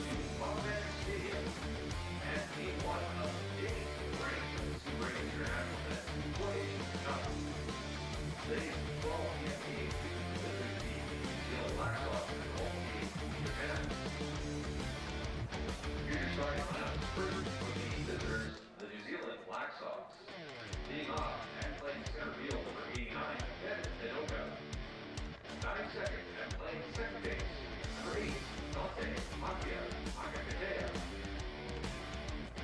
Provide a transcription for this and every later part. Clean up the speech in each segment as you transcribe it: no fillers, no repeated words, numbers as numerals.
Stadium and Team 1 of Dayton Rangers International Net 20 Cup. Today's football campaign visitors the New Zealand Blackhawks in home game in Japan. Here's your starting lineup. First for the visitors, the New Zealand Black Sox. Leading off and playing center field, number 89, Ed Tenoka. 92nd and playing second base, number 8, Dante Makatea.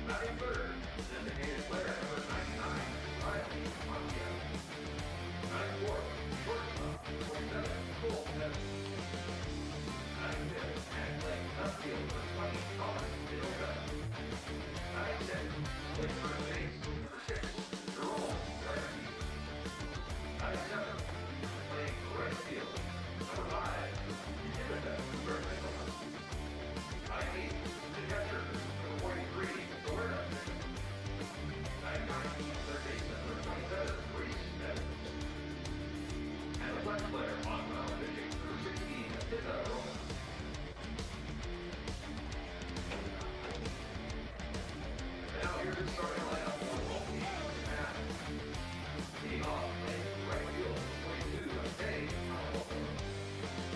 93rd, designated player number 99, Riley Makia. 94th, shortstop, 47, Cole Evans. 95th, and playing left field for 20, Thomas Tinoka. 96th, playing first base, number 6, Jerome Garrity. 97th, playing right field, number 5, Timothy Bernicola. 98, the catcher, number 43, Florida. 99, third baseman, number 27, Reese Evans. And the flex player, on mound pitching, number 16, Tita Roma. And now here's the starting lineup for the home team in Japan. Leading off, playing right field, 22, Tay Hamamoto.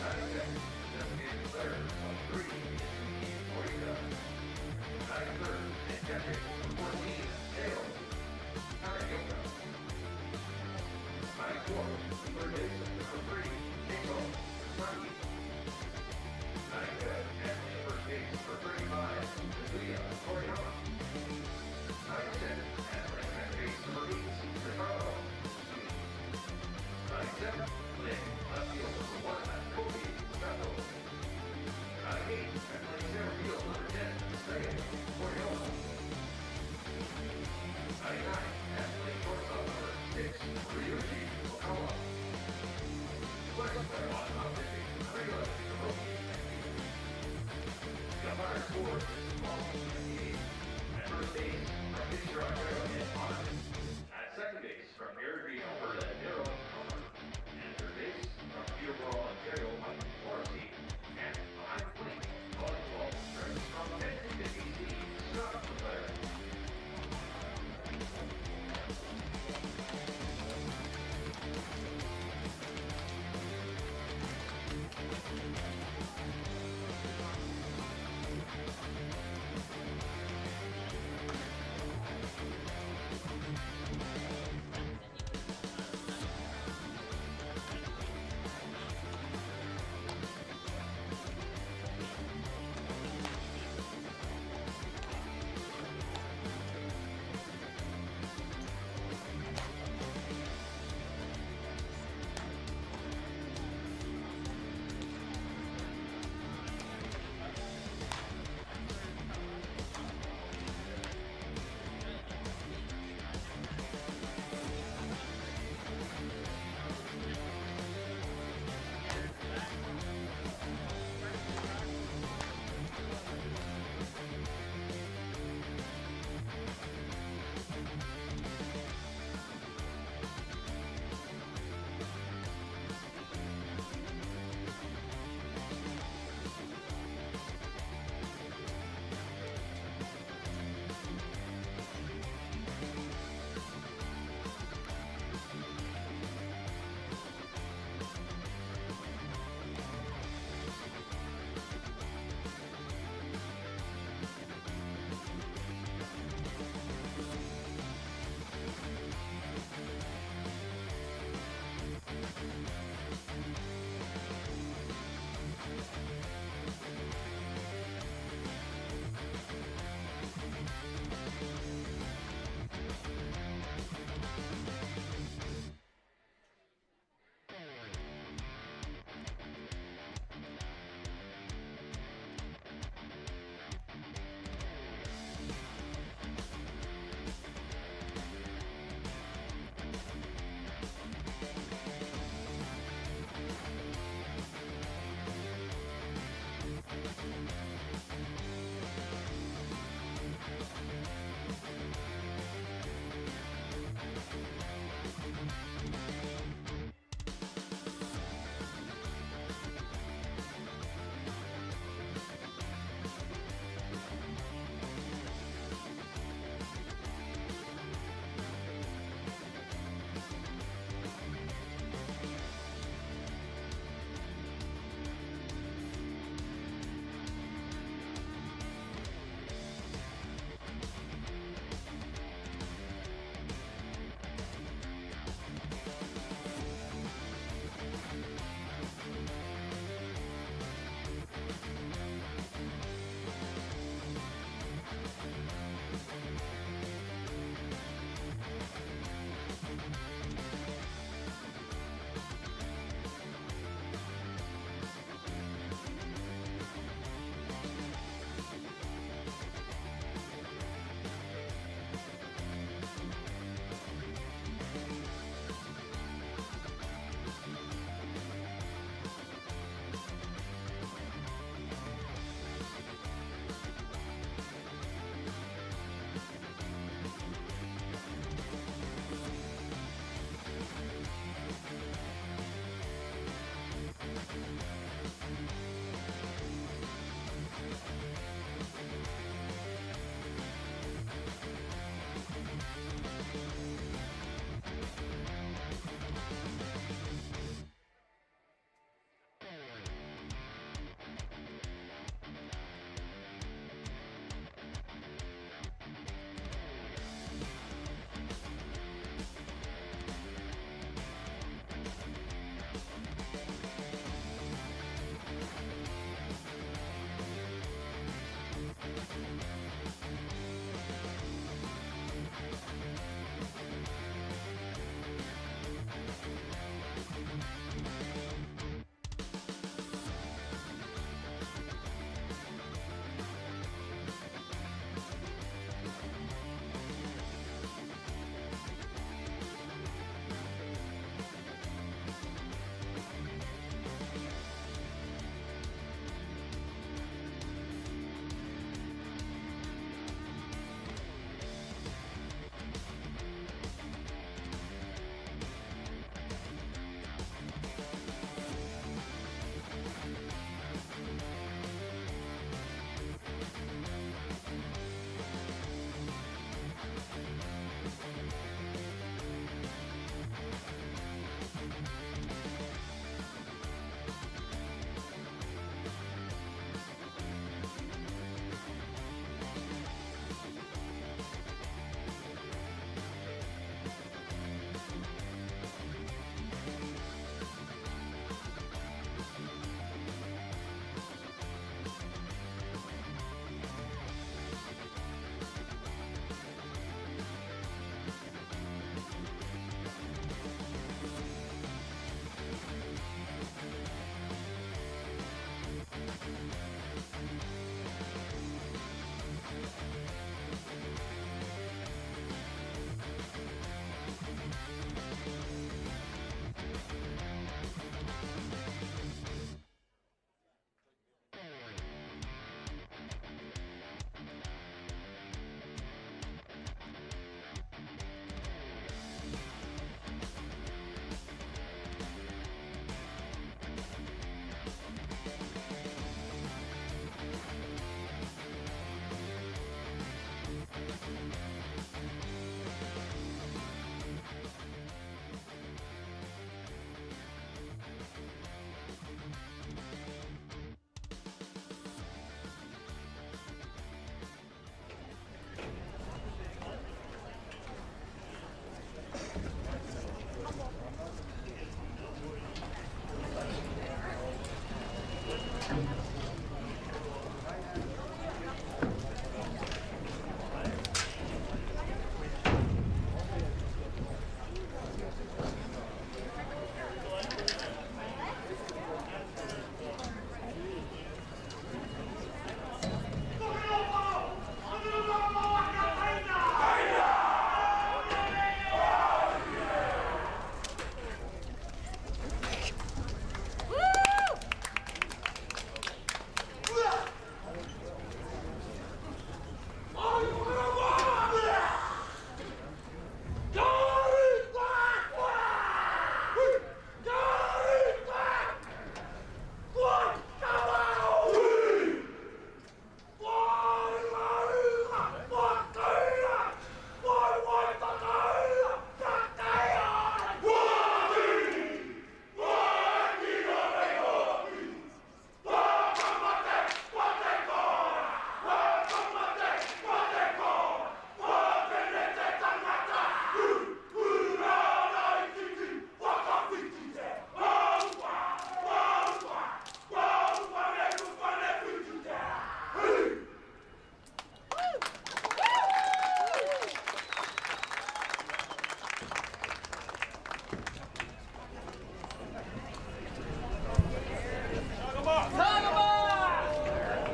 96, designated player, number 3, Itsuki Morita. 93rd, and catcher, number 14, Dale Karayoka. 94th, third baseman, number 3, Keiko Saki. 95th, and playing first base, number 35, Kazuya Toriyama. 96th, and playing second base, number 8, Ricardo Sumi. 97th, playing left field, number 1, Kobe Sato. 98, and playing center field, number 10, Seiya Toriyama. 99, and playing shortstop, number 6, Ryuji Okawa. Flex player on mound pitching, number 11, Hiroki Eki. The umpire scores, Paul 58. At first base, from pitcher Ontario and Honor. At second base, from Airdrie, Alberta, Nero Comer. And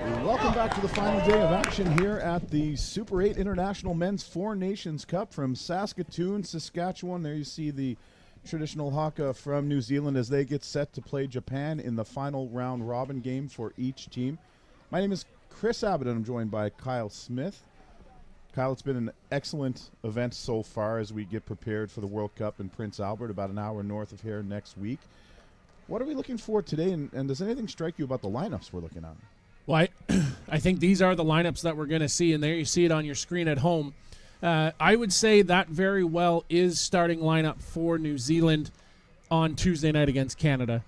Welcome back to the final day of action here at the Super 8 International Men's Four Nations Cup from Saskatoon, Saskatchewan. There you see the traditional haka from New Zealand as they get set to play Japan in the final round robin game for each team. My name is Chris Abbott, and I'm joined by Kyle Smith. Kyle, it's been an excellent event so far as we get prepared for the World Cup in Prince Albert, about an hour north of here next week. What are we looking for today, and does anything strike you about the lineups we're looking at? Well, I think these are the lineups that we're going to see, and there you see it on your screen at home. I would say that very well is starting lineup for New Zealand on Tuesday night against Canada.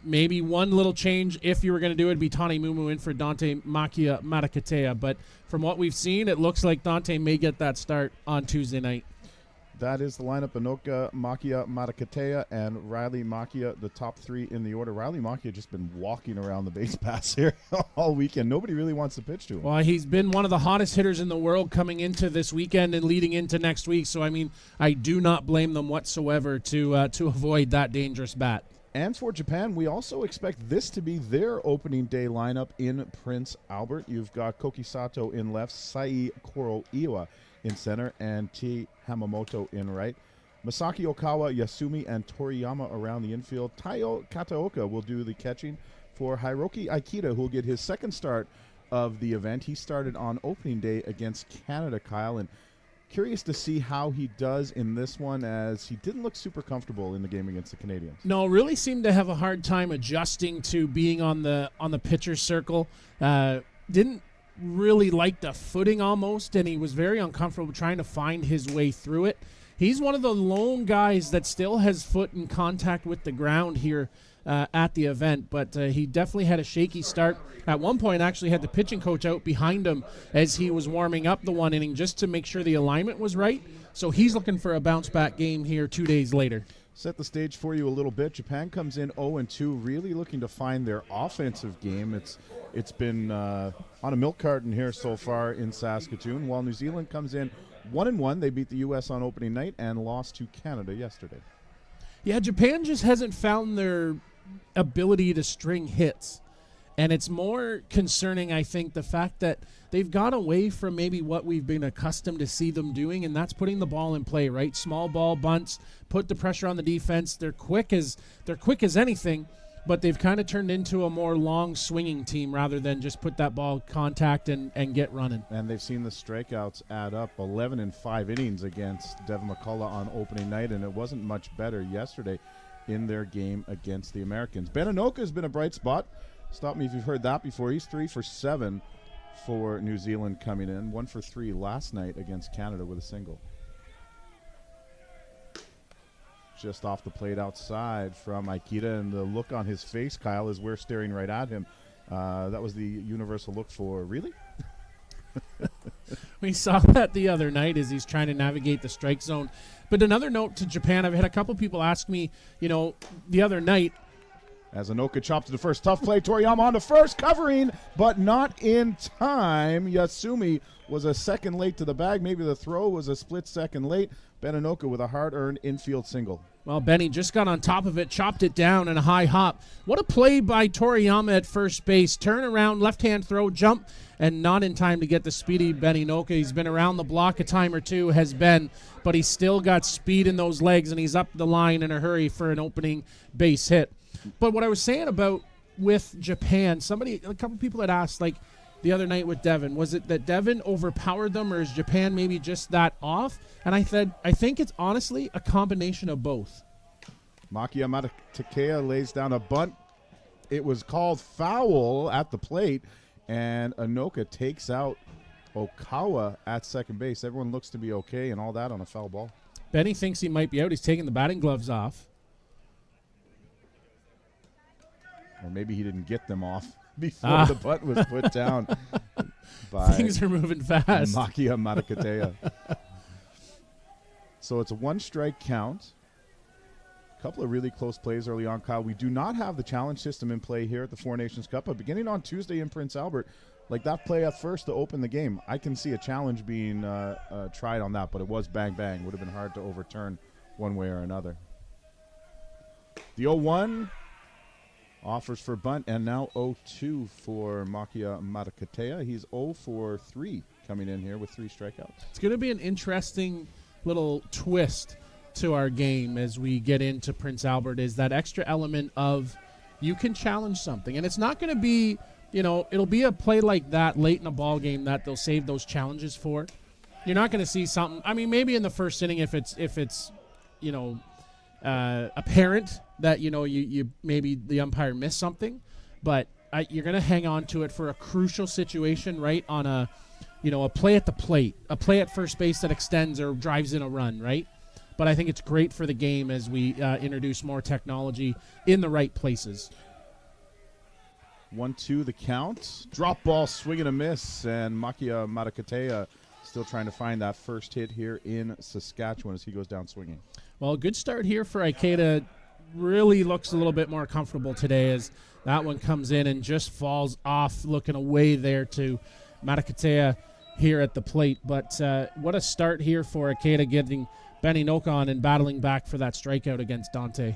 Maybe one little change, if you were going to do it, would be Tani Mumu in for Dante Makia Matakatea. But from what we've seen, it looks like Dante may get that start on Tuesday night. That is the lineup. Anoka Makia Matakatea and Riley Makia, the top three in the order. Riley Makia just been walking around the base pass here all weekend. Nobody really wants to pitch to him. Well, he's been one of the hottest hitters in the world coming into this weekend and leading into next week. So, I mean, I do not blame them whatsoever to avoid that dangerous bat. And for Japan, we also expect this to be their opening day lineup in Prince Albert. You've got Koki Sato in left, Sai Koro-Iwa in center, and T. Hamamoto in right. Masaki Okawa, Yasumi, and Toriyama around the infield. Taiyo Kataoka will do the catching for Hiroki Aikita, who will get his second start of the event. He started on opening day against Canada, Kyle, and curious to see how he does in this one, as he didn't look super comfortable in the game against the Canadians. No, really seemed to have a hard time adjusting to being on the pitcher's circle. Didn't really like the footing almost, and he was very uncomfortable trying to find his way through it. He's one of the lone guys that still has foot in contact with the ground here at the event, but he definitely had a shaky start. At one point, actually had the pitching coach out behind him as he was warming up the one inning just to make sure the alignment was right. So he's looking for a bounce-back game here 2 days later. Set the stage for you a little bit. Japan comes in 0-2, really looking to find their offensive game. It's been on a milk carton here so far in Saskatoon, while New Zealand comes in 1-1. They beat the U.S. on opening night and lost to Canada yesterday. Yeah, Japan just hasn't found their ability to string hits. And it's more concerning, I think, the fact that they've gone away from maybe what we've been accustomed to see them doing, and that's putting the ball in play, right? Small ball bunts, put the pressure on the defense. They're quick as anything, but they've kind of turned into a more long swinging team rather than just put that ball contact and get running. And they've seen the strikeouts add up, 11 in 5 innings against Devin McCullough on opening night, and it wasn't much better yesterday in their game against the Americans. Ben Anoka has been a bright spot. Stop me if you've heard that before. He's 3 for 7 for New Zealand coming in. 1 for 3 last night against Canada with a single. Just off the plate outside from Aikita, and the look on his face, Kyle, as we're staring right at him. That was the universal look for, really? We saw that the other night as he's trying to navigate the strike zone. But another note to Japan, I've had a couple people ask me, the other night, as Anoka chopped to the first, tough play. Toriyama on the first, covering, but not in time. Yasumi was a second late to the bag. Maybe the throw was a split second late. Ben Anoka with a hard-earned infield single. Well, Benny just got on top of it, chopped it down in a high hop. What a play by Toriyama at first base. Turn around, left-hand throw, jump, and not in time to get the speedy Benny Anoka. He's been around the block a time or two, but he's still got speed in those legs, and he's up the line in a hurry for an opening base hit. But what I was saying about with Japan, a couple people had asked, like the other night with Devin, was it that Devin overpowered them, or is Japan maybe just that off? And I said, I think it's honestly a combination of both. Makia Matakatea lays down a bunt. It was called foul at the plate, and Anoka takes out Okawa at second base. Everyone looks to be okay, and all that on a foul ball. Benny thinks he might be out. He's taking the batting gloves off. Or maybe he didn't get them off before the butt was put down by things are moving fast. Makia Matakatea. So it's a 1-strike count. A couple of really close plays early on, Kyle. We do not have the challenge system in play here at the Four Nations Cup, but beginning on Tuesday in Prince Albert, like that play at first to open the game, I can see a challenge being tried on that, but it was bang, bang. Would have been hard to overturn one way or another. The 0-1 Offers for bunt, and now 0-2 for Makia Matakatea. He's 0 for 3 coming in here with 3 strikeouts. It's going to be an interesting little twist to our game as we get into Prince Albert, is that extra element of you can challenge something. And it's not going to be, it'll be a play like that late in a ball game that they'll save those challenges for. You're not going to see something. I mean, maybe in the first inning if it's apparent that you maybe the umpire missed something, but you're going to hang on to it for a crucial situation, right? On a play at the plate, a play at first base that extends or drives in a run, right? But I think it's great for the game as we introduce more technology in the right places. 1-2 the count. Drop ball, swing and a miss, and Makia Matakatea still trying to find that first hit here in Saskatchewan as he goes down swinging. Well, a good start here for Ikeda. Really looks a little bit more comfortable today as that one comes in and just falls off, looking away there to Matakatea here at the plate. But what a start here for Ikeda, getting Benny Noka on and battling back for that strikeout against Dante.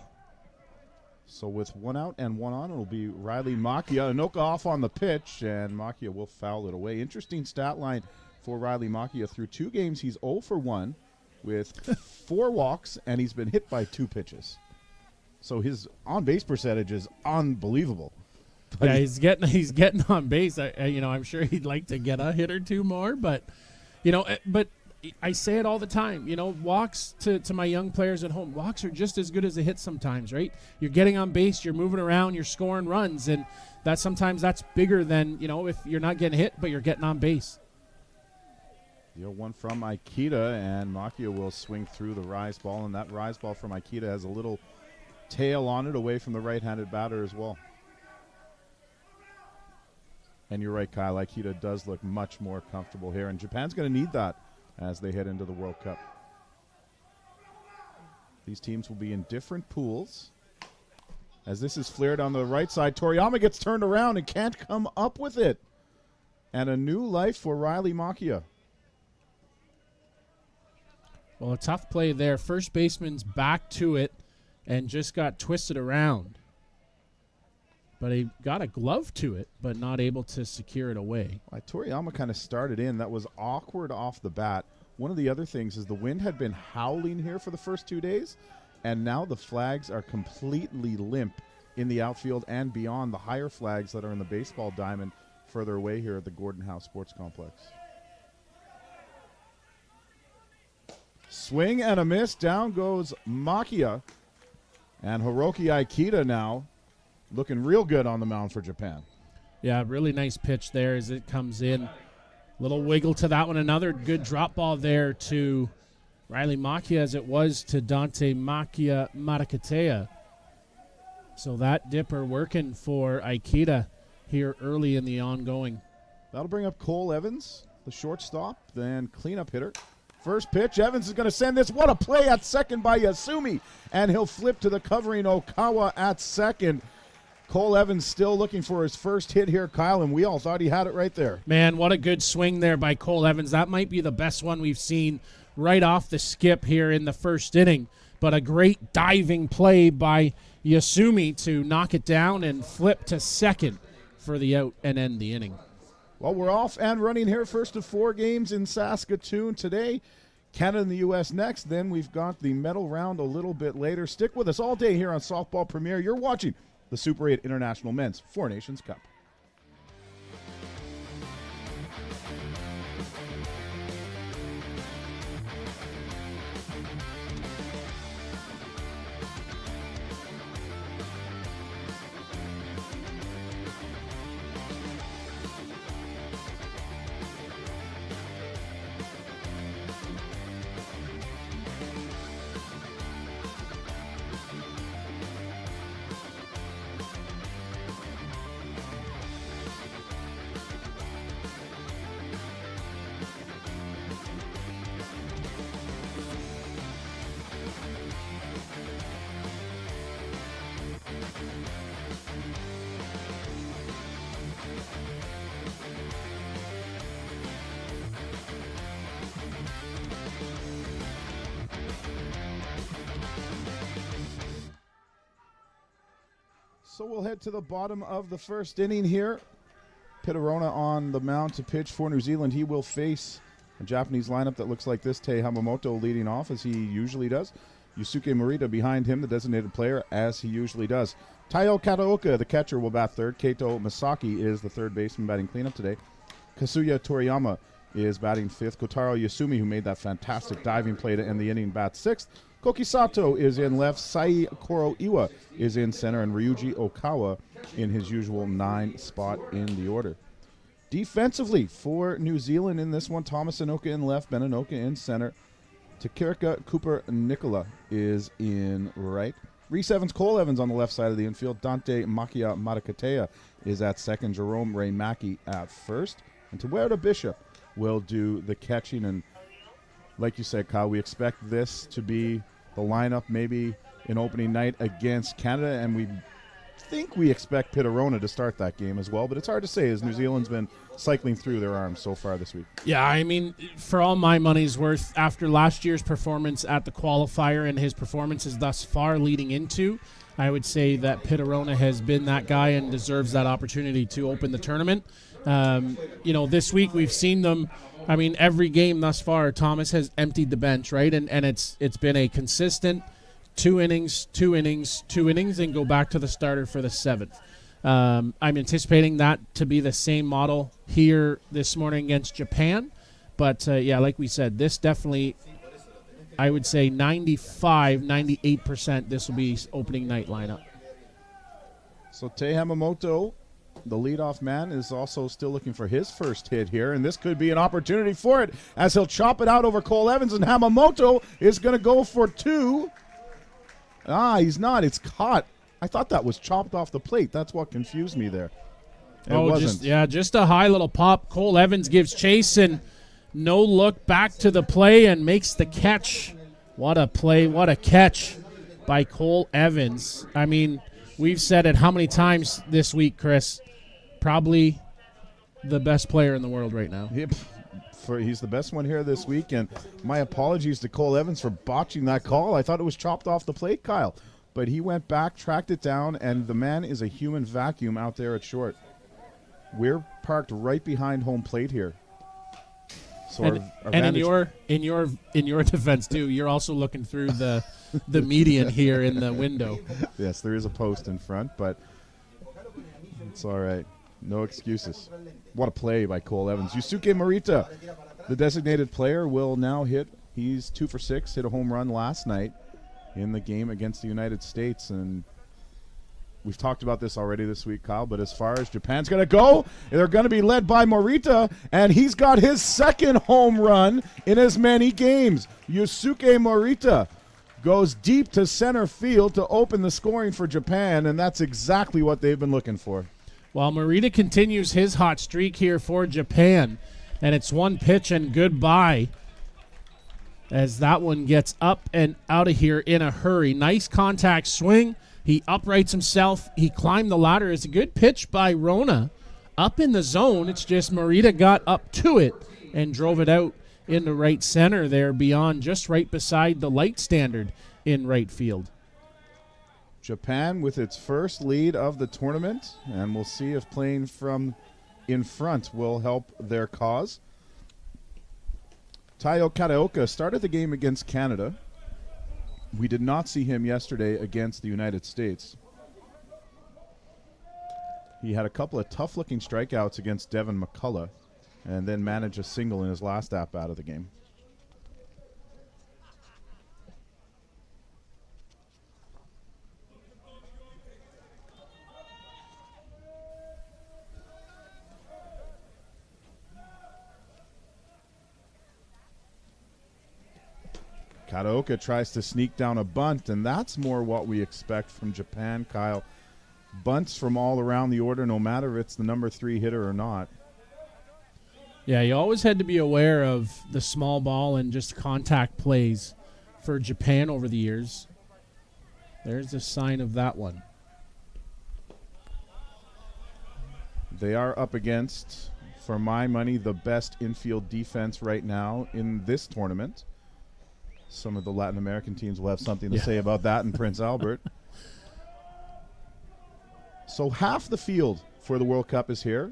So with 1 out and 1 on, it'll be Riley Makia. Noka off on the pitch, and Makia will foul it away. Interesting stat line for Riley Makia. Through 2 games, he's 0 for 1 with 4 walks, and he's been hit by 2 pitches. So his on-base percentage is unbelievable. But yeah, he's getting on base. I'm sure he'd like to get a hit or 2 more, but I say it all the time. Walks to my young players at home. Walks are just as good as a hit sometimes, right? You're getting on base, you're moving around, you're scoring runs, and sometimes that's bigger than if you're not getting hit, but you're getting on base. The 0-1 from Ikeda, and Makia will swing through the rise ball, and that rise ball from Ikeda has a little tail on it away from the right-handed batter as well. And you're right, Kyle, Ikeda does look much more comfortable here, and Japan's going to need that as they head into the World Cup. These teams will be in different pools. As this is flared on the right side, Toriyama gets turned around and can't come up with it. And a new life for Riley Makia. Well, a tough play there. First baseman's back to it and just got twisted around. But he got a glove to it, but not able to secure it away. Toriyama kind of started in. That was awkward off the bat. One of the other things is the wind had been howling here for the first 2 days, and now the flags are completely limp in the outfield and beyond the higher flags that are in the baseball diamond further away here at the Gordon House Sports Complex. Swing and a miss. Down goes Makia. And Hiroki Ikeda now looking real good on the mound for Japan. Yeah, really nice pitch there as it comes in. Little wiggle to that one. Another good drop ball there to Riley Makia as it was to Dante Makia Matakatea. So that dipper working for Ikeda here early in the ongoing. That'll bring up Cole Evans, the shortstop, then cleanup hitter. First pitch, Evans is going to send this. What a play at second by Yasumi. And he'll flip to the covering Okawa at second. Cole Evans still looking for his first hit here, Kyle, and we all thought he had it right there. Man, what a good swing there by Cole Evans. That might be the best one we've seen right off the skip here in the first inning. But a great diving play by Yasumi to knock it down and flip to second for the out and end the inning. Well, we're off and running here. First of 4 games in Saskatoon today. Canada and the U.S. next. Then we've got the medal round a little bit later. Stick with us all day here on Softball Premier. You're watching the Super 8 International Men's 4 Nations Cup. So we'll head to the bottom of the first inning here. Pittarona on the mound to pitch for New Zealand. He will face a Japanese lineup that looks like this. Tei Hamamoto leading off as he usually does. Yusuke Morita behind him, the designated player, as he usually does. Taiyo Kataoka, the catcher, will bat third. Keito Masaki is the third baseman batting cleanup today. Kazuya Toriyama is batting fifth. Kotaro Yasumi, who made that fantastic diving play to end the inning, bats sixth. Koki Sato is in left. Sai Kuroiwa is in center. And Ryuji Okawa in his usual 9 spot in the order. Defensively for New Zealand in this one, Thomas Inoka in left, Ben Inoka in center. Takirika Cooper Nicola is in right. Reese Evans, Cole Evans on the left side of the infield. Dante Makia Matakatea is at second. Jerome Ray Mackey at first. And Tewerda Bishop will do the catching. And like you said, Kyle, we expect this to be the lineup maybe in opening night against Canada. And we think we expect Pittarona to start that game as well. But it's hard to say as New Zealand's been cycling through their arms so far this week. Yeah, I mean, for all my money's worth, after last year's performance at the qualifier and his performances thus far leading into, I would say that Pittarona has been that guy and deserves that opportunity to open the tournament. This week we've seen them. I mean, every game thus far, Thomas has emptied the bench, right? And it's been a consistent 2 innings, and go back to the starter for the 7th. I'm anticipating that to be the same model here this morning against Japan. But, like we said, this definitely, I would say 98% this will be opening night lineup. So Tei Hamamoto, the leadoff man, is also still looking for his first hit here, and this could be an opportunity for it as he'll chop it out over Cole Evans, and Hamamoto is going to go for 2. He's not. It's caught. I thought that was chopped off the plate. That's what confused me there. It wasn't. Just a high little pop. Cole Evans gives chase and no look back to the play and makes the catch. What a play. What a catch by Cole Evans. I mean, we've said it how many times this week, Chris? Probably the best player in the world right now. Yep. He's the best one here this week, and my apologies to Cole Evans for botching that call. I thought it was chopped off the plate, Kyle. But he went back, tracked it down, and the man is a human vacuum out there at short. We're parked right behind home plate here. So and in your defense too, you're also looking through the median here in the window. Yes, there is a post in front, but it's all right. No excuses. What a play by Cole Evans. Yusuke Morita, the designated player, will now hit. He's 2 for 6, hit a home run last night in the game against the United States. And we've talked about this already this week, Kyle, but as far as Japan's going to go, they're going to be led by Morita, and he's got his second home run in as many games. Yusuke Morita goes deep to center field to open the scoring for Japan, and that's exactly what they've been looking for. While Morita continues his hot streak here for Japan, and it's 1 pitch and goodbye as that one gets up and out of here in a hurry. Nice contact swing. He uprights himself. He climbed the ladder. It's a good pitch by Rona up in the zone. It's just Morita got up to it and drove it out into right center there beyond, just right beside the light standard in right field. Japan with its first lead of the tournament, and we'll see if playing from in front will help their cause. Taiyo Kataoka started the game against Canada. We did not see him yesterday against the United States. He had a couple of tough-looking strikeouts against Devin McCullough and then managed a single in his last at-bat of the game. Kataoka tries to sneak down a bunt, and that's more what we expect from Japan, Kyle. Bunts from all around the order, no matter if it's the number 3 hitter or not. Yeah, you always had to be aware of the small ball and just contact plays for Japan over the years. There's a sign of that one. They are up against, for my money, the best infield defense right now in this tournament. Some of the Latin American teams will have something to say about that in Prince Albert. So half the field for the World Cup is here.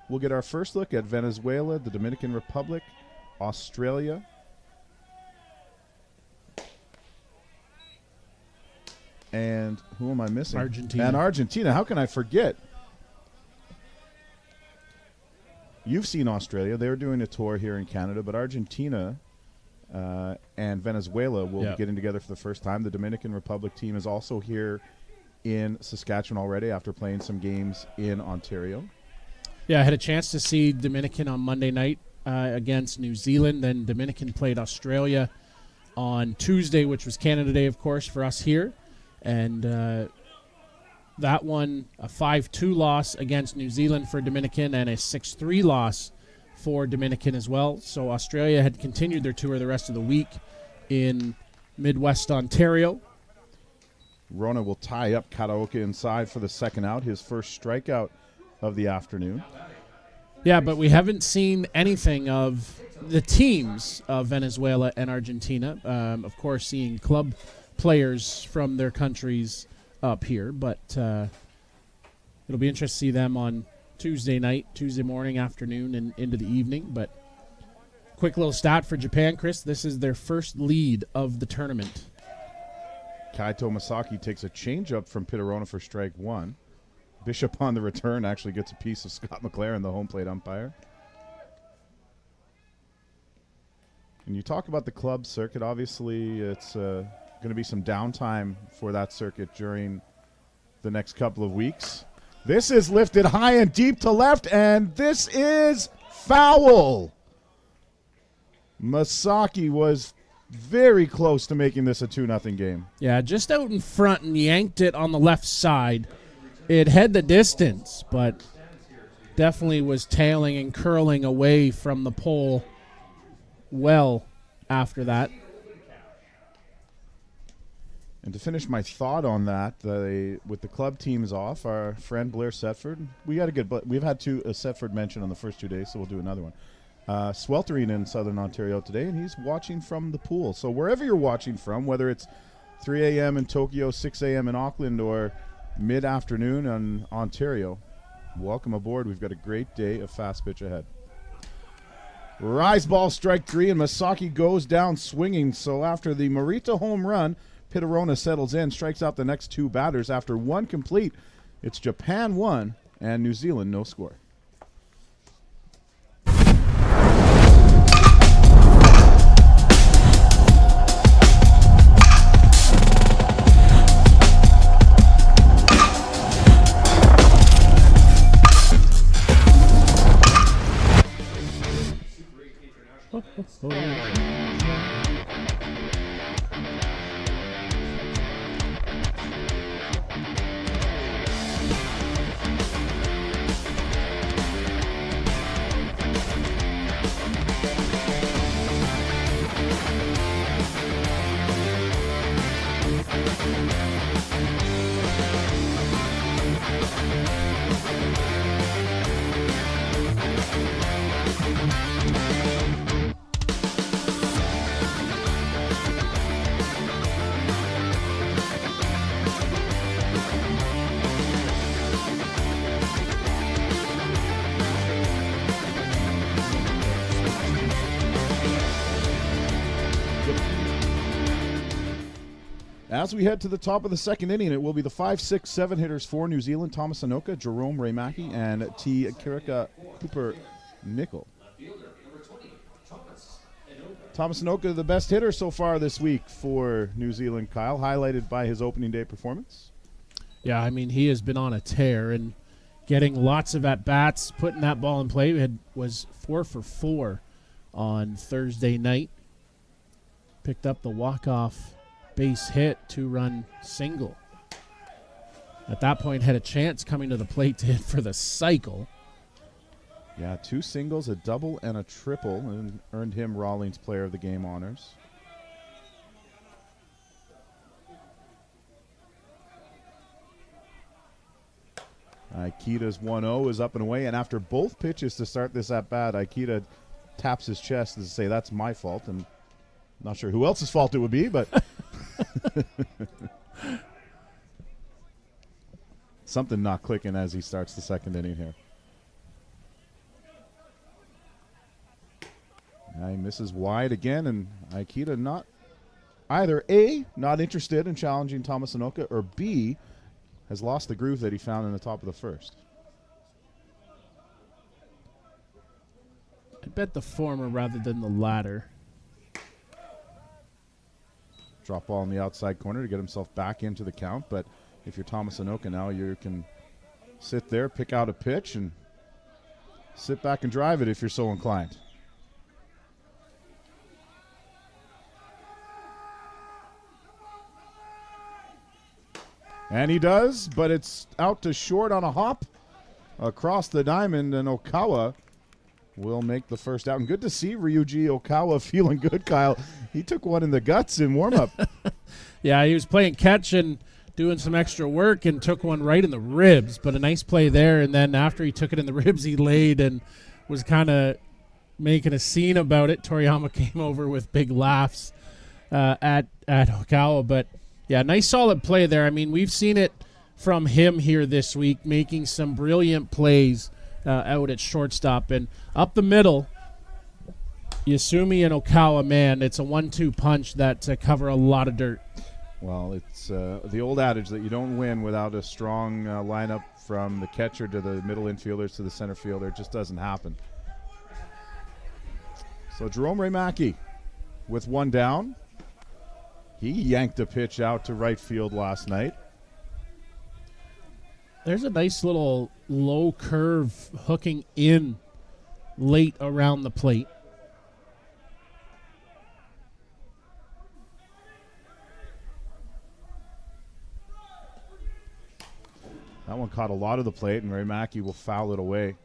We'll get our first look at Venezuela, the Dominican Republic, Australia, and who am I missing? Argentina. And Argentina. How can I forget? You've seen Australia. They're doing a tour here in Canada, but Argentina and Venezuela will be getting together for the first time. The Dominican Republic team is also here in Saskatchewan already after playing some games in Ontario. Yeah, I had a chance to see Dominican on Monday night against New Zealand. Then Dominican played Australia on Tuesday, which was Canada Day, of course, for us here. And that one, a 5-2 loss against New Zealand for Dominican and a 6-3 loss for Dominican as well. So Australia had continued their tour the rest of the week in Midwest Ontario. Rona will tie up Karaoke inside for the second out, his first strikeout of the afternoon. Yeah, but we haven't seen anything of the teams of Venezuela and Argentina. Of course, seeing club players from their countries up here, but it'll be interesting to see them on Tuesday night, Tuesday morning, afternoon, and into the evening. But quick little stat for Japan, Chris. This is their first lead of the tournament. Kaito Masaki takes a changeup from Pitterona for strike one. Bishop on the return actually gets a piece of Scott McLaren, the home plate umpire. And you talk about the club circuit. Obviously, it's going to be some downtime for that circuit during the next couple of weeks. This is lifted high and deep to left, and this is foul. Masaki was very close to making this a 2-0 game. Yeah, just out in front and yanked it on the left side. It had the distance, but definitely was tailing and curling away from the pole well after that. And to finish my thought on that, with the club teams off, our friend Blair Setford, we've had two Setford mentioned on the first 2 days, so we'll do another one. Sweltering in Southern Ontario today, and he's watching from the pool. So wherever you're watching from, whether it's 3 a.m. in Tokyo, 6 a.m. in Auckland, or mid-afternoon in Ontario, welcome aboard. We've got a great day of fast pitch ahead. Rise ball, strike three, and Masaki goes down swinging. So after the Morita home run, Pitterona settles in, strikes out the next two batters. After one complete, it's Japan 1 and New Zealand no score. As we head to the top of the second inning, it will be the 5, 6, 7 hitters for New Zealand: Thomas Sanoka, Jerome Raymaki, and T. Kirika Cooper Nickel. Thomas Sanoka, the best hitter so far this week for New Zealand, Kyle, highlighted by his opening day performance. Yeah, I mean, he has been on a tear and getting lots of at-bats, putting that ball in play. Was 4 for 4 on Thursday night. Picked up the walk-off base hit, 2-run single. At that point, had a chance coming to the plate to hit for the cycle. Yeah, 2 singles, a double, and a triple, and earned him Rawlings Player of the Game honors. Aikita's 1-0 is up and away, and after both pitches to start this at-bat, Aikita taps his chest to say, that's my fault, and not sure who else's fault it would be, but something not clicking as he starts the second inning here. He misses wide again, and Aikita not either A, not interested in challenging Thomas Anoka, or B, has lost the groove that he found in the top of the first. I bet the former rather than the latter. Drop ball in the outside corner to get himself back into the count, but if you're Thomas Anoka now, you can sit there, pick out a pitch, and sit back and drive it if you're so inclined. And he does, but it's out to short on a hop across the diamond, and Okawa will make the first out. And good to see Ryuji Okawa feeling good, Kyle. He took one in the guts in warm-up. Yeah, he was playing catch and doing some extra work and took one right in the ribs, but a nice play there. And then after he took it in the ribs, he laid and was kind of making a scene about it. Toriyama came over with big laughs at Okawa, but yeah, nice solid play there. I mean, we've seen it from him here this week, making some brilliant plays out at shortstop. And up the middle, Yasumi and Okawa, man, it's a 1-2 punch that cover a lot of dirt. Well, it's the old adage that you don't win without a strong lineup from the catcher to the middle infielders to the center fielder. It just doesn't happen. So Jerome Raymaki with one down. He yanked a pitch out to right field last night. There's a nice little low curve hooking in late around the plate. That one caught a lot of the plate, and Raymaki will foul it away.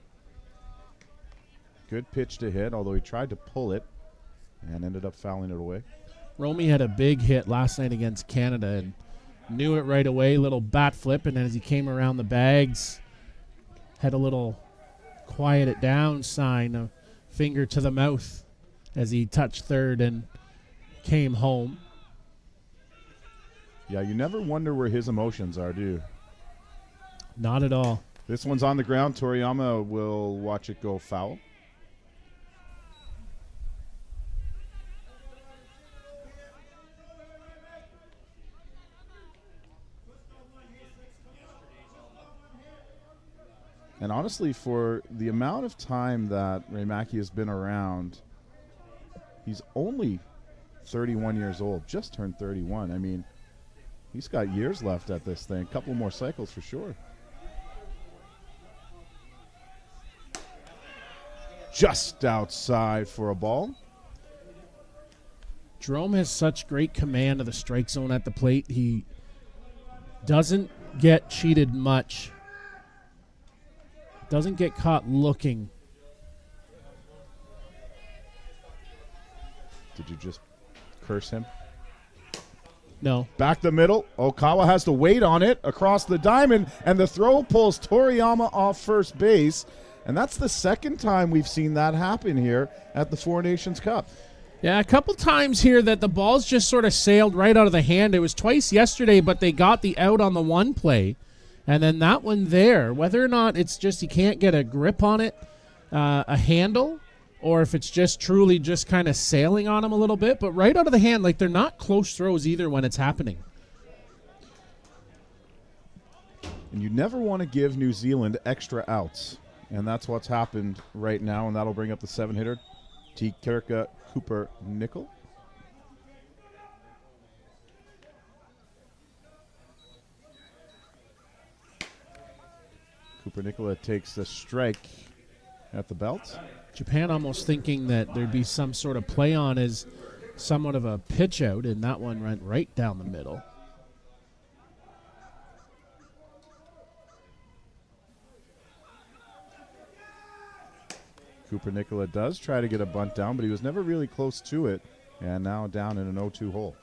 Good pitch to hit, although he tried to pull it and ended up fouling it away. Romy had a big hit last night against Canada and knew it right away. Little bat flip, and then as he came around the bags, had a little quiet it down sign, a finger to the mouth as he touched third and came home. Yeah, you never wonder where his emotions are, do you? Not at all. This one's on the ground. Toriyama will watch it go foul. And honestly, for the amount of time that Raymaki has been around, he's only 31 years old, just turned 31. I mean, he's got years left at this thing, a couple more cycles for sure. Just outside for a ball. Jerome has such great command of the strike zone at the plate. He doesn't get cheated much. Doesn't get caught looking. Did you just curse him? No. Back the middle. Okawa has to wait on it across the diamond, and the throw pulls Toriyama off first base. And that's the second time we've seen that happen here at the Four Nations Cup. Yeah, a couple times here that the ball's just sort of sailed right out of the hand. It was twice yesterday, but they got the out on the one play. And then that one there, whether or not it's just he can't get a grip on it, a handle, or if it's just truly just kind of sailing on him a little bit. But right out of the hand, like they're not close throws either when it's happening. And you never want to give New Zealand extra outs. And that's what's happened right now, and that'll bring up the seven-hitter, T. Kirka Cooper Nickel. Cooper Nicola takes the strike at the belt. Japan almost thinking that there'd be some sort of play on as somewhat of a pitch out, and that one went right down the middle. Cooper Nicola does try to get a bunt down, but he was never really close to it, and now down in an 0-2 hole.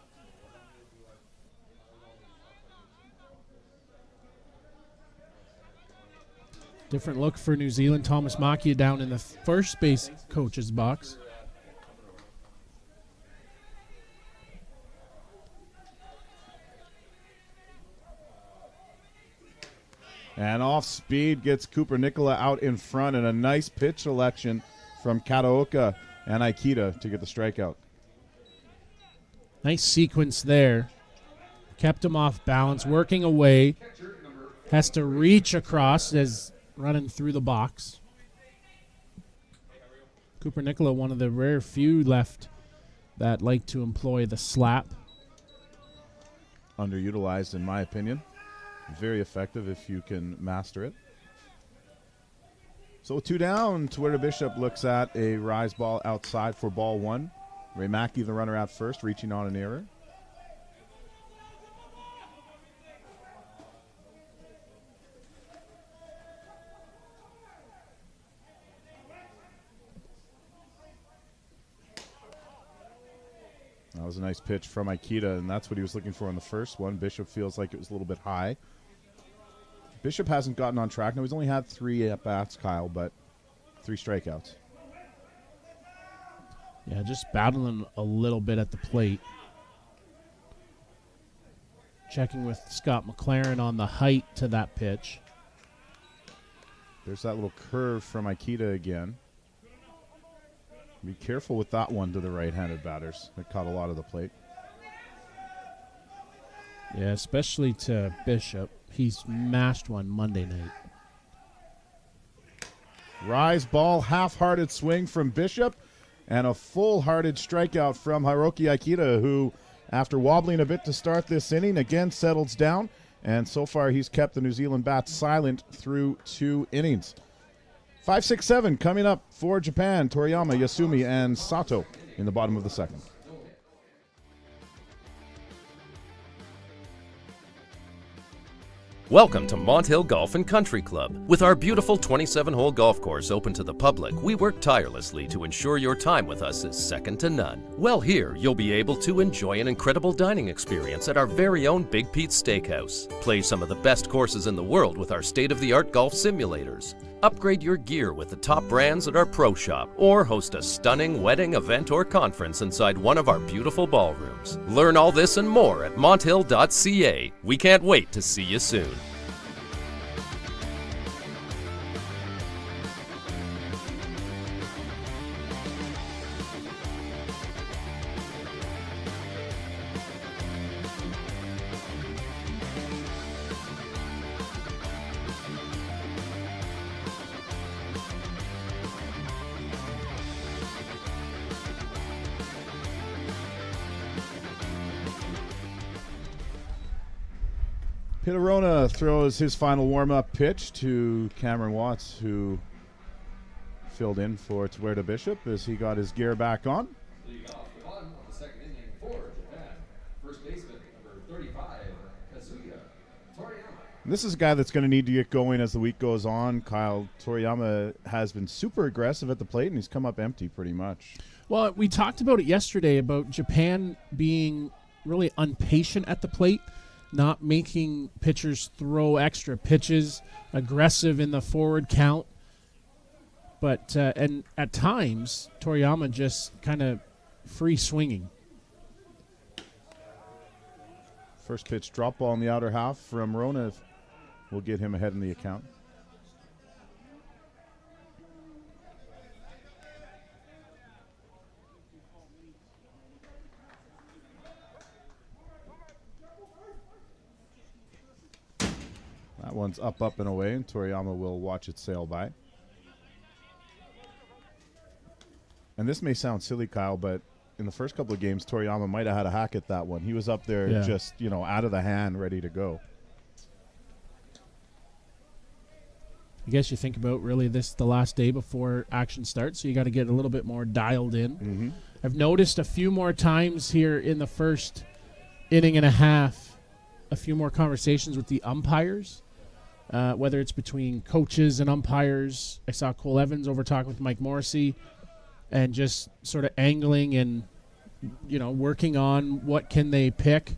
Different look for New Zealand. Thomas Makia down in the first base coach's box. And off speed gets Cooper Nicola out in front, and a nice pitch selection from Kataoka and Aikita to get the strikeout. Nice sequence there. Kept him off balance, working away. Has to reach across as running through the box. Cooper Nicola, one of the rare few left that like to employ the slap. Underutilized, in my opinion. Very effective if you can master it. So 2 down, Twitter Bishop looks at a rise ball outside for ball 1. Ray Mackey, the runner at first, reaching on an error. That was a nice pitch from Aikita, and that's what he was looking for in the first one. Bishop feels like it was a little bit high. Bishop hasn't gotten on track. Now, he's only had 3 at-bats, Kyle, but 3 strikeouts. Yeah, just battling a little bit at the plate. Checking with Scott McLaren on the height to that pitch. There's that little curve from Aikita again. Be careful with that one to the right-handed batters. It caught a lot of the plate. Yeah, especially to Bishop. He's mashed one Monday night. Rise ball, half-hearted swing from Bishop, and a full-hearted strikeout from Hiroki Aikita, who, after wobbling a bit to start this inning, again settles down, and so far he's kept the New Zealand bats silent through 2 innings. 5, 6, 7 coming up for Japan. Toriyama, Yasumi, and Sato in the bottom of the second. Welcome to Mont Hill Golf and Country Club. With our beautiful 27-hole golf course open to the public, we work tirelessly to ensure your time with us is second to none. Well, here you'll be able to enjoy an incredible dining experience at our very own Big Pete's Steakhouse. Play some of the best courses in the world with our state-of-the-art golf simulators. Upgrade your gear with the top brands at our pro shop, or host a stunning wedding, event, or conference inside one of our beautiful ballrooms. Learn all this and more at monthill.ca. We can't wait to see you soon. Pittarona throws his final warm-up pitch to Cameron Watts, who filled in for Tsuerta Bishop as he got his gear back on. Leading off the bottom of the second inning for Japan, first baseman number 35, Kazuya Toriyama. And this is a guy that's going to need to get going as the week goes on. Kyle, Toriyama has been super aggressive at the plate, and he's come up empty pretty much. Well, we talked about it yesterday about Japan being really impatient at the plate, not making pitchers throw extra pitches, aggressive in the forward count. But and at times, Toriyama just kind of free swinging. First pitch drop ball in the outer half from Rona will get him ahead in the account. That one's up, and away, and Toriyama will watch it sail by. And this may sound silly, Kyle, but in the first couple of games, Toriyama might have had a hack at that one. He was up there just, out of the hand, ready to go. I guess you think about really this the last day before action starts, so you got to get a little bit more dialed in. Mm-hmm. I've noticed a few more times here in the first inning and a half, a few more conversations with the umpires. Whether it's between coaches and umpires. I saw Cole Evans over talking with Mike Morrissey and just sort of angling and, working on what can they pick.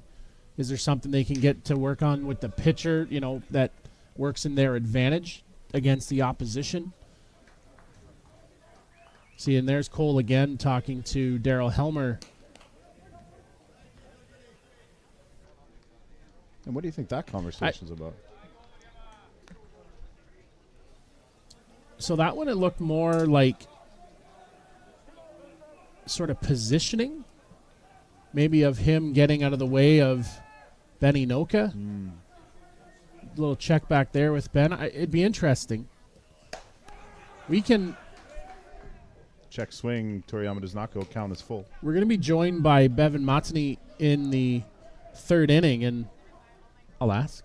Is there something they can get to work on with the pitcher, that works in their advantage against the opposition? See, and there's Cole again talking to Darryl Helmer. And what do you think that conversation's about? So that one, it looked more like sort of positioning, maybe of him getting out of the way of Benny Noka. Little check back there with Ben. It'd be interesting. We can. Check swing. Toriyama does not go. Count is full. We're going to be joined by Bevan Matsuni in the third inning, and I'll ask.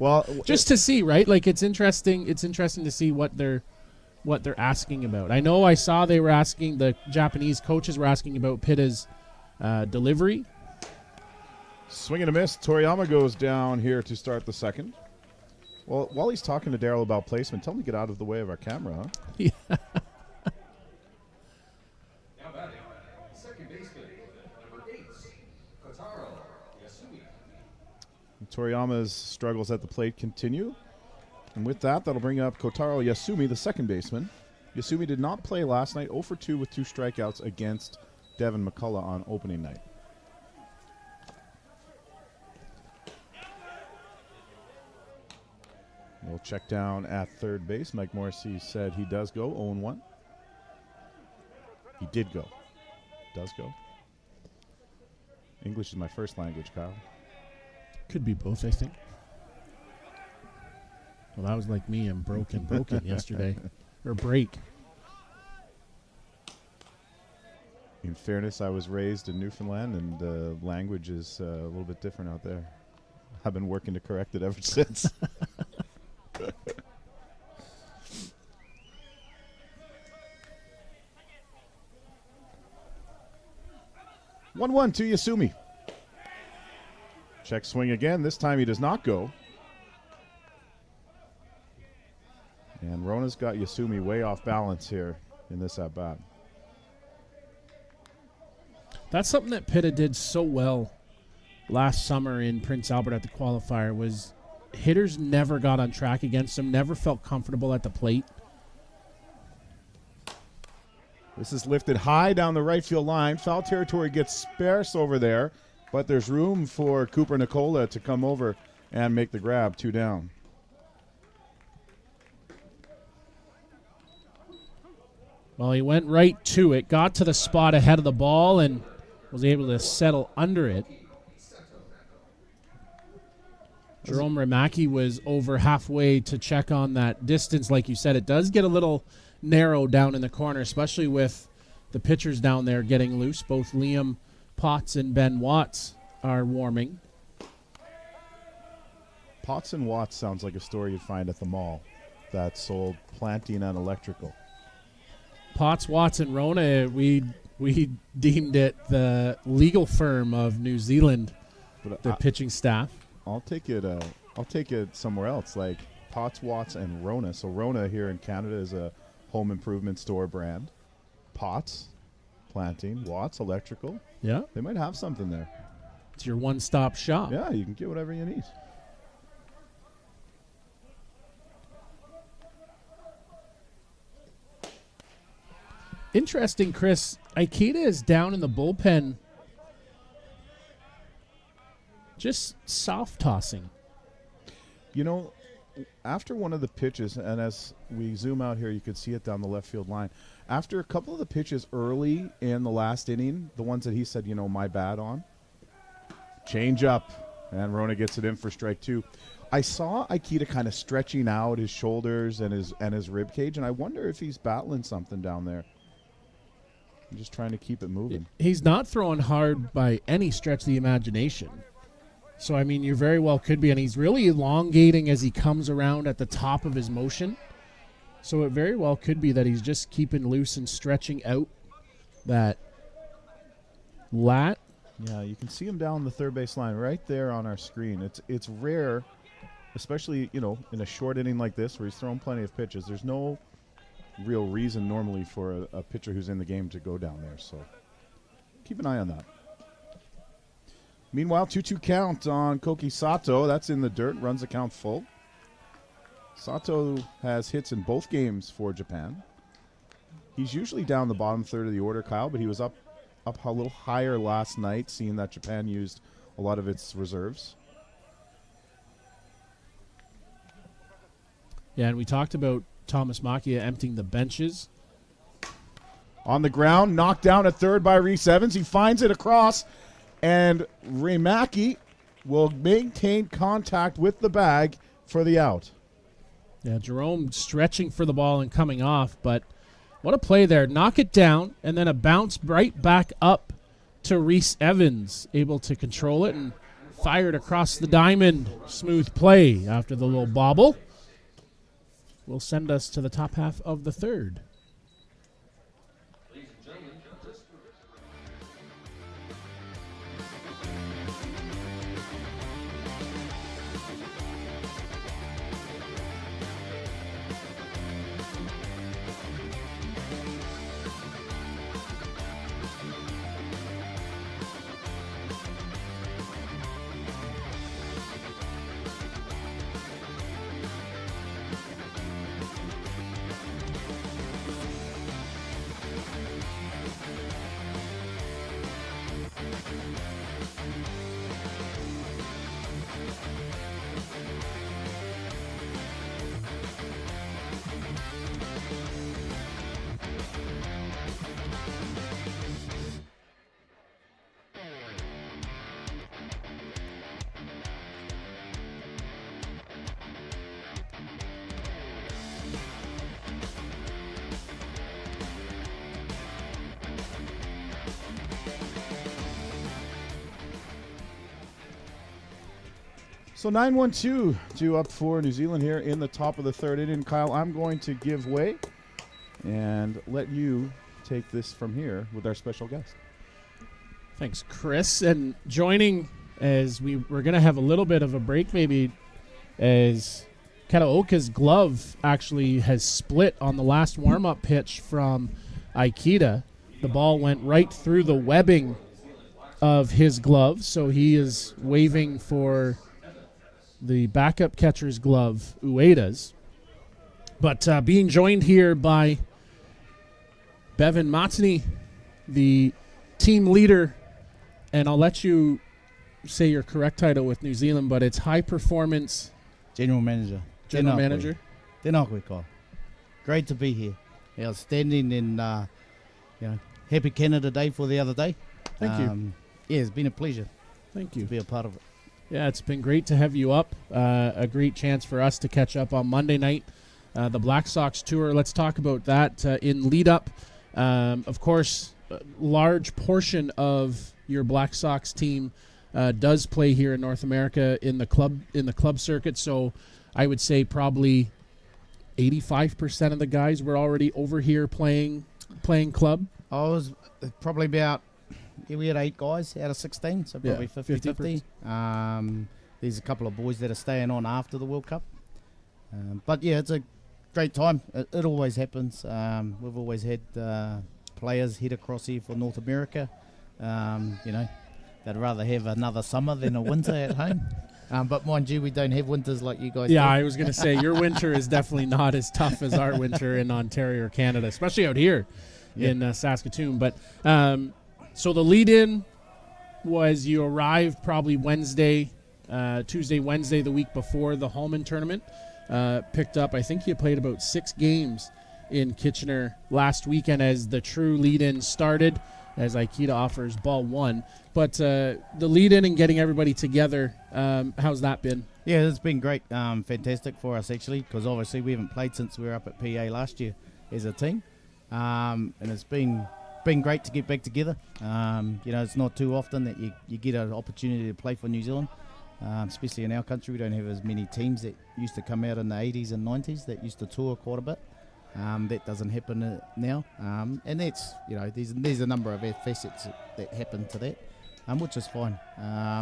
Well, Just to see, right? Like, it's interesting. It's interesting to see what they're asking about. I know I saw they were asking, the Japanese coaches were asking about Pitta's delivery. swing and a miss. Toriyama goes down here to start the second. Well, while he's talking to Daryl about placement, tell him to get out of the way of our camera, huh? Yeah. Now batting, second baseman, number 8, Kotaro Yasumi. Toriyama's struggles at the plate continue. And with that, that'll bring up Kotaro Yasumi, the second baseman. Yasumi did not play last night, 0 for 2 with 2 strikeouts against Devin McCullough on opening night. We'll check down at third base. Mike Morrissey said he does go 0-1. He did go. Does go. English is my first language, Kyle. Could be both, I think. Well, that was like me and broken yesterday. Or break. In fairness, I was raised in Newfoundland, and the language is a little bit different out there. I've been working to correct it ever since. 1-1 to Yasumi. Check swing again. This time he does not go. And Rona's got Yasumi way off balance here in this at-bat. That's something that Pitta did so well last summer in Prince Albert at the qualifier, was hitters never got on track against him, never felt comfortable at the plate. This is lifted high down the right field line. Foul territory gets sparse over there, but there's room for Cooper Nicola to come over and make the grab. 2 down. Well, he went right to it, got to the spot ahead of the ball, and was able to settle under it. Jerome Ramaki was over halfway to check on that distance. Like you said, it does get a little narrow down in the corner, especially with the pitchers down there getting loose. Both Liam Potts and Ben Watts are warming. Potts and Watts sounds like a store you'd find at the mall that sold planting and electrical. Potts, Watts, and Rona, we deemed it the legal firm of New Zealand, But the pitching staff. I'll take it somewhere else, like Potts, Watts, and Rona. So Rona here in Canada is a home improvement store brand. Potts, planting. Watts, electrical. Yeah, They might have something there. it's your one-stop shop. Yeah, you can get whatever you need. Interesting, Chris. Aikita is down in the bullpen, just soft tossing. You know, after one of the pitches, and as we zoom out here, you could see it down the left field line. After a couple of the pitches early in the last inning, the ones that he said, my bad on, change up, and Rona gets it in for strike 2. I saw Aikita kind of stretching out his shoulders and his rib cage, and I wonder if he's battling something down there. I'm just trying to keep it moving. He's not throwing hard by any stretch of the imagination. So, I mean, you very well could be. And he's really elongating as he comes around at the top of his motion. So it very well could be that he's just keeping loose and stretching out that lat. Yeah, you can see him down the third base line right there on our screen. It's rare, especially, in a short inning like this where he's throwing plenty of pitches. There's no real reason normally for a pitcher who's in the game to go down there. So keep an eye on that. Meanwhile, 2-2 count on Koki Sato. That's in the dirt. Runs the count full. Sato has hits in both games for Japan. He's usually down the bottom third of the order, Kyle, but he was up a little higher last night, seeing that Japan used a lot of its reserves. Yeah, and we talked about Thomas Makia emptying the benches. On the ground, knocked down at third by Reese Evans. He finds it across, and Reimaki will maintain contact with the bag for the out. Yeah, Jerome stretching for the ball and coming off, but what a play there. Knock it down, and then a bounce right back up to Reese Evans, able to control it and fired across the diamond. Smooth play after the little bobble. Will send us to the top half of the third. So 9-1-2 due up for New Zealand here in the top of the third inning. Kyle, I'm going to give way and let you take this from here with our special guest. Thanks, Chris. And joining as we're going to have a little bit of a break maybe, as Kataoka's glove actually has split on the last warm-up pitch from Aikita. The ball went right through the webbing of his glove, so he is waving for the backup catcher's glove, Ueda's. But being joined here by Bevan Matani, the team leader, and I'll let you say your correct title with New Zealand, but it's high performance General Manager. General Manager. Tēnā koe Kyle. Great to be here. Outstanding, and happy Canada Day for the other day. Thank you. Yeah, it's been a pleasure Thank to you. be a part of it. Yeah, it's been great to have you up. A great chance for us to catch up on Monday night, the Black Sox tour. Let's talk about that in lead up. Of course, a large portion of your Black Sox team does play here in North America in the club circuit. So I would say probably 85% of the guys were already over here playing club. I was probably about, we had 8 guys out of 16, so probably 50-50. There's a couple of boys that are staying on after the World Cup. But yeah, it's a great time. It always happens. We've always had players head across here for North America. They'd rather have another summer than a winter at home. But mind you, we don't have winters like you guys do. Yeah, I was going to say, your winter is definitely not as tough as our winter in Ontario or Canada, especially out here in Saskatoon. But so the lead-in was you arrived probably Tuesday, Wednesday, the week before the Holman tournament. Picked up, I think you played about 6 games in Kitchener last weekend as the true lead-in started, as Aikita offers ball 1. But the lead-in and getting everybody together, how's that been? Yeah, it's been great. Fantastic for us, actually, because obviously we haven't played since we were up at PA last year as a team. And it's been great to get back together. It's not too often that you get an opportunity to play for New Zealand, especially in our country. We don't have as many teams that used to come out in the 80s and 90s that used to tour quite a bit. That doesn't happen now. And that's, there's a number of facets that happen to that, which is fine.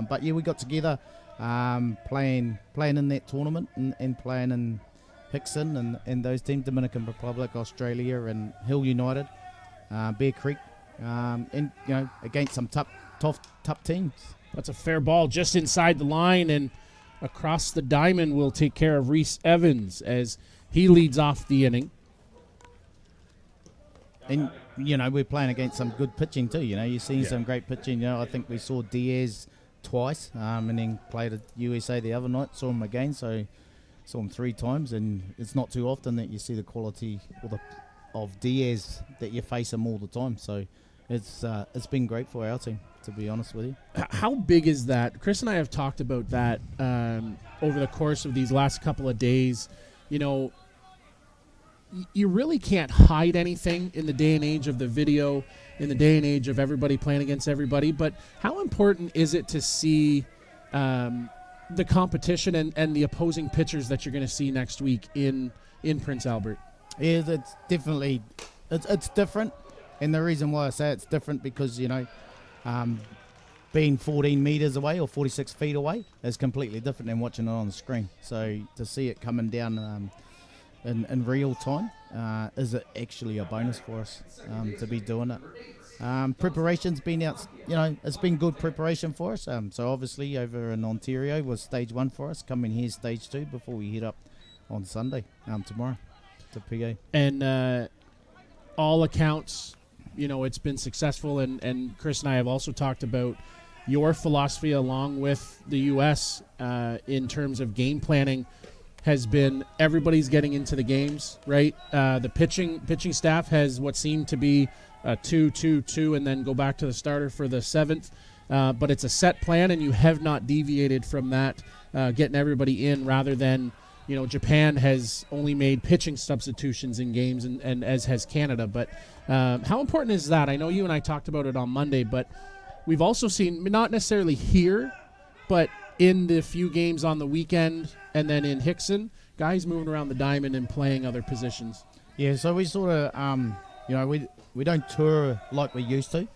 But yeah, we got together playing in that tournament and playing in Hickson and those teams, Dominican Republic, Australia, and Hill United, Bear Creek, and against some tough teams. That's a fair ball just inside the line, and across the diamond will take care of Reese Evans as he leads off the inning. And, we're playing against some good pitching too. You're seeing some great pitching. I think we saw Diaz twice and then played at USA the other night, saw him again. So, saw him 3 times, and it's not too often that you see the quality of Diaz that you face him all the time. So it's been great for our team, to be honest with you. How big is that? Chris and I have talked about that over the course of these last couple of days. You know, you really can't hide anything in the day and age of the video, in the day and age of everybody playing against everybody. But how important is it to see the competition and the opposing pitchers that you're going to see next week in Prince Albert? Yeah, it's definitely it's different, and the reason why I say it's different because being 14 meters away or 46 feet away is completely different than watching it on the screen. So to see it coming down in real time is actually a bonus for us to be doing it. Preparation's been out, it's been good preparation for us. So obviously over in Ontario was stage 1 for us. Coming here stage 2 before we head up on Sunday tomorrow to PA. And all accounts, it's been successful. And Chris and I have also talked about your philosophy along with the U.S. In terms of game planning has been everybody's getting into the games, right? The pitching staff has what seemed to be 2-2-2 and then go back to the starter for the 7th. But it's a set plan, and you have not deviated from that, getting everybody in rather than, Japan has only made pitching substitutions in games and as has Canada. But how important is that? I know you and I talked about it on Monday, but we've also seen, not necessarily here, but in the few games on the weekend and then in Hickson, guys moving around the diamond and playing other positions. Yeah, so we sort of, we don't tour like we used to.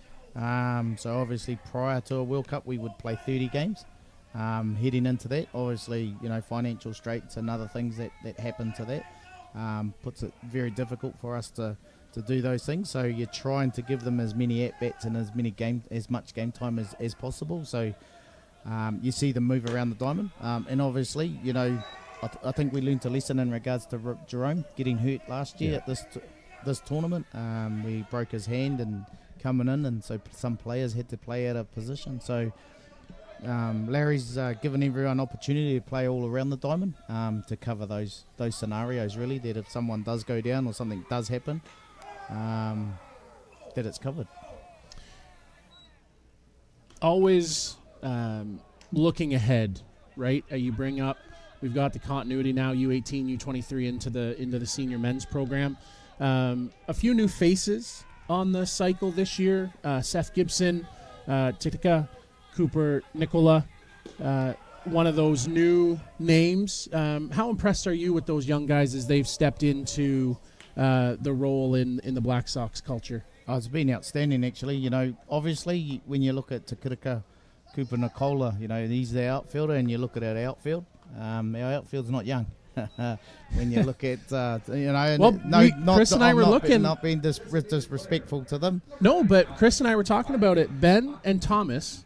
So obviously prior to a World Cup, we would play 30 games. Heading into that, obviously, financial straits and other things that happen to that puts it very difficult for us to do those things. So you're trying to give them as many at-bats and as much game time as possible. So you see them move around the diamond. And obviously, I think we learned a lesson in regards to Jerome getting hurt last year at this tournament. We broke his hand and coming in, and so some players had to play out of position. So Larry's given everyone opportunity to play all around the diamond to cover those scenarios, really, that if someone does go down or something does happen, that it's covered. Always looking ahead, right? You bring up, we've got the continuity now, U18, U23 into the senior men's program. A few new faces on the cycle this year. Seth Gibson, Titika, Cooper, Nicola, one of those new names. How impressed are you with those young guys as they've stepped into the role in the Black Sox culture? Oh, it's been outstanding, actually. Obviously, when you look at Titika, Cooper, Nicola, he's the outfielder, and you look at our outfield. Our outfield's not young. When you look at, Chris and I were looking. Not being disrespectful to them. No, but Chris and I were talking about it. Ben and Thomas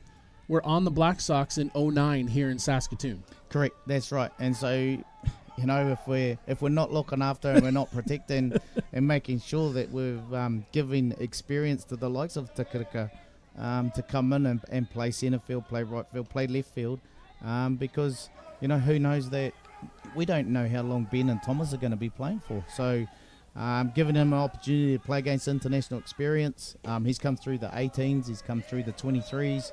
were on the Black Sox in 2009 here in Saskatoon. Correct, that's right. And so, if we're not looking after and we're not protecting and making sure that we're giving experience to the likes of Tikitika to come in and play centre field, play right field, play left field, because who knows that we don't know how long Ben and Thomas are going to be playing for. So giving him an opportunity to play against international experience. He's come through the 18s, he's come through the 23s,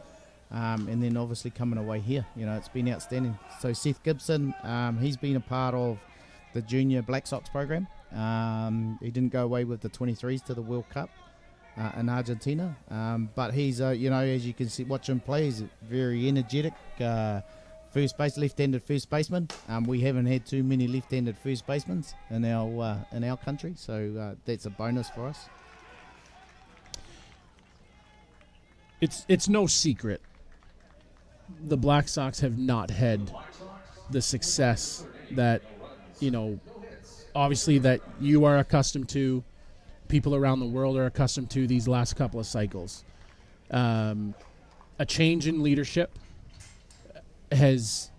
and then obviously coming away here. It's been outstanding. So Seth Gibson, he's been a part of the junior Black Sox program. He didn't go away with the 23s to the World Cup in Argentina, but he's, as you can see, watch him play, he's very energetic. First base, left-handed first baseman. We haven't had too many left-handed first basemen in our country, so that's a bonus for us. It's no secret the Black Sox have not had the success that obviously that you are accustomed to, people around the world are accustomed to these last couple of cycles. A change in leadership has,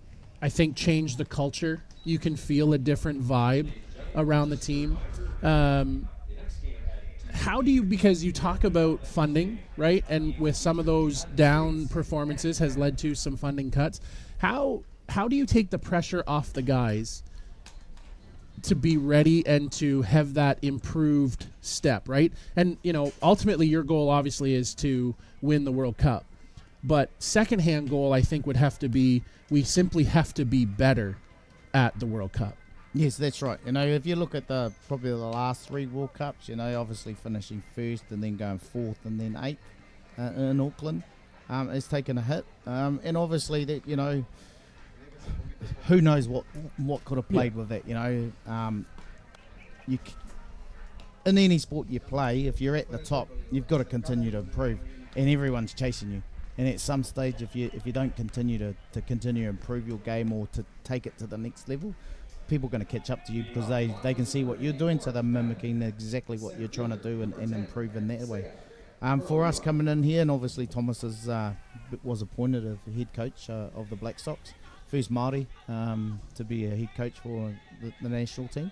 I think, changed the culture. You can feel a different vibe around the team. How do you, because you talk about funding, right? And with some of those down performances has led to some funding cuts. How do you take the pressure off the guys to be ready and to have that improved step, right? And, ultimately your goal obviously is to win the World Cup. But secondhand goal, I think, would have to be we simply have to be better at the World Cup. Yes, that's right. If you look at probably the last 3 World Cups, obviously finishing first and then going fourth and then eighth in Auckland, it's taken a hit. And obviously that, who knows what could have played with that, in any sport you play, if you're at the top, you've got to continue to improve, and everyone's chasing you. And at some stage, if you don't continue to continue to improve your game or to take it to the next level, people are going to catch up to you because they can see what you're doing, so they're mimicking exactly what you're trying to do and improve in that way. For us coming in here, and obviously Thomas was appointed as the head coach of the Black Sox, first Māori to be a head coach for the national team.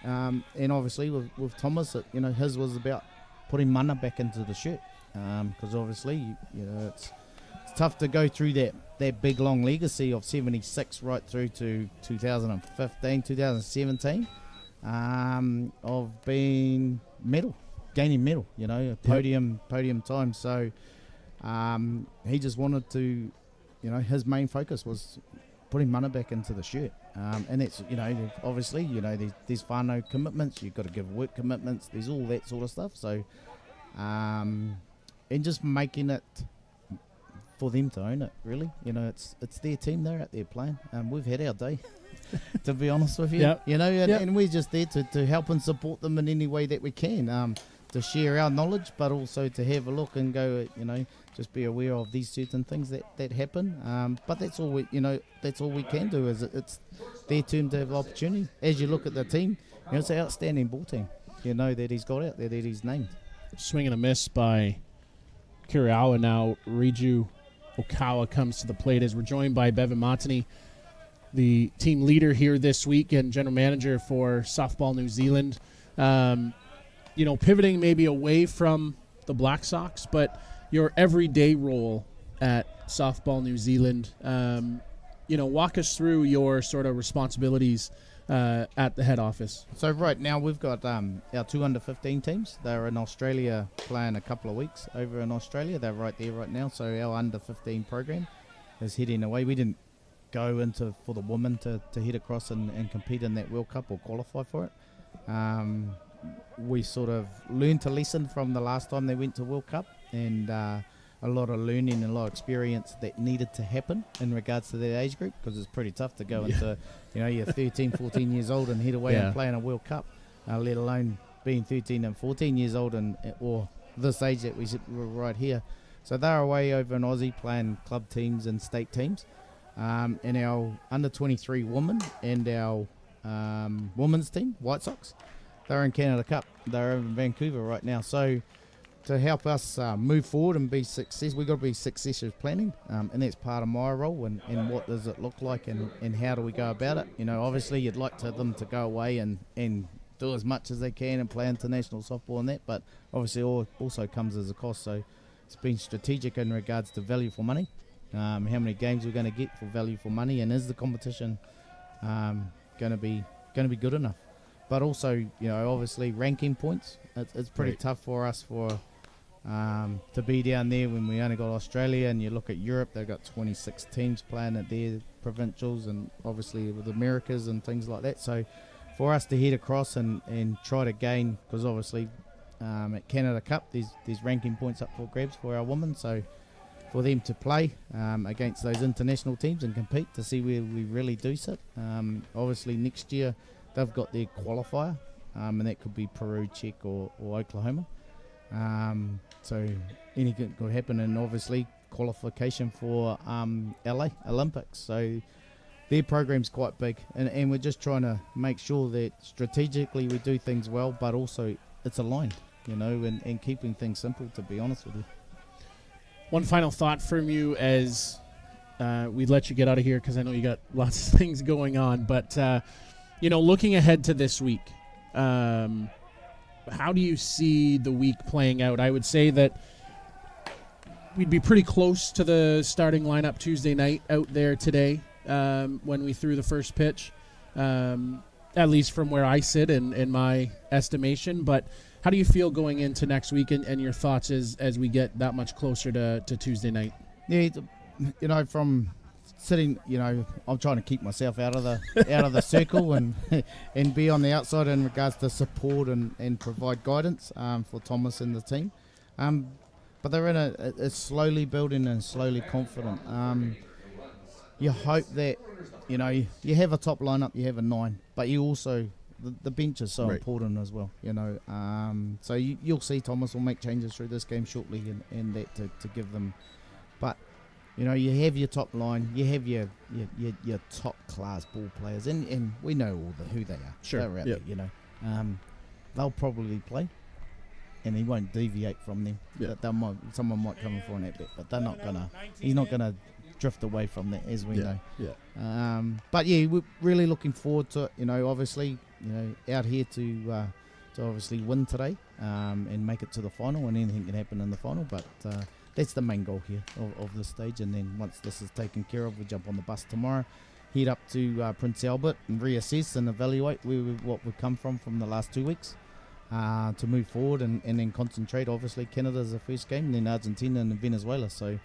And obviously with Thomas, his was about putting mana back into the shirt, because obviously it's tough to go through that big long legacy of 76 right through to 2015, 2017 of being gaining medal, podium time. So he just wanted to, his main focus was putting mana back into the shirt. And it's, obviously, there's whānau commitments, you've got to give work commitments, there's all that sort of stuff. So, and just making it for them to own it, really. It's their team, they're out there playing. We've had our day, to be honest with you. Yep. And we're just there to help and support them in any way that we can, to share our knowledge, but also to have a look and go, just be aware of these certain things that happen. But that's all we can do. Is it's their turn to have the opportunity. As you look at the team, it's an outstanding ball team. That he's got out there, that he's named. Swing and a miss by Kiriawa now. Riju Okawa comes to the plate as we're joined by Bevan Montany, the team leader here this week and general manager for Softball New Zealand. Pivoting maybe away from the Black Sox, but your everyday role at Softball New Zealand. Walk us through your sort of responsibilities at the head office. So right now we've got our 2 under-15 teams. They're in Australia playing a couple of weeks over in Australia. They're right there right now. So our under-15 program is heading away. We didn't go for the women to head across and compete in that World Cup or qualify for it. We sort of learned a lesson from the last time they went to World Cup, and a lot of learning and a lot of experience that needed to happen in regards to their age group, because it's pretty tough to go into, you're 13, 14 years old and head away and play in a World Cup, let alone being 13 and 14 years old or this age that we're right here. So they're away over in Aussie playing club teams and state teams. And our under-23 women and our women's team, White Sox, they're in Canada Cup. They're in Vancouver right now. So to help us move forward and be successful, we've got to be succession planning, and that's part of my role, and what does it look like, and how do we go about it. Obviously you'd like them to go away and do as much as they can and play international softball and that, but obviously also comes as a cost. So it's been strategic in regards to value for money, how many games we're going to get for value for money, and is the competition going to be good enough. But also, obviously ranking points. It's pretty tough for us to be down there when we only got Australia, and you look at Europe, they've got 26 teams playing at their provincials, and obviously with Americas and things like that. So for us to head across and try to gain, because obviously at Canada Cup there's ranking points up for grabs for our women, so for them to play against those international teams and compete to see where we really do sit. Obviously next year they've got their qualifier, and that could be Peru, Czech or Oklahoma. So anything could happen, and obviously qualification for LA Olympics. So their program's quite big, and we're just trying to make sure that strategically we do things well, but also it's aligned, and keeping things simple, to be honest with you. One final thought from you as we let you get out of here, because I know you got lots of things going on, but looking ahead to this week, how do you see the week playing out? I would say that we'd be pretty close to the starting lineup Tuesday night out there today when we threw the first pitch. at least from where I sit in my estimation. But how do you feel going into next week and your thoughts as we get that much closer to Tuesday night? Yeah, from sitting, I'm trying to keep myself out of the circle and and be on the outside in regards to support and provide guidance for Thomas and the team. But they're in a slowly building and slowly confident. You hope that you have a top lineup, you have a 9, but you also the bench is so important as well. So you'll see Thomas will make changes through this game shortly, and that to give them. But you have your top line, you have your top class ball players, and we know who they are. Sure, they're out there. They'll probably play, and he won't deviate from them. Yeah. Someone might come in for an at-bat, but they're not gonna. He's not gonna drift away from that, as we know. Yeah. But yeah, we're really looking forward to it. Obviously, out here to obviously win today and make it to the final. And anything can happen in the final, but that's the main goal here of this stage. And then once this is taken care of, we jump on the bus tomorrow, head up to Prince Albert and reassess and evaluate what we've come from the last 2 weeks. To move forward and then concentrate. Obviously, Canada's the first game, and then Argentina and Venezuela. So,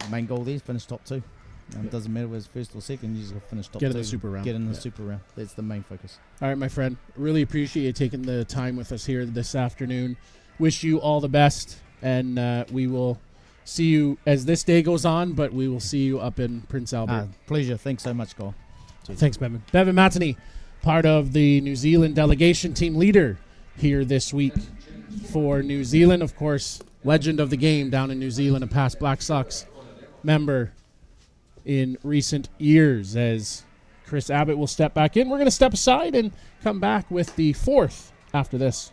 main goal there is finish top 2. It doesn't matter whether it's first or second, you just got to finish top 2. Get in the super round. Get in the super round. That's the main focus. All right, my friend. Really appreciate you taking the time with us here this afternoon. Wish you all the best, and we will see you as this day goes on, but we will see you up in Prince Albert. Pleasure. Thanks so much, Cole. Thanks, Bevan. Bevan Matany, part of the New Zealand delegation, team leader here this week for New Zealand. Of course, legend of the game down in New Zealand, a past Black Sox member in recent years. As Chris Abbott will step back in, we're going to step aside and come back with the 4th after this.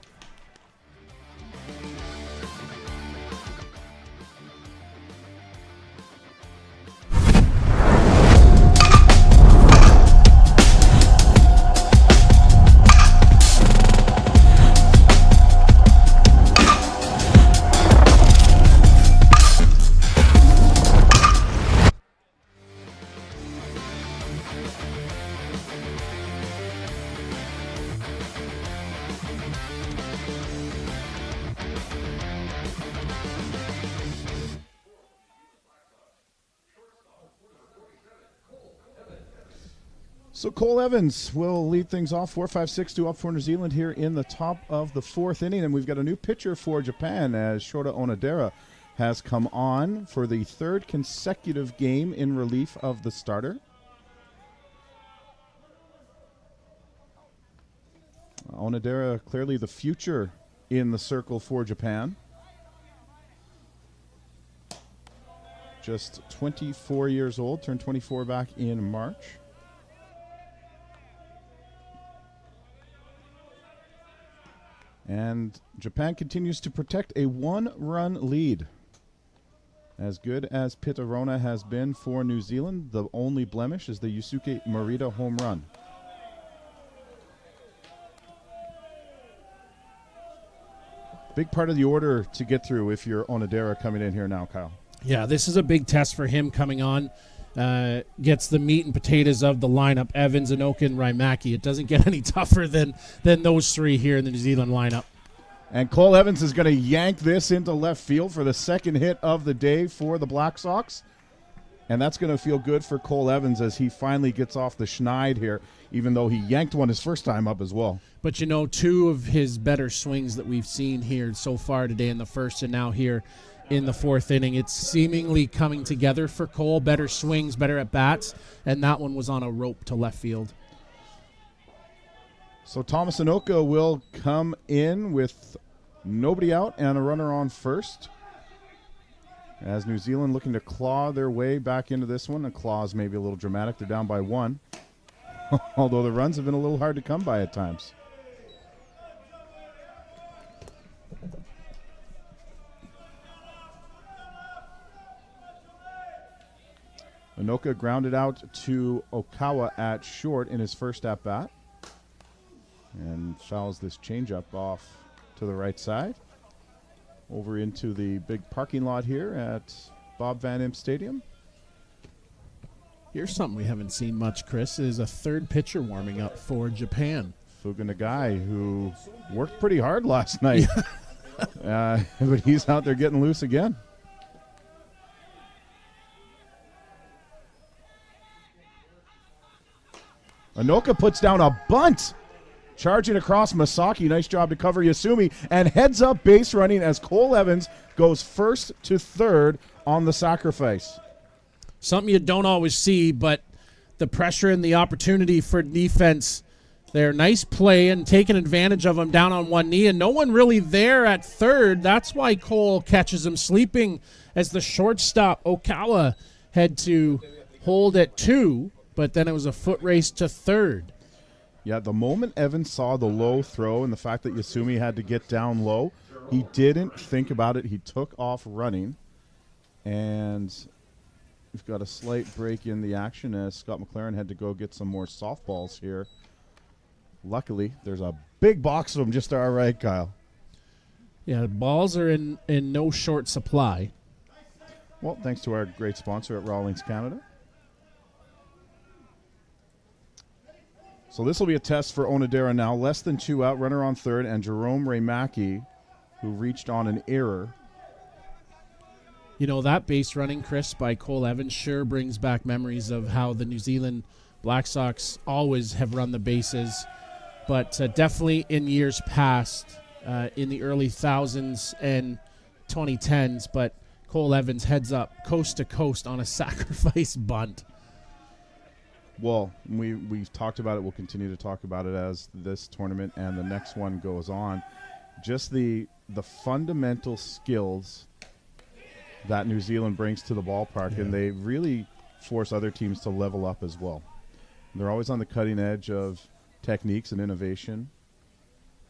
So Cole Evans will lead things off. 4-5-6-2 up for New Zealand here in the top of the 4th inning. And we've got a new pitcher for Japan as Shota Onodera has come on for the 3rd consecutive game in relief of the starter. Onodera clearly the future in the circle for Japan. Just 24 years old, turned 24 back in March. And Japan continues to protect a 1-run lead. As good as Pitarona has been for New Zealand, the only blemish is the Yusuke Morita home run. Big part of the order to get through if you're Onodera coming in here now, Kyle. Yeah, this is a big test for him coming on. Gets the meat and potatoes of the lineup, Evans, Inoka, and Raimaki. It doesn't get any tougher than those 3 here in the New Zealand lineup. And Cole Evans is going to yank this into left field for the 2nd hit of the day for the Black Sox. And that's going to feel good for Cole Evans as he finally gets off the schneid here, even though he yanked one his first time up as well. But 2 of his better swings that we've seen here so far today in the 1st and now here in the 4th inning. It's seemingly coming together for Cole. Better swings, better at bats, and that one was on a rope to left field. So Thomas Inoka will come in with nobody out and a runner on first. As New Zealand looking to claw their way back into this one. The claws may be a little dramatic. They're down by 1. Although the runs have been a little hard to come by at times. Inoka grounded out to Okawa at short in his first at-bat. And fouls this changeup off to the right side. Over into the big parking lot here at Bob Van Imp Stadium. Here's something we haven't seen much, Chris, is a third pitcher warming up for Japan. Fuga Nagai, who worked pretty hard last night. But he's out there getting loose again. Anoka puts down a bunt. Charging across Masaki. Nice job to cover Yasumi. And heads up base running as Cole Evans goes first to third on the sacrifice. Something you don't always see, but the pressure and the opportunity for defense there. Nice play and taking advantage of him down on one knee, and no one really there at third. That's why Cole catches him sleeping as the shortstop, Okawa, had to hold at 2, but then it was a foot race to third. Yeah, the moment Evans saw the low throw and the fact that Yasumi had to get down low, he didn't think about it. He took off running, and we've got a slight break in the action as Scott McLaren had to go get some more softballs here. Luckily, there's a big box of them just to our right, Kyle. Yeah, balls are in no short supply. Well, thanks to our great sponsor at Rawlings Canada. So this will be a test for Onodera now. Less than 2 out, runner on third, and Jerome Raymaki, who reached on an error. You know, that base running, Chris, by Cole Evans sure brings back memories of how the New Zealand Black Sox always have run the bases. But definitely in years past, in the early thousands and 2010s, but Cole Evans heads up coast to coast on a sacrifice bunt. Well, we've talked about it. We'll continue to talk about it as this tournament and the next one goes on. Just the fundamental skills that New Zealand brings to the ballpark, and they really force other teams to level up as well. They're always on the cutting edge of techniques and innovation,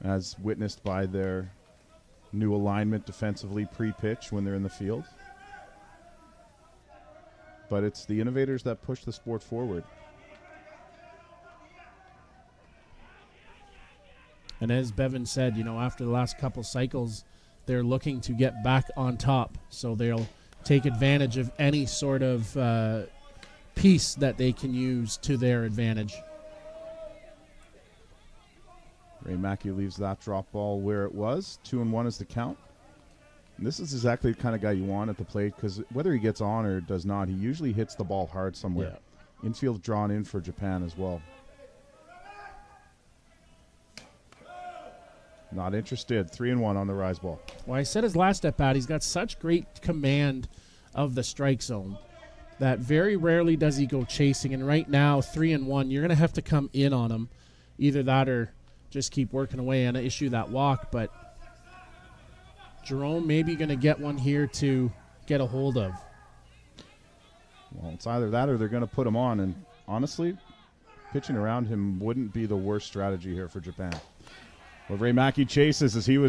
as witnessed by their new alignment defensively pre-pitch when they're in the field. But it's the innovators that push the sport forward. And as Bevan said, you know, after the last couple cycles, they're looking to get back on top. So they'll take advantage of any sort of piece that they can use to their advantage. Ray Mackey leaves that drop ball where it was. 2-1 is the count. And this is exactly the kind of guy you want at the plate, because whether he gets on or does not, he usually hits the ball hard somewhere. Yeah. Infield drawn in for Japan as well. Not interested. 3-1 on the rise ball. Well, I said his last at bat, he's got such great command of the strike zone that very rarely does he go chasing. And right now, 3-1, you're going to have to come in on him. Either that or just keep working away and issue that walk. But Jerome maybe going to get one here to get a hold of. Well, it's either that or they're going to put him on. And honestly, pitching around him wouldn't be the worst strategy here for Japan. Well, Ray Mackey chases as he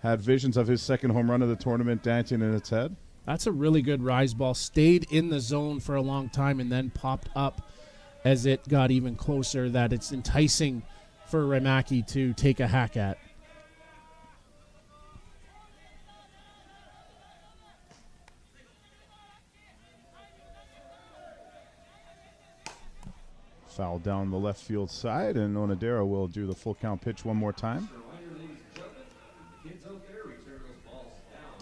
had visions of his second home run of the tournament dancing in its head. That's a really good rise ball. Stayed in the zone for a long time and then popped up as it got even closer, that it's enticing for Ray Mackey to take a hack at. Foul down the left field side, and Onodera will do the full count pitch one more time. Kids out there return those balls down.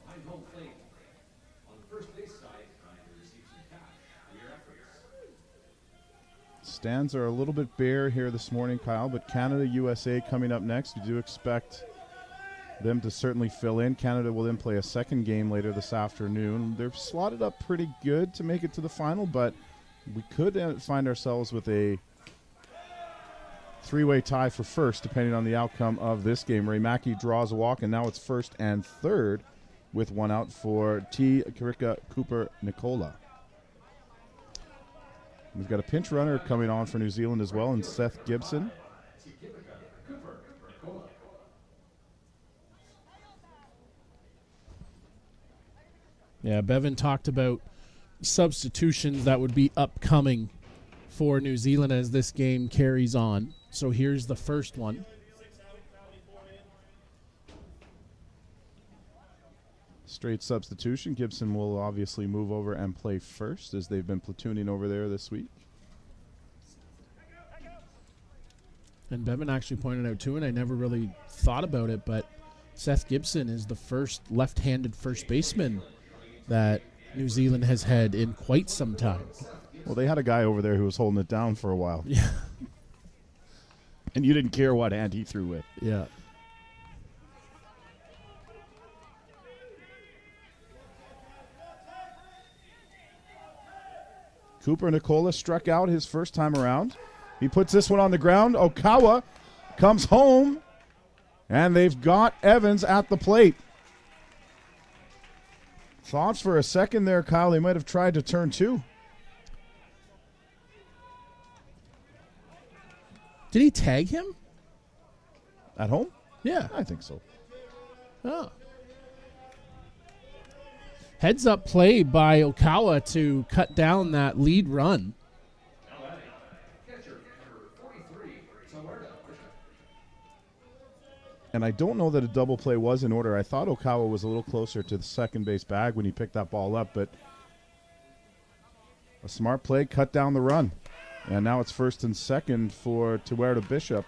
Find home plate. On the first base side, trying to receive some cash for your efforts. Stands are a little bit bare here this morning, Kyle, but Canada, USA coming up next. You do expect them to certainly fill in. Canada will then play a second game later this afternoon. They're slotted up pretty good to make it to the final, but we could find ourselves with a three-way tie for first, depending on the outcome of this game. Ray Mackey draws a walk, and now it's first and third with one out for T. Karika Cooper Nicola. We've got a pinch runner coming on for New Zealand as well, and Seth Gibson. Yeah, Bevan talked about substitutions that would be upcoming for New Zealand as this game carries on. So here's the first one. Straight substitution. Gibson will obviously move over and play first, as they've been platooning over there this week. And Bevan actually pointed out too, and I never really thought about it, but Seth Gibson is the first left-handed first baseman that New Zealand has had in quite some time. Well, they had a guy over there who was holding it down for a while. Yeah. And you didn't care what hand he threw with. Yeah. Cooper Nicola struck out his first time around. He puts this one on the ground. Okawa comes home, and they've got Evans at the plate. Thoughts for a second there, Kyle. They might have tried to turn two. Did he tag him? At home? Yeah. I think so. Oh. Heads up play by Okawa to cut down that lead run. And I don't know that a double play was in order. I thought Okawa was a little closer to the second base bag when he picked that ball up, but a smart play cut down the run. And now it's first and second for Tuerta Bishop.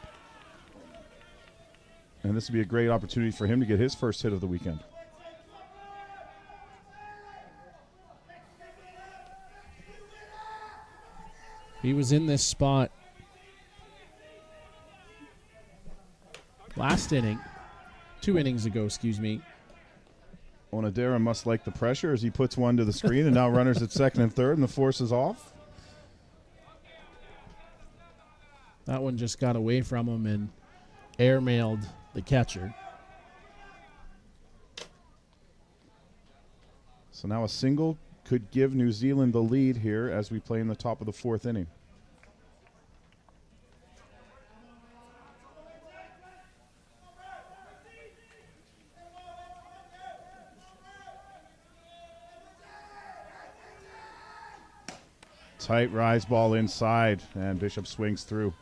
And this would be a great opportunity for him to get his first hit of the weekend. He was in this spot last inning, 2 innings ago, excuse me. Onodera must like the pressure as he puts one to the screen, and now runners at second and third, and the force is off. That one just got away from him and airmailed the catcher. So now a single could give New Zealand the lead here as we play in the top of the fourth inning. Tight rise ball inside, and Bishop swings through.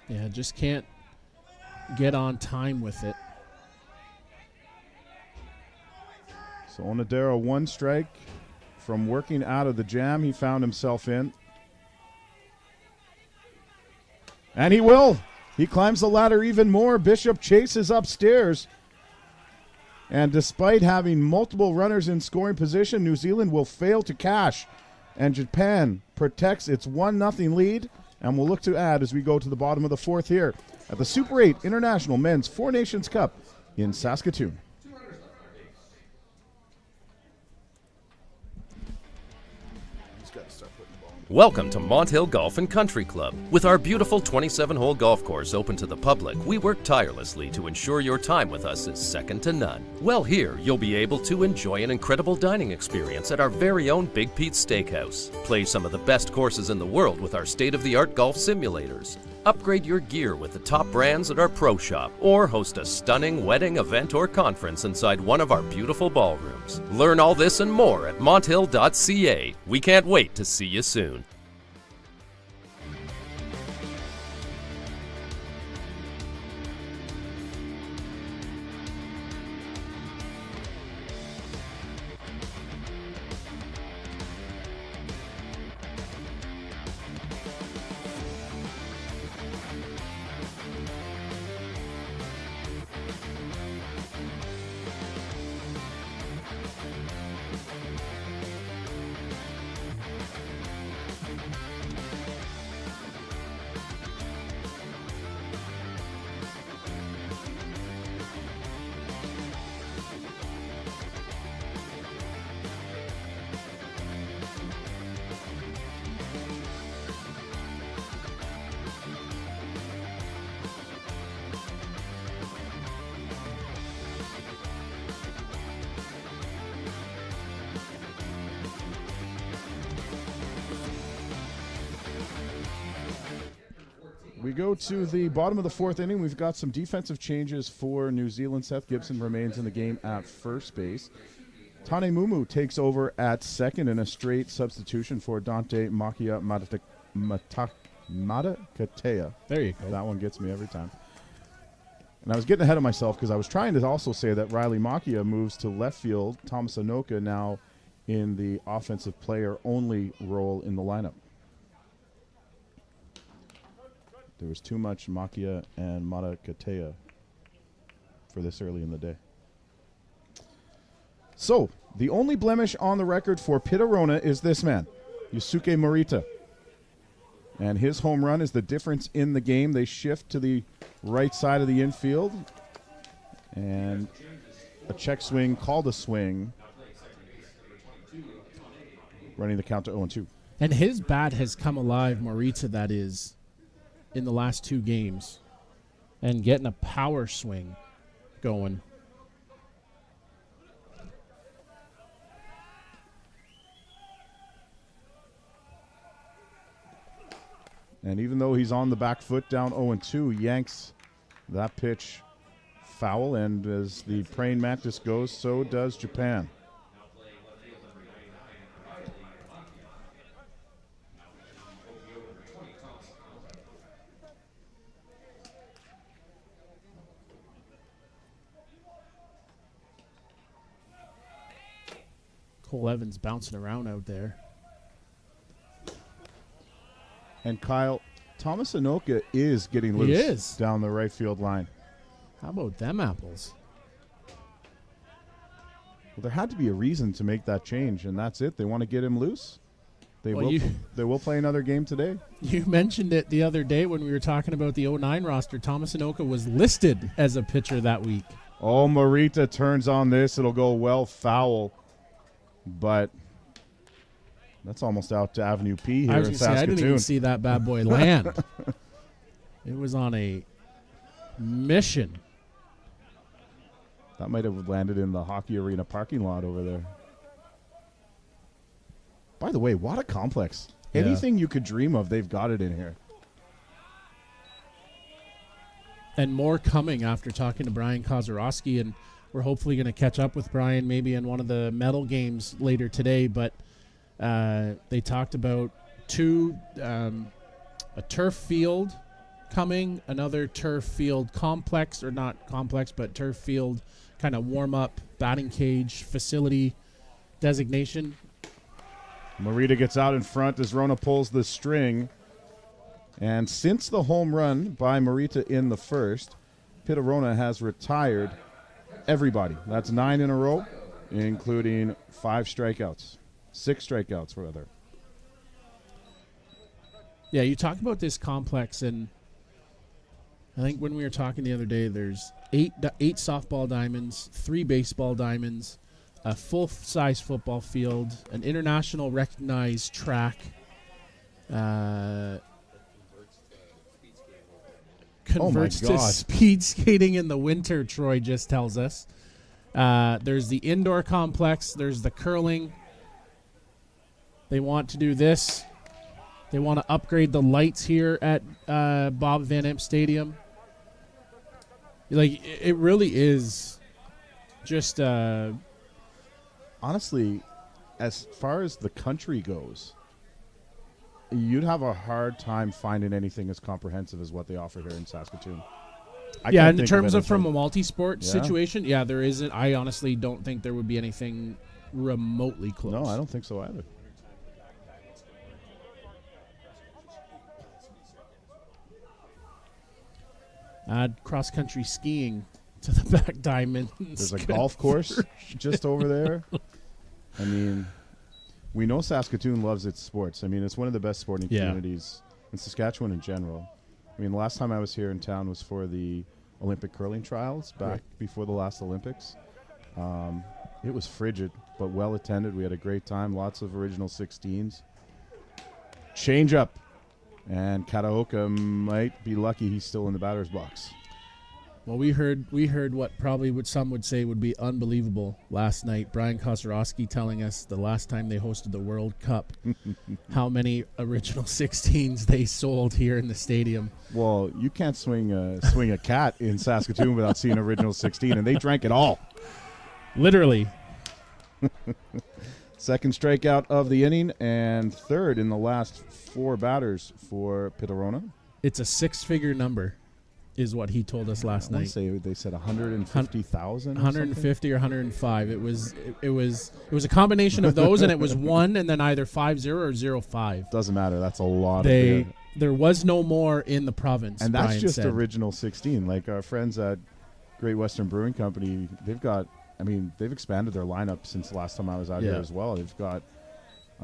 Yeah, just can't get on time with it. So Onodera, one strike from working out of the jam he found himself in. And he will. He climbs the ladder even more. Bishop chases upstairs. And despite having multiple runners in scoring position, New Zealand will fail to cash. And Japan protects its 1-0 lead and will look to add as we go to the bottom of the fourth here at the Super 8 International Men's Four Nations Cup in Saskatoon. Welcome to Mont Hill Golf and Country Club. With our beautiful 27-hole golf course open to the public, we work tirelessly to ensure your time with us is second to none. Well, here you'll be able to enjoy an incredible dining experience at our very own Big Pete's Steakhouse. Play some of the best courses in the world with our state-of-the-art golf simulators. Upgrade your gear with the top brands at our pro shop, or host a stunning wedding, event, or conference inside one of our beautiful ballrooms. Learn all this and more at monthill.ca. We can't wait to see you soon. We go to the bottom of the fourth inning. We've got some defensive changes for New Zealand. Seth Gibson remains in the game at first base. Tane Mumu takes over at second in a straight substitution for Dante Makia Matakatea. There you go. That one gets me every time. And I was getting ahead of myself because I was trying to also say that Riley Makia moves to left field. Thomas Anoka now in the offensive player only role in the lineup. There was too much Makia and Marakatea for this early in the day. So, the only blemish on the record for Pitarona is this man, Yusuke Morita. And his home run is the difference in the game. They shift to the right side of the infield. And a check swing, called a swing. Running the count to 0-2. And his bat has come alive, Morita, that is, in the last 2 games. And getting a power swing going. And even though he's on the back foot down 0-2, yanks that pitch foul. And as the praying mantis goes, so does Japan. Cole Evans bouncing around out there. And Kyle, Thomas Anoka is getting loose is. down the right field line. How about them apples? Well, there had to be a reason to make that change, and that's it. They want to get him loose. They Well, they will play another game today. You mentioned it the other day when we were talking about the 09 roster. Thomas Anoka was listed as a pitcher that week. Oh, Morita turns on this. It'll go well foul, but that's almost out to Avenue P here I was in gonna say, I didn't Saskatoon. even see that bad boy land. It was on a mission. That might have landed in the hockey arena parking lot over there. By the way, what a complex. Yeah. Anything you could dream of, they've got it in here. And more coming after talking to Brian Kozorowski, and we're hopefully going to catch up with Brian maybe in one of the medal games later today. But they talked about a turf field coming, another turf field complex, or not complex, but turf field kind of warm-up batting cage facility designation. Morita gets out in front as Rona pulls the string. And since the home run by Morita in the first, Pitarona has retired everybody. That's 9 in a row, including 5 strikeouts. 6 strikeouts, rather. Yeah, you talk about this complex, and I think when we were talking the other day, there's 8 softball diamonds, 3 baseball diamonds, a full-size football field, an international recognized track, converts to God. speed skating in the winter, Troy just tells us. There's the indoor complex. There's the curling. They want to do this. They want to upgrade the lights here at Bob Van Impe Stadium. Like, it really is just... Honestly, as far as the country goes, you'd have a hard time finding anything as comprehensive as what they offer here in Saskatoon. yeah, can't in think terms of anything. from a multi-sport Yeah. situation, yeah, there isn't. I honestly don't think there would be anything remotely close. No, I don't think so either. Add cross-country skiing to the back diamond. There's a golf course just over there. I mean, we know Saskatoon loves its sports. I mean, it's one of the best sporting Yeah. communities in Saskatchewan in general. I mean, the last time I was here in town was for the Olympic curling trials back Right. before the last Olympics. It was frigid, but well attended. We had a great time. Lots of original 16s. Change up. And Kataoka might be lucky he's still in the batter's box. Well, we heard what probably some would say would be unbelievable last night. Brian Kozorowski telling us the last time they hosted the World Cup, how many original 16s they sold here in the stadium. Well, you can't swing a cat in Saskatoon without seeing original 16, and they drank it all. Literally. Second strikeout of the inning and third in the last 4 batters for Pitarona. It's a 6-figure number. is what he told us last I want night. to say they said 150,000. 150 or 105. It was a combination of those, and it was one, and then either 50 or 05. Doesn't matter. That's a lot of beer. There was no more in the province. And that's Brian just said. original 16. Like our friends at Great Western Brewing Company, they've expanded their lineup since the last time I was out here as well. They've got,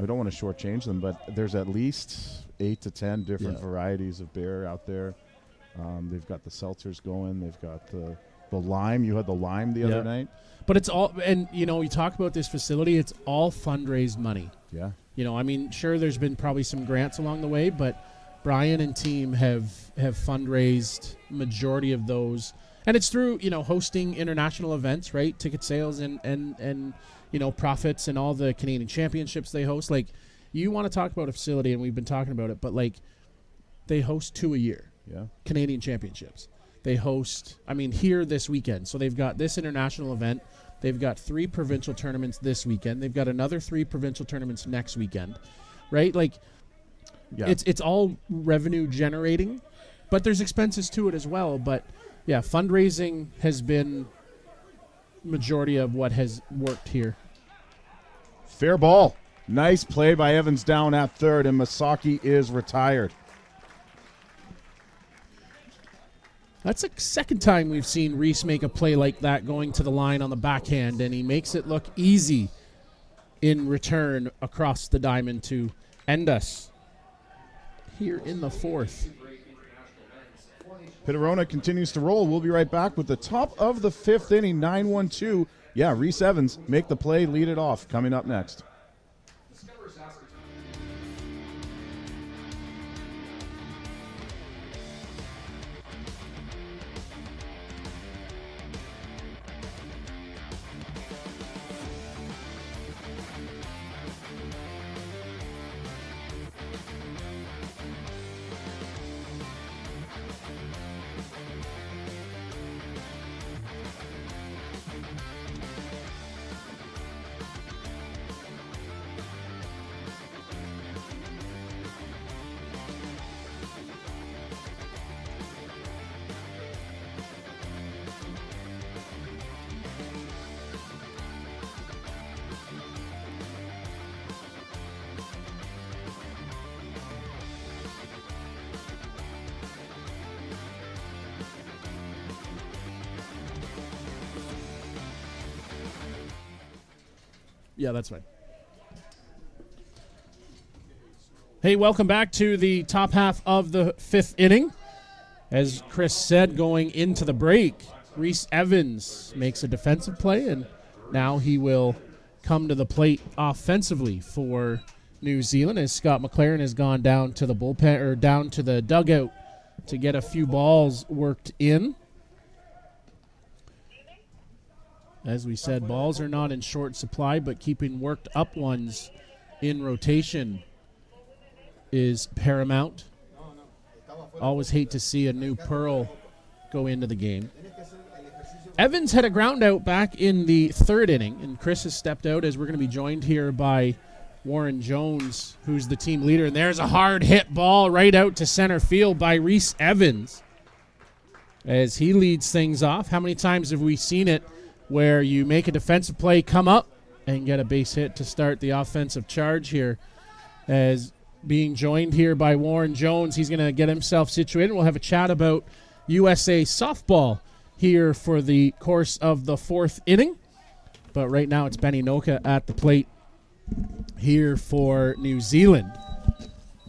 I don't want to shortchange them, but there's at least 8 to 10 different varieties of beer out there. They've got the seltzers going. They've got the lime. You had the lime the other night. But it's all, and you talk about this facility, it's all fundraised money. Yeah. Sure, there's been probably some grants along the way, but Brian and team have fundraised majority of those. And it's through, hosting international events, right? Ticket sales and profits and all the Canadian championships they host. Like, you want to talk about a facility, and we've been talking about it, but like, they host 2 a year. Yeah. Canadian championships. They host, here this weekend. So they've got this international event. They've got 3 provincial tournaments this weekend. They've got another 3 provincial tournaments next weekend, right? Like, it's all revenue generating, but there's expenses to it as well. But yeah, fundraising has been majority of what has worked here. Fair ball. Nice play by Evans down at third, and Masaki is retired. That's the second time we've seen Reese make a play like that, going to the line on the backhand, and he makes it look easy in return across the diamond to end us here in the fourth. Pitterona continues to roll. We'll be right back with the top of the 5th inning, 9-1-2. Yeah, Reese Evans, make the play, lead it off, coming up next. Yeah, that's fine. Hey, welcome back to the top half of the 5th inning. As Chris said, going into the break, Reese Evans makes a defensive play, and now he will come to the plate offensively for New Zealand as Scott McLaren has gone down to the bullpen, or down to the dugout, to get a few balls worked in. As we said, balls are not in short supply, but keeping worked up ones in rotation is paramount. Always hate to see a new pearl go into the game. Evans had a ground out back in the 3rd inning, and Chris has stepped out as we're going to be joined here by Warren Jones, who's the team leader. And there's a hard hit ball right out to center field by Reese Evans as he leads things off. How many times have we seen it where you make a defensive play, come up, and get a base hit to start the offensive charge here? As being joined here by Warren Jones, he's going to get himself situated. We'll have a chat about USA softball here for the course of the 4th inning. But right now it's Benny Noka at the plate here for New Zealand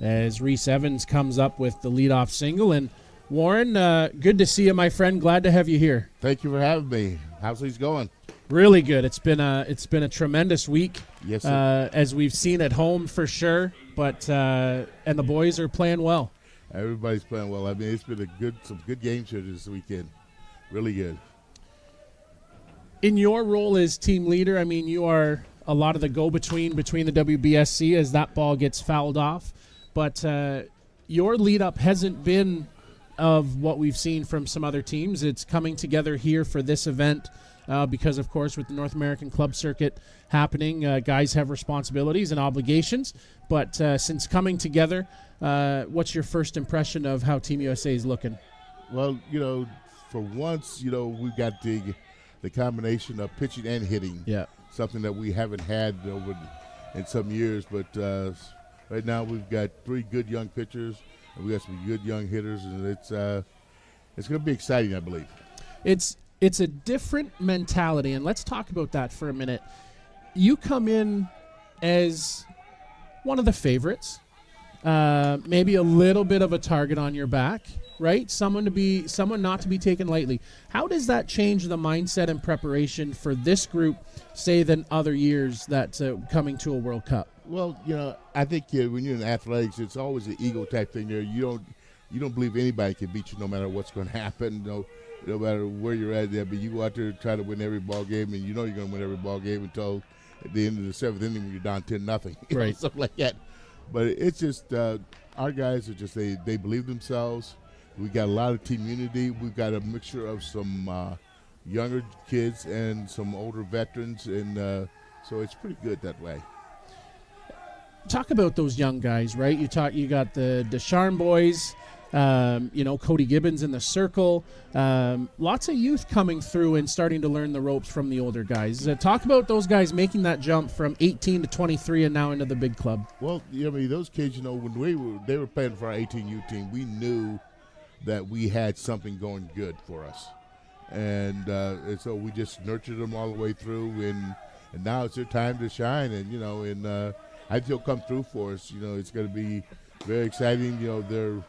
as Reese Evans comes up with the leadoff single. And Warren, good to see you, my friend. Glad to have you here. Thank you for having me. How's things going? Really good. It's been a tremendous week. Yes, sir. As we've seen at home for sure. But and the boys are playing well. Everybody's playing well. I mean, it's been some good games here this weekend. Really good. In your role as team leader, I mean, you are a lot of the go-between between the WBSC as that ball gets fouled off. But your lead-up hasn't been of what we've seen from some other teams. It's coming together here for this event because, of course, with the North American Club Circuit happening, guys have responsibilities and obligations. But since coming together, what's your first impression of how Team USA is looking? Well, for once, we've got the combination of pitching and hitting. Yeah. Something that we haven't had in some years. But right now we've got 3 good young pitchers, and we got some good young hitters, and it's going to be exciting, I believe. It's a different mentality, and let's talk about that for a minute. You come in as one of the favorites, maybe a little bit of a target on your back, right? Someone not to be taken lightly. How does that change the mindset and preparation for this group, say, than other years that's coming to a World Cup? Well, I think when you're in athletics, it's always an ego type thing there. You don't believe anybody can beat you no matter what's going to happen, no matter where you're at there. But you go out there and try to win every ball game, and you're going to win every ball game until at the end of the 7th inning when you're down 10-0, right? Something like that. But it's just our guys are just they believe themselves. We got a lot of team unity. We've got a mixture of some younger kids and some older veterans, and so it's pretty good that way. Talk about those young guys, right? You got the Descharnes boys, Cody Gibbons in the circle. Lots of youth coming through and starting to learn the ropes from the older guys. Talk about those guys making that jump from 18 to 23 and now into the big club. Well, those kids, when they were playing for our 18U team, we knew that we had something going good for us, and so we just nurtured them all the way through, and now it's their time to shine, and I think they'll come through for us. It's going to be very exciting. They're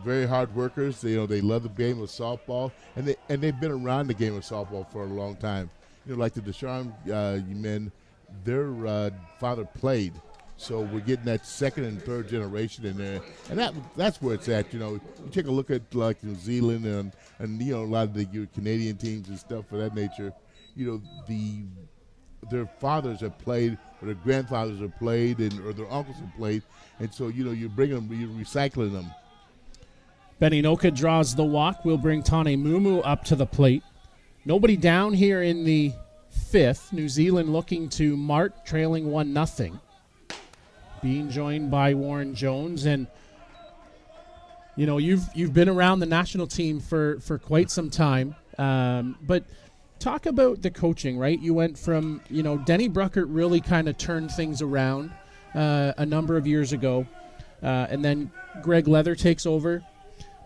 very hard workers. They love the game of softball, and they've been around the game of softball for a long time. Like the Descharnes men, their father played, so we're getting that second and third generation in there, and that's where it's at. You take a look at like New Zealand and a lot of the Canadian teams and stuff for that nature. Their fathers have played, or their grandfathers have played, or their uncles have played, and so you're bringing them, you're recycling them. Beninoka draws the walk. We'll bring Tane Mumu up to the plate. Nobody down here in the 5th. New Zealand looking to Mart, trailing 1-0. Being joined by Warren Jones, and you've been around the national team for quite some time, but. Talk about the coaching, right? You went from, Denny Bruckert really kind of turned things around a number of years ago, and then Greg Leather takes over,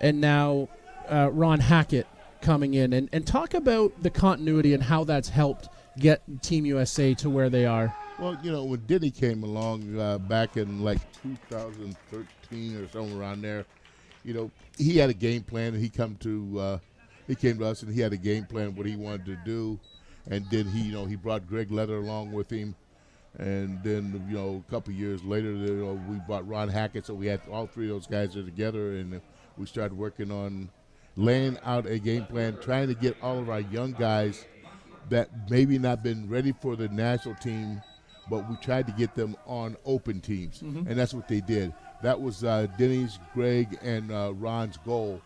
and now Ron Hackett coming in. And talk about the continuity and how that's helped get Team USA to where they are. Well, when Denny came along back in like 2013 or somewhere around there, he had a game plan, and he came to us, and he had a game plan what he wanted to do, and then he brought Greg Leather along with him, and then a couple of years later we brought Ron Hackett, so we had all 3 of those guys are together, and we started working on laying out a game plan, trying to get all of our young guys that maybe not been ready for the national team, but we tried to get them on open teams, and that's what they did. That was Denny's, Greg, and Ron's goal.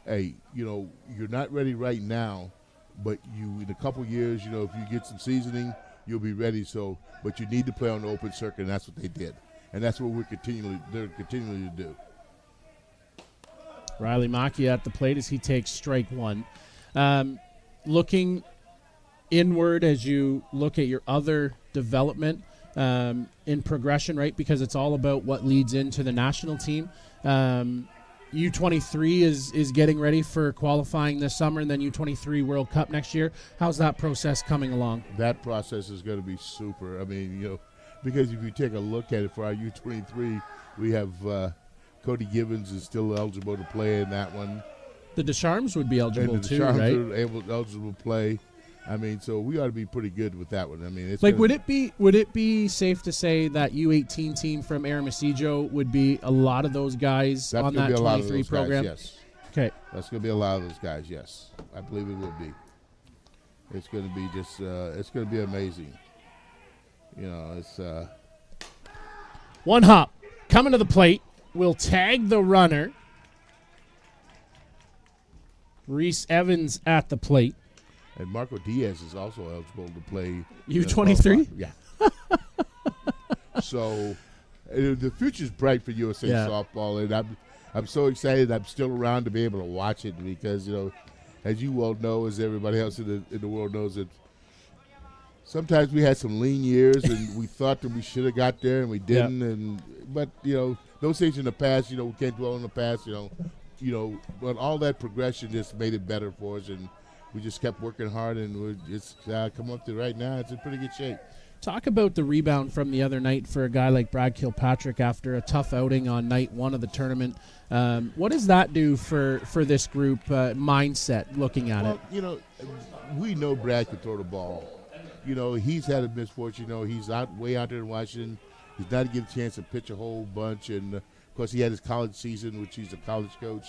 Hey, you're not ready right now, but in a couple years, if you get some seasoning, you'll be ready. So, but you need to play on the open circuit, and that's what they did, and that's what they're continually to do. Riley Maki at the plate as he takes strike 1. Looking inward as you look at your other development in progression, right? Because it's all about what leads into the national team. U23 is getting ready for qualifying this summer, and then U23 World Cup next year. How's that process coming along? That process is going to be super. I mean, because if you take a look at it for our U23, we have Cody Gibbons is still eligible to play in that one. The Descharnes would be eligible and the too, right? Are eligible to play. I mean, so we ought to be pretty good with that one. I mean, it's would it be safe to say that U18 team from Hermosillo would be a lot of those guys on that 23 program? Yes. Okay. That's going to be a lot of those guys. Yes, I believe it will be. It's going to be just. It's going to be amazing. It's. One hop coming to the plate. Will tag the runner. Reese Evans at the plate. And Marco Diaz is also eligible to play U23. Yeah. So the future's bright for USA softball, I'm so excited I'm still around to be able to watch it because, as you well know, as everybody else in the world knows, that sometimes we had some lean years and we thought that we should have got there and we didn't. But those things in the past, we can't dwell on the past, but all that progression just made it better for us, and we just kept working hard, and we're just come up to right now. It's in pretty good shape. Talk about the rebound from the other night for a guy like Brad Kilpatrick after a tough outing on night one of the tournament. What does that do for this group mindset looking at it? We know Brad can throw the ball. He's had a misfortune. He's way out there in Washington. He's not getting a chance to pitch a whole bunch, and of course he had his college season, which he's a college coach.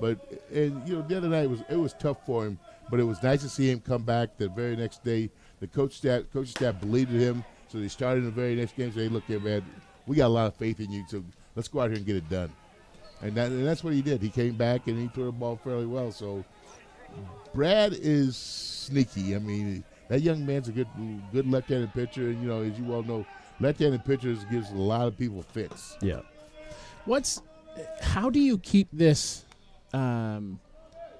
But the other night it was tough for him, but it was nice to see him come back the very next day. The coaching staff believed in him, so they started in the very next game and said, hey, look here, man, we got a lot of faith in you, so let's go out here and get it done. And that's what he did. He came back and he threw the ball fairly well. So Brad is sneaky. I mean, that young man's a good left-handed pitcher. And, as you well know, left-handed pitchers gives a lot of people fits. Yeah. How do you keep this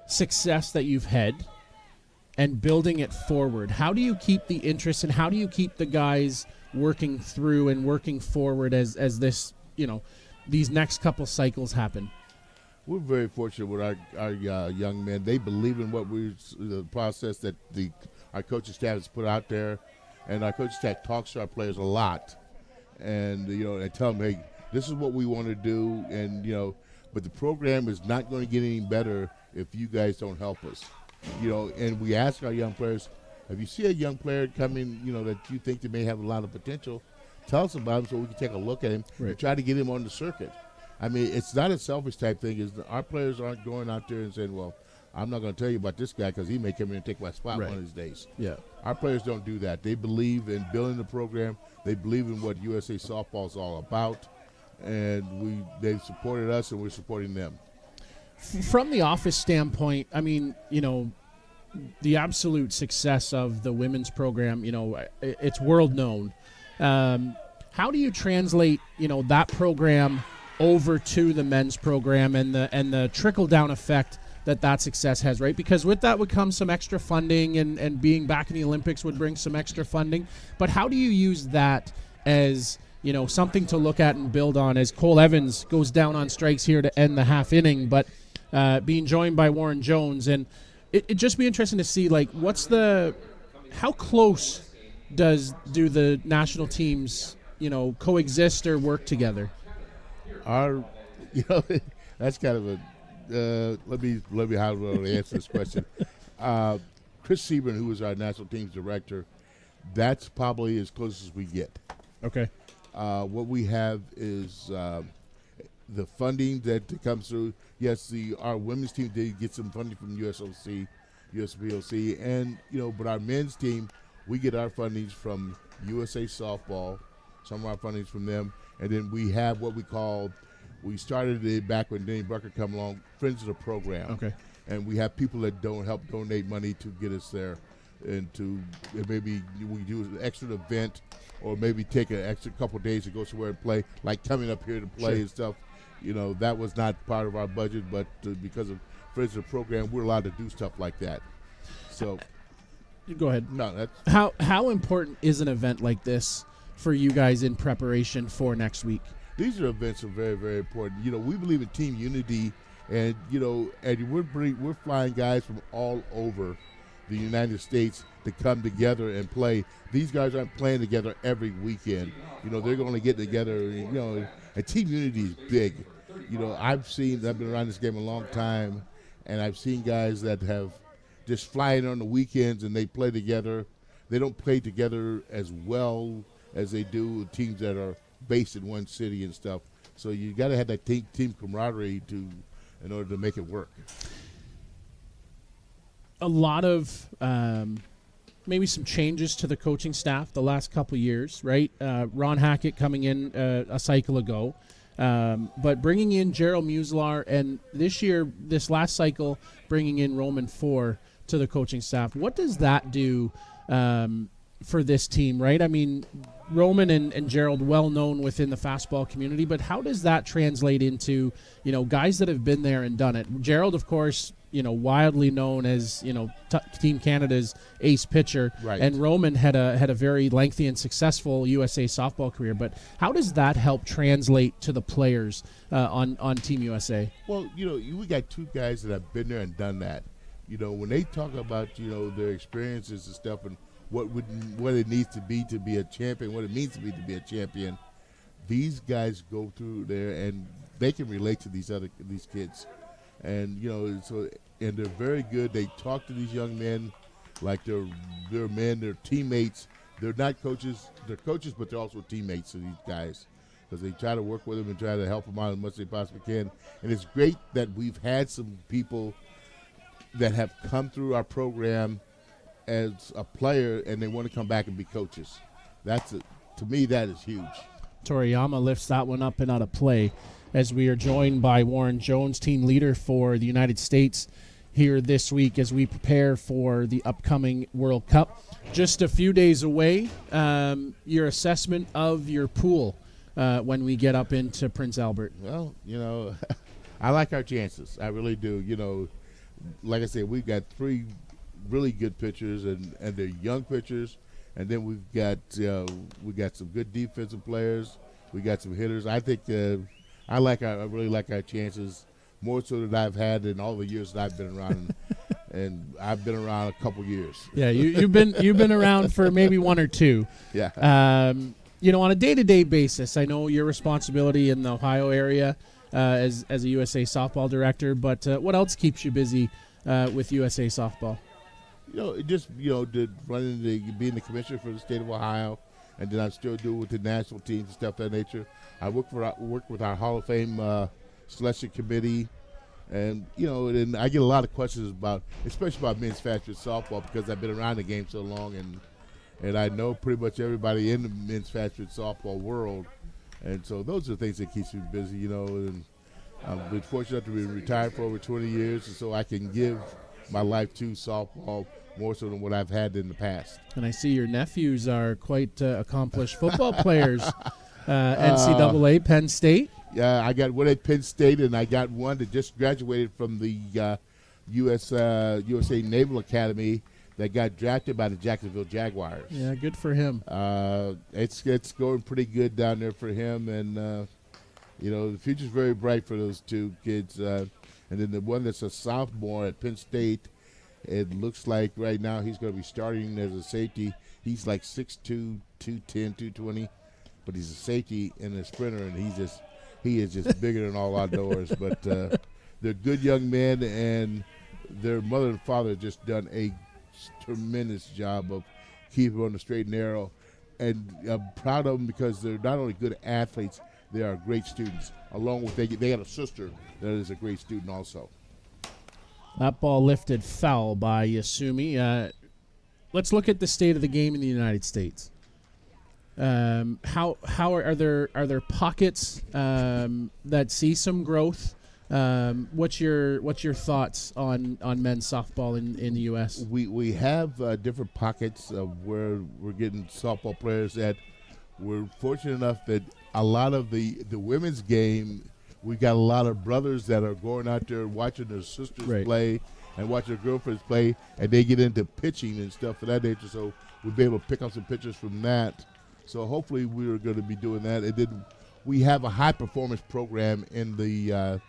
success that you've had and building it forward? How do you keep the interest, and how do you keep the guys working through and working forward as this, these next couple cycles happen? We're very fortunate with our young men. They believe in the process that our coaching staff has put out there, and our coaching staff talks to our players a lot, and they tell them, hey, this is what we want to do, and but the program is not going to get any better if you guys don't help us. And we ask our young players, if you see a young player coming, that you think they may have a lot of potential, tell us about him so we can take a look at him and try to get him on the circuit. I mean, it's not a selfish type thing. Our players aren't going out there and saying, well, I'm not going to tell you about this guy because he may come in and take my spot one of these days. Yeah. Our players don't do that. They believe in building the program. They believe in what USA Softball is all about. And they've supported us, and we're supporting them. From the office standpoint, I mean, the absolute success of the women's program, it's world known. How do you translate, that program over to the men's program and the trickle down effect that success has, right? Because with that would come some extra funding, and being back in the Olympics would bring some extra funding. But how do you use that as something to look at and build on as Cole Evans goes down on strikes here to end the half inning, but being joined by Warren Jones? And it'd just be interesting to see, how close do the national teams, coexist or work together? That's kind of let me how to answer this question. Chris Sebring, who is our national teams director, that's probably as close as we get. Okay. What we have is the funding that comes through. Yes, our women's team did get some funding from USPOC, and but our men's team, we get our fundings from USA Softball, some of our fundings from them, and then we have what we started it back when Danny Brucker come along, Friends of the Program. Okay. And we have people that help donate money to get us there, and maybe we do an extra event, or maybe take an extra couple of days to go somewhere and play, like coming up here to play and stuff. That was not part of our budget, but because of Friends of the Program, we're allowed to do stuff like that. So, go ahead. No, that's how important is an event like this for you guys in preparation for next week? These events are very, very important. We believe in team unity, and we're flying guys from all over the United States to come together and play. These guys aren't playing together every weekend. They're going to get together. And team unity is big. I've been around this game a long time, and I've seen guys that have just flying on the weekends and they play together. They don't play together as well as they do with teams that are based in one city and stuff. So you got to have that team camaraderie in order to make it work. A lot of maybe some changes to the coaching staff the last couple of years, right? Ron Hackett coming in a cycle ago, but bringing in Gerald Muslar, and this last cycle, bringing in Roman 4 to the coaching staff. What does that do for this team, right? I mean, Roman and Gerald well known within the fastball community, but how does that translate into, guys that have been there and done it? Gerald, of course, wildly known as, Team Canada's ace pitcher. Right. And Roman had a very lengthy and successful USA softball career. But how does that help translate to the players on Team USA? Well, we got two guys that have been there and done that. When they talk about, their experiences and stuff and what it needs to be a champion, what it means to be a champion, these guys go through there and they can relate to these kids. And and they're very good. They talk to these young men like they're men, they're teammates. They're not coaches. They're coaches, but they're also teammates to these guys because they try to work with them and try to help them out as much as they possibly can. And it's great that we've had some people that have come through our program as a player and they want to come back and be coaches. To me, that is huge. Toriyama lifts that one up and out of play as we are joined by Warren Jones, team leader for the United States here this week as we prepare for the upcoming World Cup. Just a few days away, your assessment of your pool when we get up into Prince Albert. Well, I like our chances. I really do. Like I said, we've got three really good pitchers and they're young pitchers. And then we got some good defensive players. We got some hitters. I think I really like our chances more so than I've had in all the years that I've been around, and I've been around a couple years. Yeah, you've been around for maybe one or two. Yeah. On a day-to-day basis, I know your responsibility in the Ohio area as a USA softball director, but what else keeps you busy with USA softball? Being the commissioner for the state of Ohio, and then I'm still doing with the national teams and stuff of that nature. I work with our Hall of Fame selection committee, and and I get a lot of questions especially about men's fast pitch softball because I've been around the game so long, and I know pretty much everybody in the men's fast pitch softball world, and so those are the things that keeps me busy. And I've been fortunate to be retired for over 20 years, and so I can give my life to softball more so than what I've had in the past. And I see your nephews are quite accomplished football players. NCAA, Penn State. Yeah, I got one at Penn State, and I got one that just graduated from the USA Naval Academy that got drafted by the Jacksonville Jaguars. Yeah, good for him. It's going pretty good down there for him, and the future's very bright for those two kids. And then the one that's a sophomore at Penn State, it looks like right now he's going to be starting as a safety. He's like 6'2", 210, 220, but he's a safety and a sprinter, and he is just bigger than all outdoors. But they're good young men, and their mother and father have just done a tremendous job of keeping on the straight and narrow. And I'm proud of them because they're not only good athletes, they are great students. Along with they got a sister that is a great student also. That ball lifted foul by Yasumi. Let's look at the state of the game in the United States. How are there pockets that see some growth? What's your thoughts on men's softball in the U.S.? We have different pockets of where we're getting softball players at. We're fortunate enough that a lot of the women's game, we've got a lot of brothers that are going out there watching their sisters play and watching their girlfriends play, and they get into pitching and stuff of that nature. So we'll be able to pick up some pitchers from that. So hopefully we're going to be doing that. And then we have a high performance program in the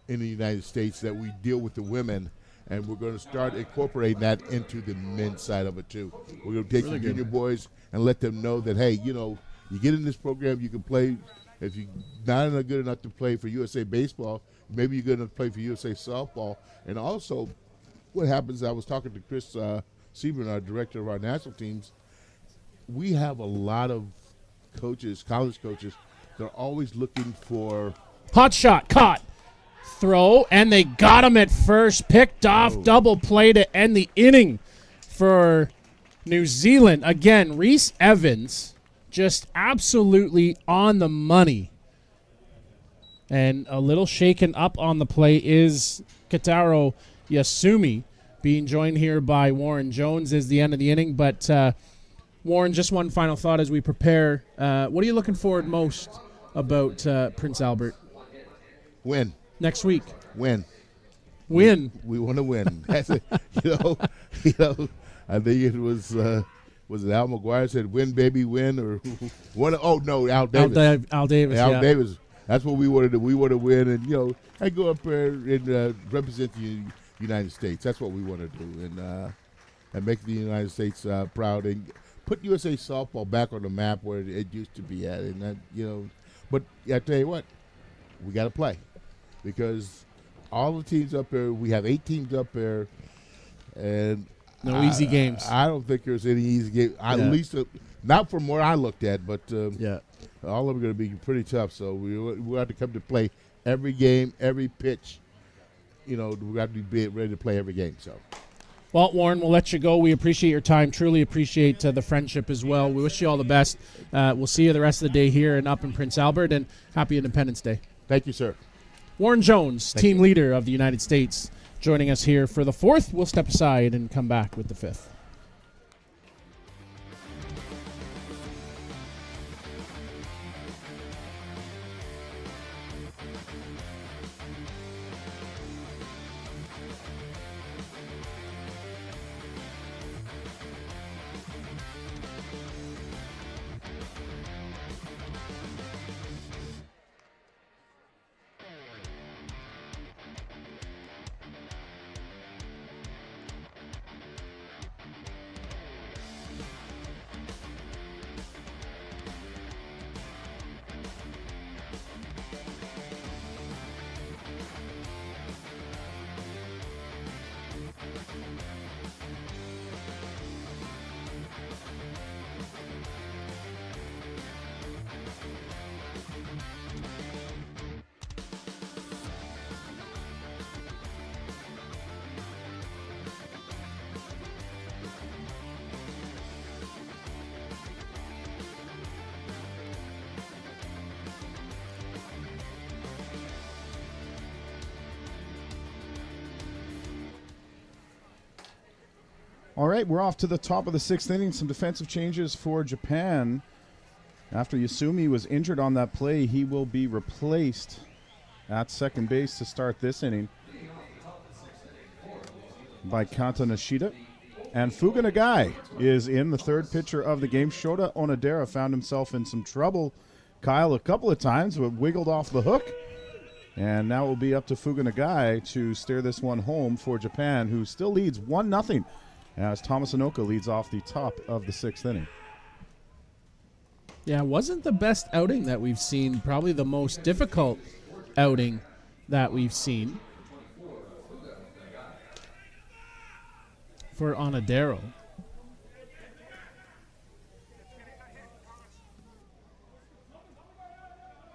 United States that we deal with the women, and we're going to start incorporating that into the men's side of it too. We're going to take some junior boys and let them know that, hey, you get in this program, you can play. If you're not good enough to play for USA baseball, maybe you're good enough to play for USA softball. And also, what happens, I was talking to Chris Seaborn, our director of our national teams, we have a lot of coaches, college coaches, they're always looking for... Hot shot, caught. Throw, and they got him at first. Picked off, double play to end the inning for New Zealand. Again, Reese Evans just absolutely on the money. And a little shaken up on the play is Kitaro Yasumi, being joined here by Warren Jones as the end of the inning. But Warren, just one final thought as we prepare. What are you looking forward most about Prince Albert Win. next week? Win. Win. We want to win. That's it. You know. I think it was it Al McGuire said, "Win, baby, win," or one. Oh no, Al Davis. Al Davis. Al yeah. Davis. That's what we want to do. We want to win, and I go up there and represent the United States. That's what we want to do, and make the United States proud and put USA softball back on the map where it used to be at. And that, but I tell you what, we got to play because all the teams up there. We have 8 teams up there, and no easy games. I don't think there's any easy game. At least not from where I looked at, but all of them are going to be pretty tough. So we have to come to play every game, every pitch. We have to be ready to play every game. So. Well, Warren, we'll let you go. We appreciate your time. Truly appreciate the friendship as well. We wish you all the best. We'll see you the rest of the day here and up in Prince Albert, and happy Independence Day. Thank you, sir. Warren Jones, team leader of the United States, joining us here for the 4th. We'll step aside and come back with the 5th. All right, we're off to the top of the 6th inning. Some defensive changes for Japan. After Yasumi was injured on that play, he will be replaced at second base to start this inning by Kanta Nishida. And Fuga Nagai is in, the 3rd pitcher of the game. Shota Onodera found himself in some trouble, Kyle, a couple of times, but wiggled off the hook. And now it will be up to Fuga Nagai to steer this one home for Japan, who still leads 1-0. As Thomas Anoka leads off the top of the 6th inning. Yeah, it wasn't the best outing that we've seen. Probably the most difficult outing that we've seen for Onodera.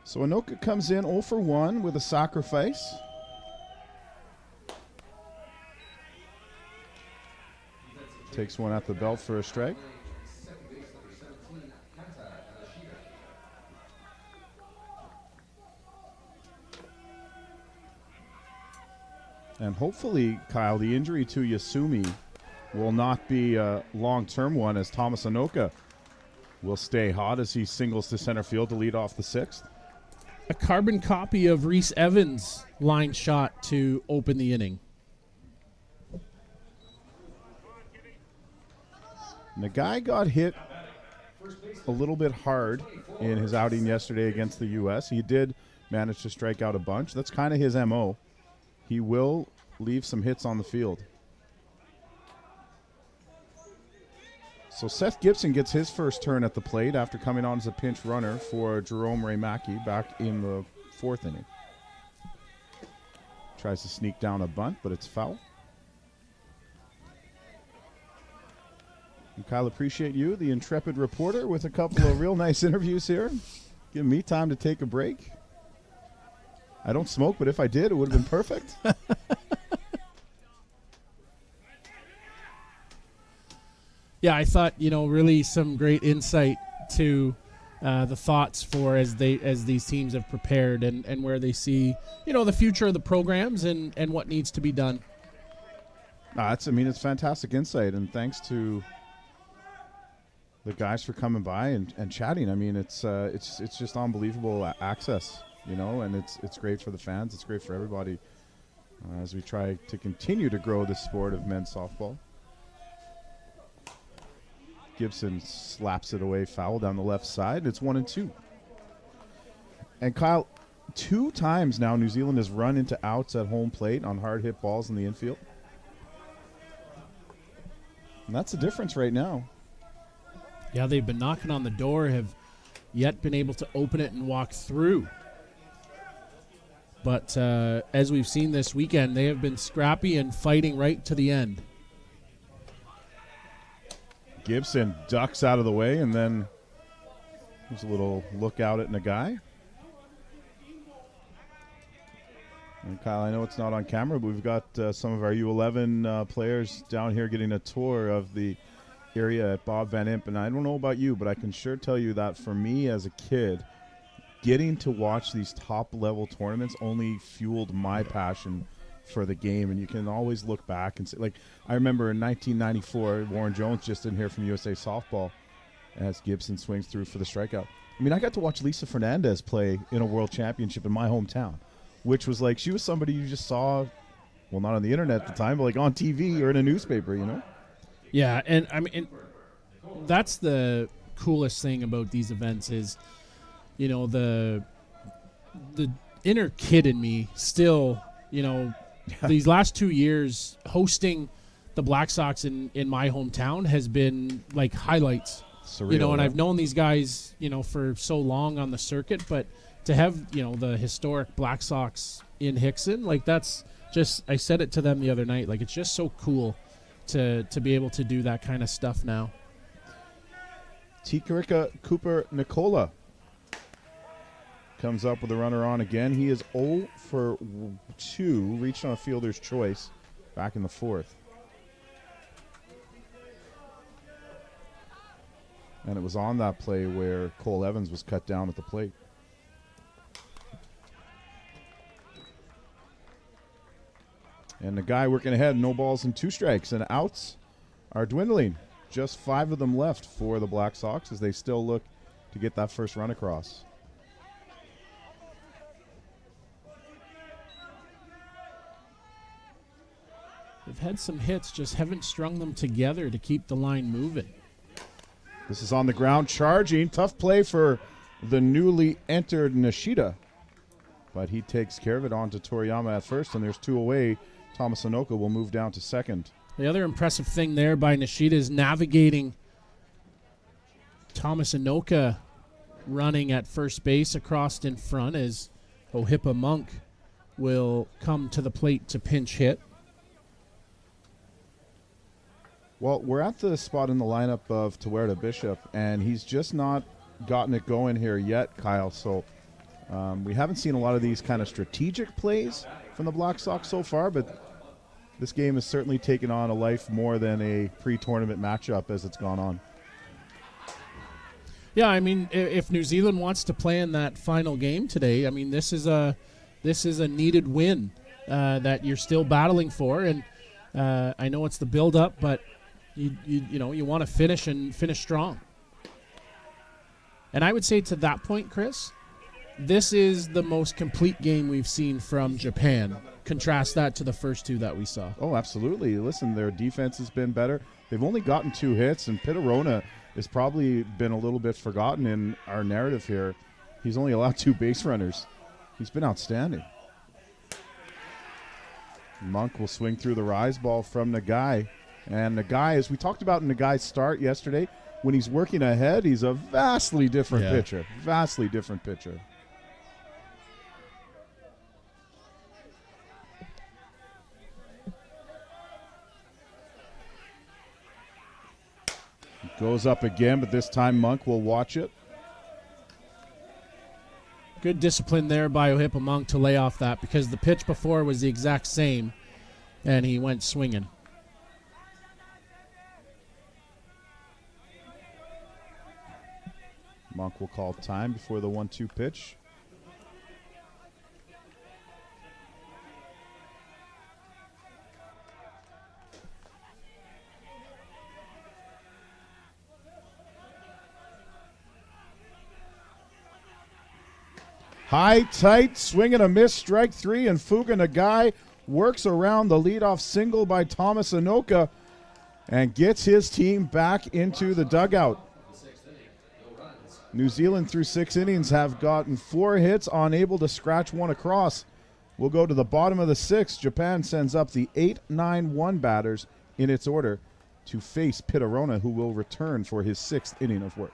So Anoka comes in 0 for 1 with a sacrifice. Takes one at the belt for a strike. And hopefully, Kyle, the injury to Yasumi will not be a long-term one, as Thomas Anoka will stay hot as he singles to center field to lead off the 6th. A carbon copy of Reese Evans' line shot to open the inning. Nagai got hit a little bit hard in his outing yesterday against the U.S. He did manage to strike out a bunch. That's kind of his M.O. He will leave some hits on the field. So Seth Gibson gets his first turn at the plate after coming on as a pinch runner for Jerome Raymaki back in the 4th inning. Tries to sneak down a bunt, but it's foul. And Kyle, appreciate you, the intrepid reporter, with a couple of real nice interviews here. Giving me time to take a break. I don't smoke, but if I did, it would have been perfect. Yeah, I thought, really some great insight to the thoughts for as these teams have prepared and where they see, the future of the programs and what needs to be done. It's fantastic insight, and thanks to the guys for coming by and chatting. I mean, it's just unbelievable access, and it's great for the fans. It's great for everybody as we try to continue to grow the sport of men's softball. Gibson slaps it away, foul down the left side. It's 1-2. And Kyle, 2 times now New Zealand has run into outs at home plate on hard hit balls in the infield. And that's the difference right now. Yeah, they've been knocking on the door, have yet been able to open it and walk through. But as we've seen this weekend, they have been scrappy and fighting right to the end. Gibson ducks out of the way, and then there's a little look out at Nagai. And Kyle, I know it's not on camera, but we've got some of our U11 players down here getting a tour of the area at Bob Van Imp. And I don't know about you, but I can sure tell you that for me as a kid, getting to watch these top-level tournaments only fueled my passion for the game. And you can always look back and say, like, I remember in 1994, Warren Jones just in here from USA Softball as Gibson swings through for the strikeout. I mean, I got to watch Lisa Fernandez play in a world championship in my hometown, which was like, she was somebody you just saw, well, not on the internet at the time, but like on TV or in a newspaper, Yeah, and I mean, that's the coolest thing about these events is, the inner kid in me still, these last 2 years hosting the Black Sox in my hometown has been like highlights. Surreal, and I've known these guys, for so long on the circuit, but to have, the historic Black Sox in Hickson, like that's just, I said it to them the other night, like it's just so cool to be able to do that kind of stuff now. Tikarika Cooper Nicola comes up with a runner on again. He is 0 for 2, reached on a fielder's choice back in the 4th. And it was on that play where Cole Evans was cut down at the plate. And the guy working ahead, no balls and 2 strikes, and outs are dwindling. Just 5 of them left for the Black Sox as they still look to get that first run across. They've had some hits, just haven't strung them together to keep the line moving. This is on the ground, charging. Tough play for the newly entered Nishida. But he takes care of it on to Toriyama at first, and there's 2 away. Thomas Anoka will move down to second. The other impressive thing there by Nishida is navigating Thomas Anoka running at first base across in front as Ohippa Monk will come to the plate to pinch hit. Well, we're at the spot in the lineup of Tuerta Bishop, and he's just not gotten it going here yet, Kyle. So we haven't seen a lot of these kind of strategic plays from the Black Sox so far, but this game has certainly taken on a life more than a pre-tournament matchup as it's gone on. Yeah, I mean, if New Zealand wants to play in that final game today, I mean, this is a needed win that you're still battling for, and I know it's the build-up, but you want to finish and finish strong. And I would say to that point, Chris, this is the most complete game we've seen from Japan. Contrast that to the first 2 that we saw. Oh, absolutely. Listen, their defense has been better. They've only gotten 2 hits, and Pitarona has probably been a little bit forgotten in our narrative here. He's only allowed 2 base runners. He's been outstanding. Monk will swing through the rise ball from Nagai. And Nagai, as we talked about in Nagai's start yesterday, when he's working ahead, he's a vastly different pitcher. Vastly different pitcher. Goes up again, but this time Monk will watch it. Good discipline there by Ohippa Monk to lay off that, because the pitch before was the exact same, and he went swinging. Monk will call time before the 1-2 pitch. High, tight, swing and a miss, strike three, and Fuga Nagai works around the leadoff single by Thomas Anoka and gets his team back into the dugout. New Zealand through 6 innings have gotten 4 hits, unable to scratch one across. We'll go to the bottom of the 6th. Japan sends up the 8-9-1 batters in its order to face Pitarona, who will return for his 6th inning of work.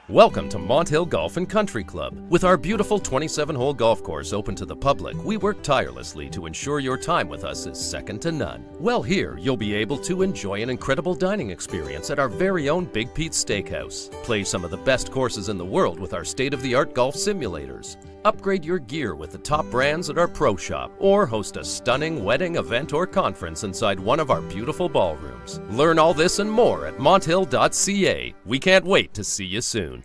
Welcome to Mont Hill Golf and Country Club. With our beautiful 27-hole golf course open to the public, we work tirelessly to ensure your time with us is second to none. Well, here you'll be able to enjoy an incredible dining experience at our very own Big Pete's Steakhouse. Play some of the best courses in the world with our state-of-the-art golf simulators. Upgrade your gear with the top brands at our pro shop, or host a stunning wedding, event, or conference inside one of our beautiful ballrooms. Learn all this and more at monthill.ca. We can't wait to see you soon.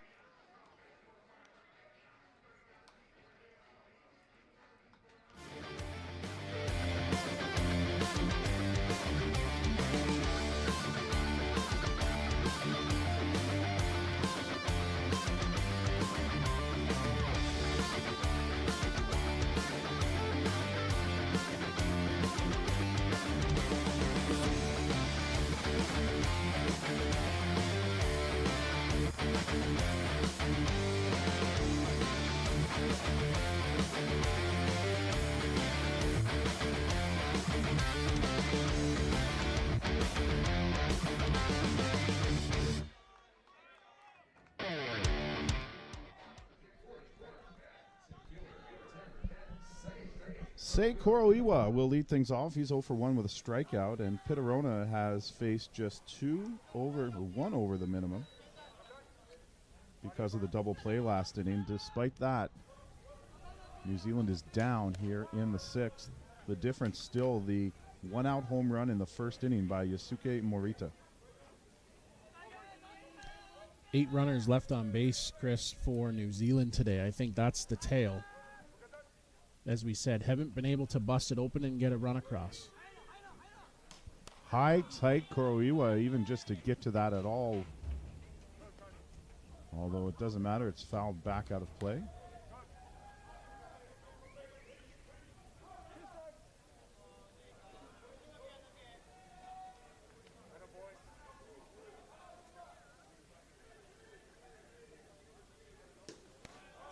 Seikoro Iwa will lead things off. He's 0 for 1 with a strikeout, and Pitarona has faced just 1 over the minimum because of the double play last inning. Despite that, New Zealand is down here in the 6th. The difference still the 1-out home run in the first inning by Yusuke Morita. 8 runners left on base, Chris, for New Zealand today. I think that's the tale. As we said, haven't been able to bust it open and get a run across. High, tight, Kuroiwa, even just to get to that at all. Although it doesn't matter, it's fouled back out of play.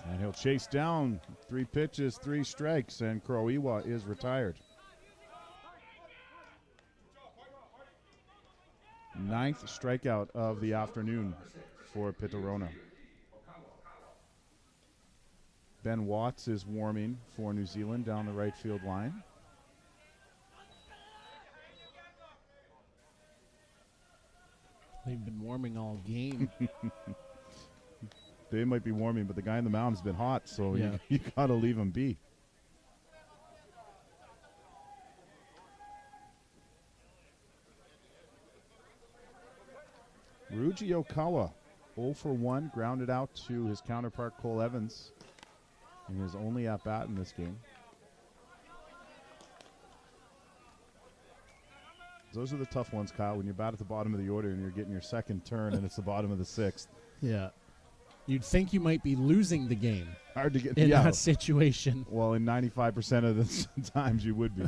And he'll chase down 3 pitches, 3 strikes, and Kuroiwa is retired. 9th strikeout of the afternoon for Pitarona. Ben Watts is warming for New Zealand down the right field line. They've been warming all game. They might be warming, but the guy in the mound's been hot, so Yeah. you got to leave him be. Ryuji Okawa, 0 for 1, grounded out to his counterpart Cole Evans in his only at-bat in this game. Those are the tough ones, Kyle, when you bat at the bottom of the order and you're getting your second turn and it's the bottom of the 6th. Yeah. You'd think you might be losing the game Hard to get in that situation. Well, in 95% of the times you would be.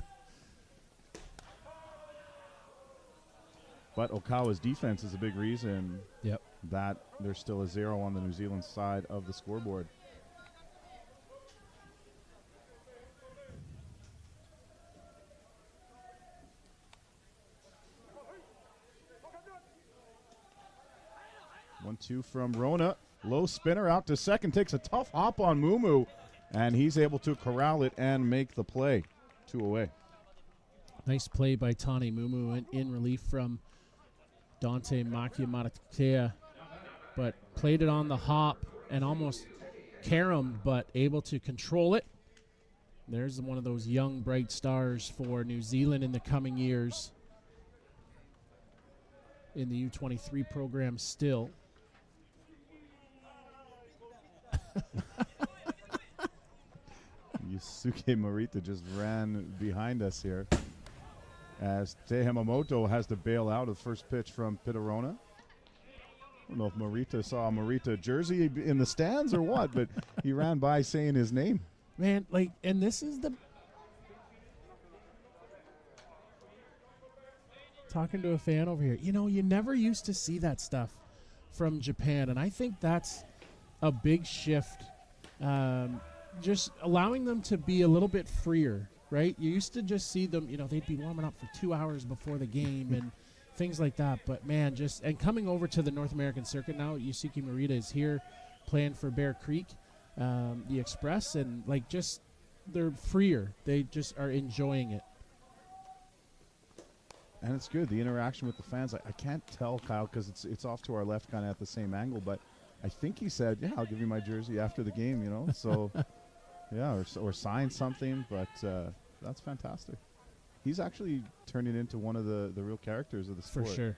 But Okawa's defense is a big reason that there's still a 0 on the New Zealand side of the scoreboard. One, 2 from Rona. Low spinner out to second. Takes a tough hop on Mumu. And he's able to corral it and make the play. 2 away. Nice play by Tani Mumu in relief from Dante Makiamatatea. But played it on the hop and almost caromed, but able to control it. There's one of those young, bright stars for New Zealand in the coming years in the U23 program still. Yusuke Morita just ran behind us here as Te Hamamoto has to bail out of first pitch from Pitarona. I don't know if Morita saw a Morita jersey in the stands or what, but he ran by saying his name. Man, like, and this is the... Talking to a fan over here. You know, you never used to see that stuff from Japan, and I think that's a big shift. Just allowing them to be a little bit freer, right? You used to just see them, you know, they'd be warming up for 2 hours before the game and things like that. But, man, and coming over to the North American circuit now, Yusuke Morita is here playing for Bear Creek, the Express, and, like, just they're freer. They just are enjoying it. And it's good, the interaction with the fans. I can't tell, Kyle, because it's off to our left kind of at the same angle, but I think he said, yeah, I'll give you my jersey after the game, you know. So, yeah, or sign something, but that's fantastic. He's actually turning into one of the real characters of the sport. For sure.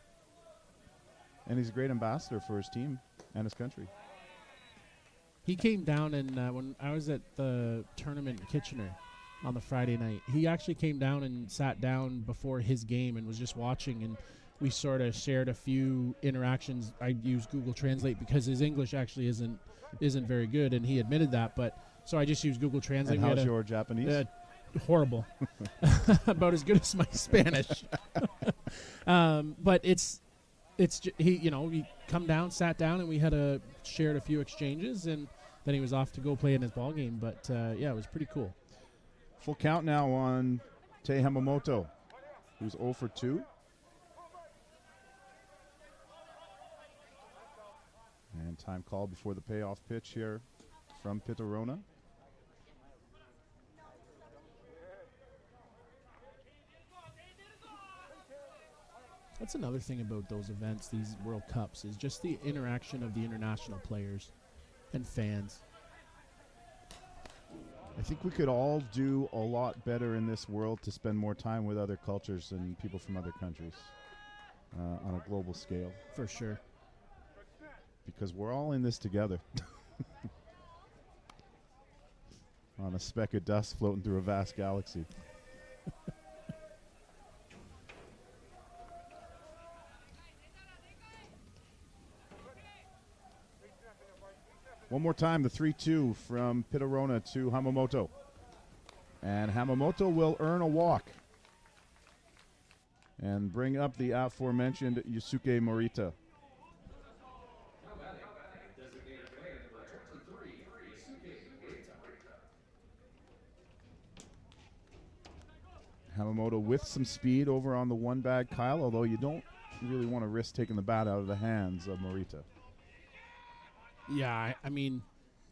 And he's a great ambassador for his team and his country. He came down, and when I was at the tournament in Kitchener on the Friday night, he actually came down and sat down before his game and was just watching, and we sort of shared a few interactions. I used Google Translate because his English actually isn't very good, and he admitted that, but so I just used Google Translate. And how's your Japanese? Horrible. About as good as my Spanish. But he come down, sat down, and we had shared a few exchanges, and then he was off to go play in his ball game. But yeah, it was pretty cool. Full count now on Tei Hamamoto, who's 0 for 2. And time called before the payoff pitch here from Pitarona. That's another thing about those events, these World Cups, is just the interaction of the international players and fans. I think we could all do a lot better in this world to spend more time with other cultures and people from other countries on a global scale. For sure. Because we're all in this together. On a speck of dust floating through a vast galaxy. One more time, the 3-2 from Pitarona to Hamamoto. And Hamamoto will earn a walk and bring up the aforementioned Yusuke Morita. Hamamoto with some speed over on the one bag, Kyle, although you don't really want to risk taking the bat out of the hands of Morita. Yeah, I mean,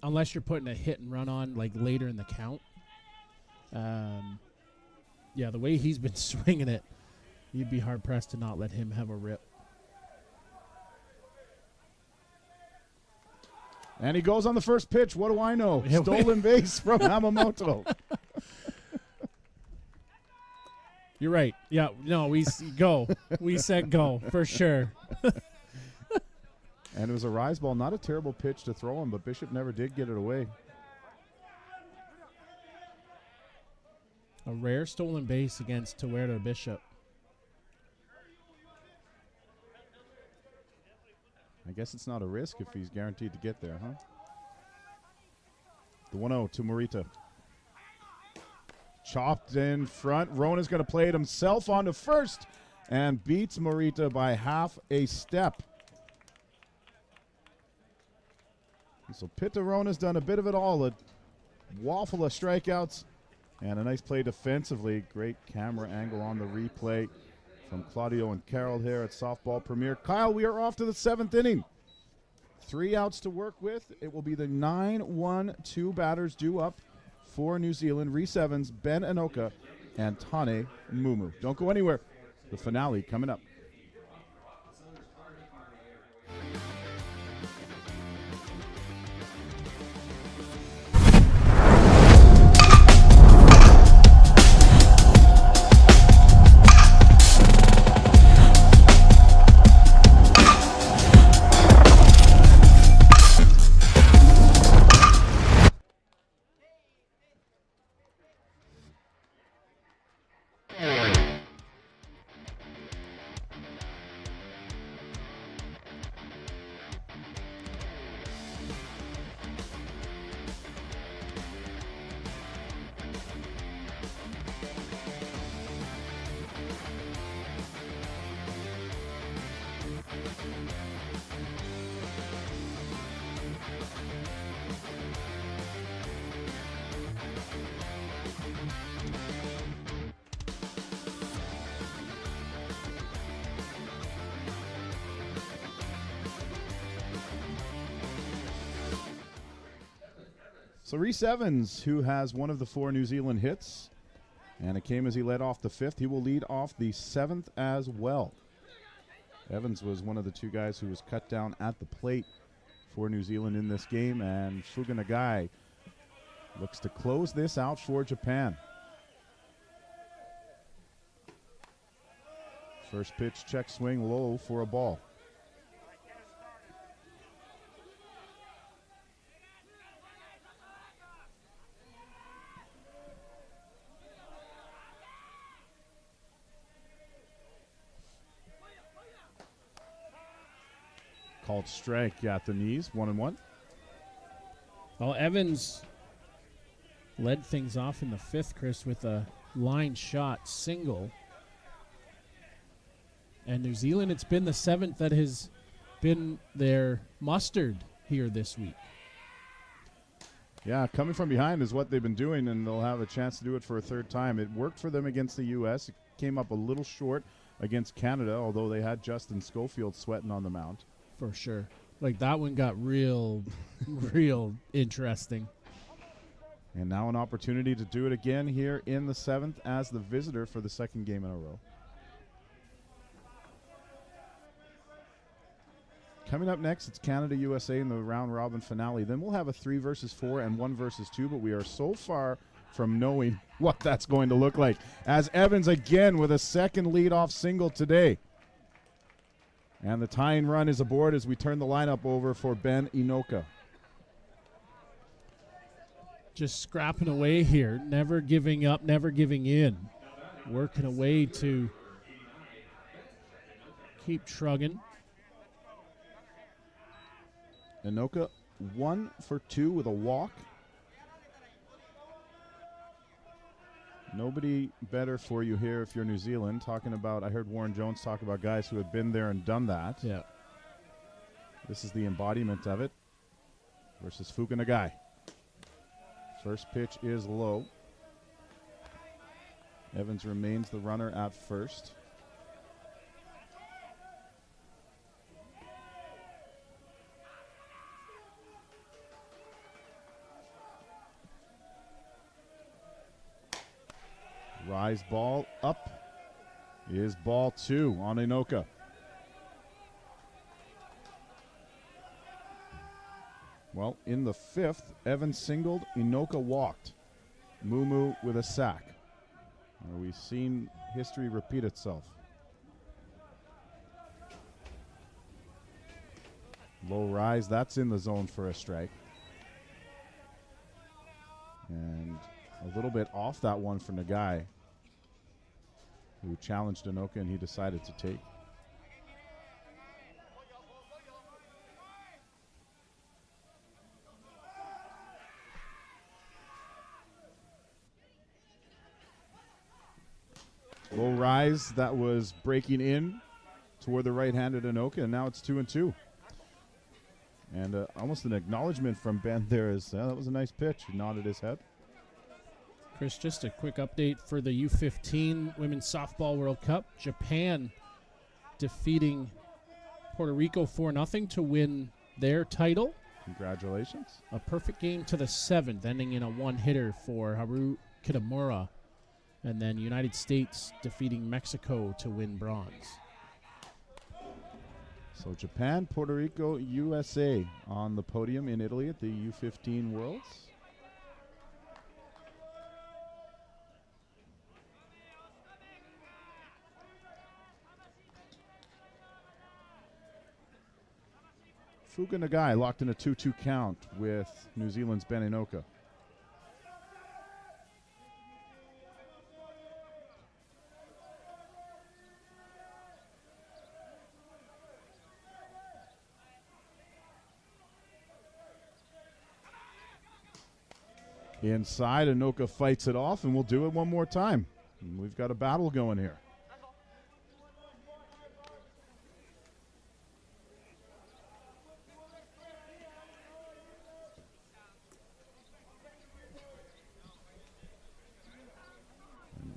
unless you're putting a hit and run on like later in the count. Yeah, the way he's been swinging it, you'd be hard pressed to not let him have a rip. And he goes on the first pitch. What do I know? Stolen base from Hamamoto. You're right. Yeah, no, go. We said go for sure. And it was a rise ball, not a terrible pitch to throw him, but Bishop never did get it away. A rare stolen base against Tuerto Bishop. I guess it's not a risk if he's guaranteed to get there, huh? The 1-0 to Morita. Chopped in front. Rona's going to play it himself onto first and beats Morita by half a step. So Pitarona's done a bit of it all. A waffle of strikeouts and a nice play defensively. Great camera angle on the replay from Claudio and Carol here at Softball Premier. Kyle, we are off to the 7th inning. 3 outs to work with. It will be the 9-1-2 batters due up for New Zealand. Rhys Evans, Ben Anoka, and Tane Mumu. Don't go anywhere. The finale coming up. So Rhys Evans, who has one of the 4 New Zealand hits, and it came as he led off the 5th. He will lead off the 7th as well. Evans was one of the 2 guys who was cut down at the plate for New Zealand in this game, and Fukunagai looks to close this out for Japan. First pitch, check swing, low for a ball. Called strike at the knees, 1-1. Well, Evans led things off in the 5th, Chris, with a line shot single. And New Zealand, it's been the 7th that has been their mustard here this week. Yeah, coming from behind is what they've been doing, and they'll have a chance to do it for a 3rd time. It worked for them against the U.S. It came up a little short against Canada, although they had Justin Schofield sweating on the mound. For sure. Like, that one got real interesting. And now an opportunity to do it again here in the 7th as the visitor for the 2nd game in a row. Coming up next, it's Canada-USA in the round-robin finale. Then we'll have a 3 versus 4 and 1 versus 2, but we are so far from knowing what that's going to look like. As Evans again with a 2nd leadoff single today. And the tying run is aboard as we turn the lineup over for Ben Inoka. Just scrapping away here, never giving up, never giving in. Working away to keep shrugging. Inoka 1 for 2 with a walk. Nobody better for you here if you're New Zealand. Talking about, I heard Warren Jones talk about guys who had been there and done that. Yeah. This is the embodiment of it versus Fukunagai. First pitch is low. Evans remains the runner at first. Rise ball up is ball 2 on Inoka. Well, in the 5th, Evans singled, Inoka walked. Mumu with a sack. We've seen history repeat itself. Low rise, that's in the zone for a strike. And a little bit off that one for Nagai, who challenged Inoka and he decided to take. Low rise, that was breaking in toward the right-handed Inoka, and now it's 2-2. And almost an acknowledgement from Ben there is, that was a nice pitch. He nodded his head. Chris, just a quick update for the U15 Women's Softball World Cup. Japan defeating Puerto Rico 4-0 to win their title. Congratulations. A perfect game to the 7th, ending in a one-hitter for Haru Kitamura. And then United States defeating Mexico to win bronze. So Japan, Puerto Rico, USA on the podium in Italy at the U15 Worlds. Fukunagai locked in a 2-2 count with New Zealand's Ben Inoka. Inside, Inoka fights it off, and we'll do it one more time. And we've got a battle going here.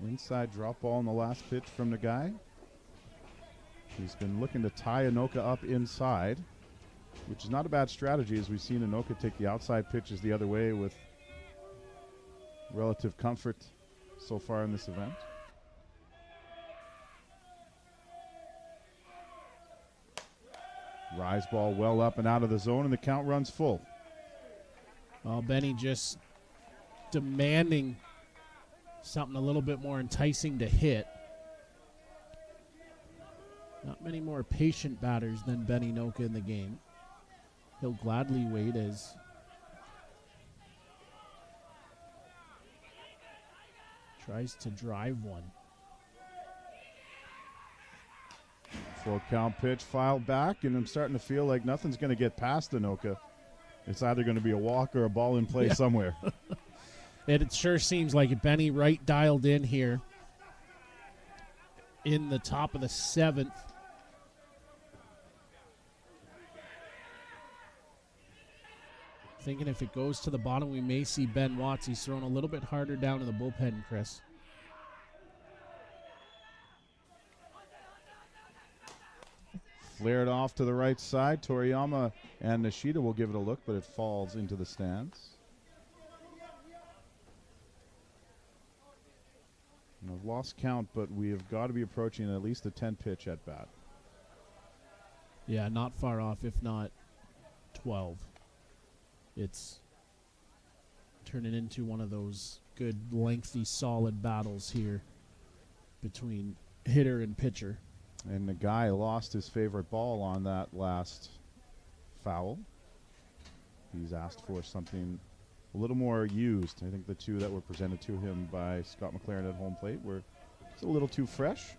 An inside drop ball in the last pitch from the guy. He's been looking to tie Inoka up inside, which is not a bad strategy, as we've seen Inoka take the outside pitches the other way with relative comfort so far in this event. Rise ball well up and out of the zone, and the count runs full. Well, Benny just demanding something a little bit more enticing to hit. Not many more patient batters than Benny Noka in the game. He'll gladly wait as tries to drive one. Full count pitch filed back, and I'm starting to feel like nothing's going to get past Anoka. It's either going to be a walk or a ball in play somewhere. It sure seems like Benny right dialed in here in the top of the 7th. Thinking if it goes to the bottom, we may see Ben Watts. He's thrown a little bit harder down in the bullpen, Chris. Flared off to the right side. Toriyama and Nishida will give it a look, but it falls into the stands. And I've lost count, but we have got to be approaching at least a 10 pitch at bat. Yeah, not far off, if not 12. It's turning into one of those good, lengthy, solid battles here between hitter and pitcher. And the guy lost his favorite ball on that last foul. He's asked for something a little more used. I think the two that were presented to him by Scott McLaren at home plate were just a little too fresh.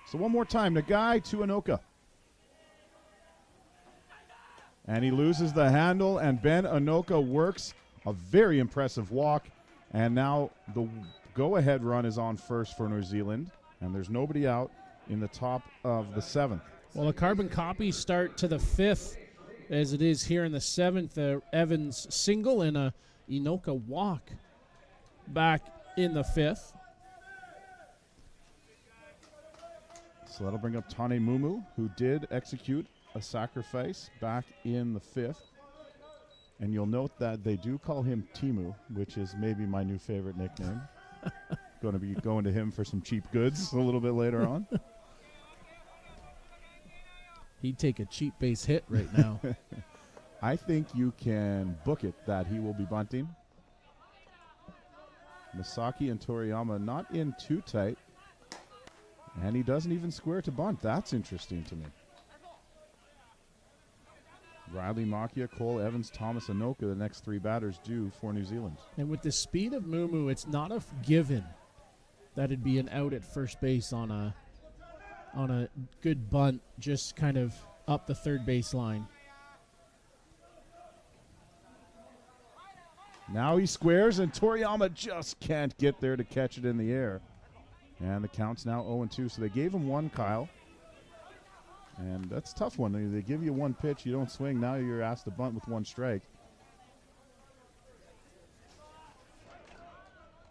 So one more time, Nagai to Anoka. And he loses the handle, and Ben Anoka works a very impressive walk. And now the go-ahead run is on first for New Zealand, and there's nobody out in the top of the 7th. Well, a carbon copy start to the 5th, as it is here in the 7th. Evans single and a Inoka walk back in the 5th. So that'll bring up Tane Mumu, who did execute a sacrifice back in the 5th. And you'll note that they do call him Timu, which is maybe my new favorite nickname. Going to be going to him for some cheap goods a little bit later on. He'd take a cheap base hit right now. I think you can book it that he will be bunting. Misaki and Toriyama not in too tight. And he doesn't even square to bunt. That's interesting to me. Riley, Makia, Cole, Evans, Thomas, and Noka, the next 3 batters due for New Zealand. And with the speed of Mumu, it's not a given that it'd be an out at first base on a good bunt, just kind of up the third base line. Now he squares, and Toriyama just can't get there to catch it in the air. And the count's now 0-2, so they gave him one, Kyle. And that's a tough one. They give you one pitch, you don't swing. Now you're asked to bunt with 1 strike.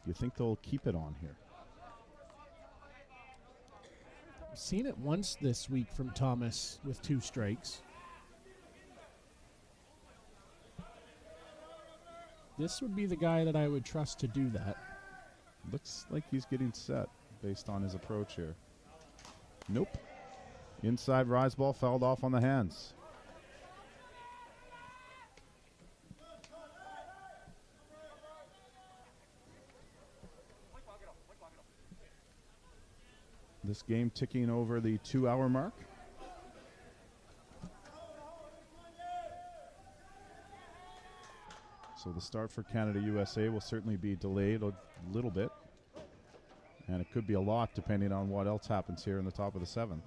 You think they'll keep it on here? I've seen it once this week from Thomas with 2 strikes. This would be the guy that I would trust to do that. Looks like he's getting set based on his approach here. Nope. Inside rise ball fouled off on the hands. This game ticking over the 2-hour mark. So the start for Canada-USA will certainly be delayed a little bit. And it could be a lot depending on what else happens here in the top of the 7th.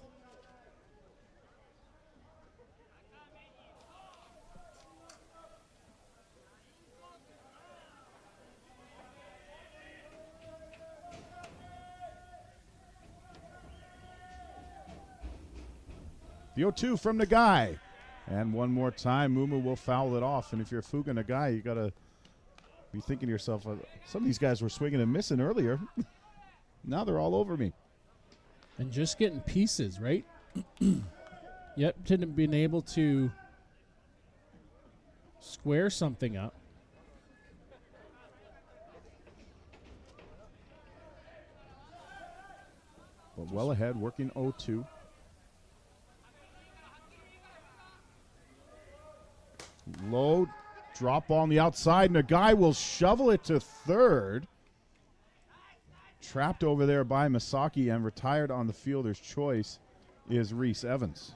The 0-2 from Nagai. And one more time, Mumu will foul it off. And if you're Fuga Nagai, you got to be thinking to yourself, some of these guys were swinging and missing earlier. Now they're all over me. And just getting pieces, right? Yet didn't been able to square something up. But well ahead, working 0-2. Low drop ball on the outside, and a guy will shovel it to third. Trapped over there by Masaki and retired on the fielder's choice is Reese Evans.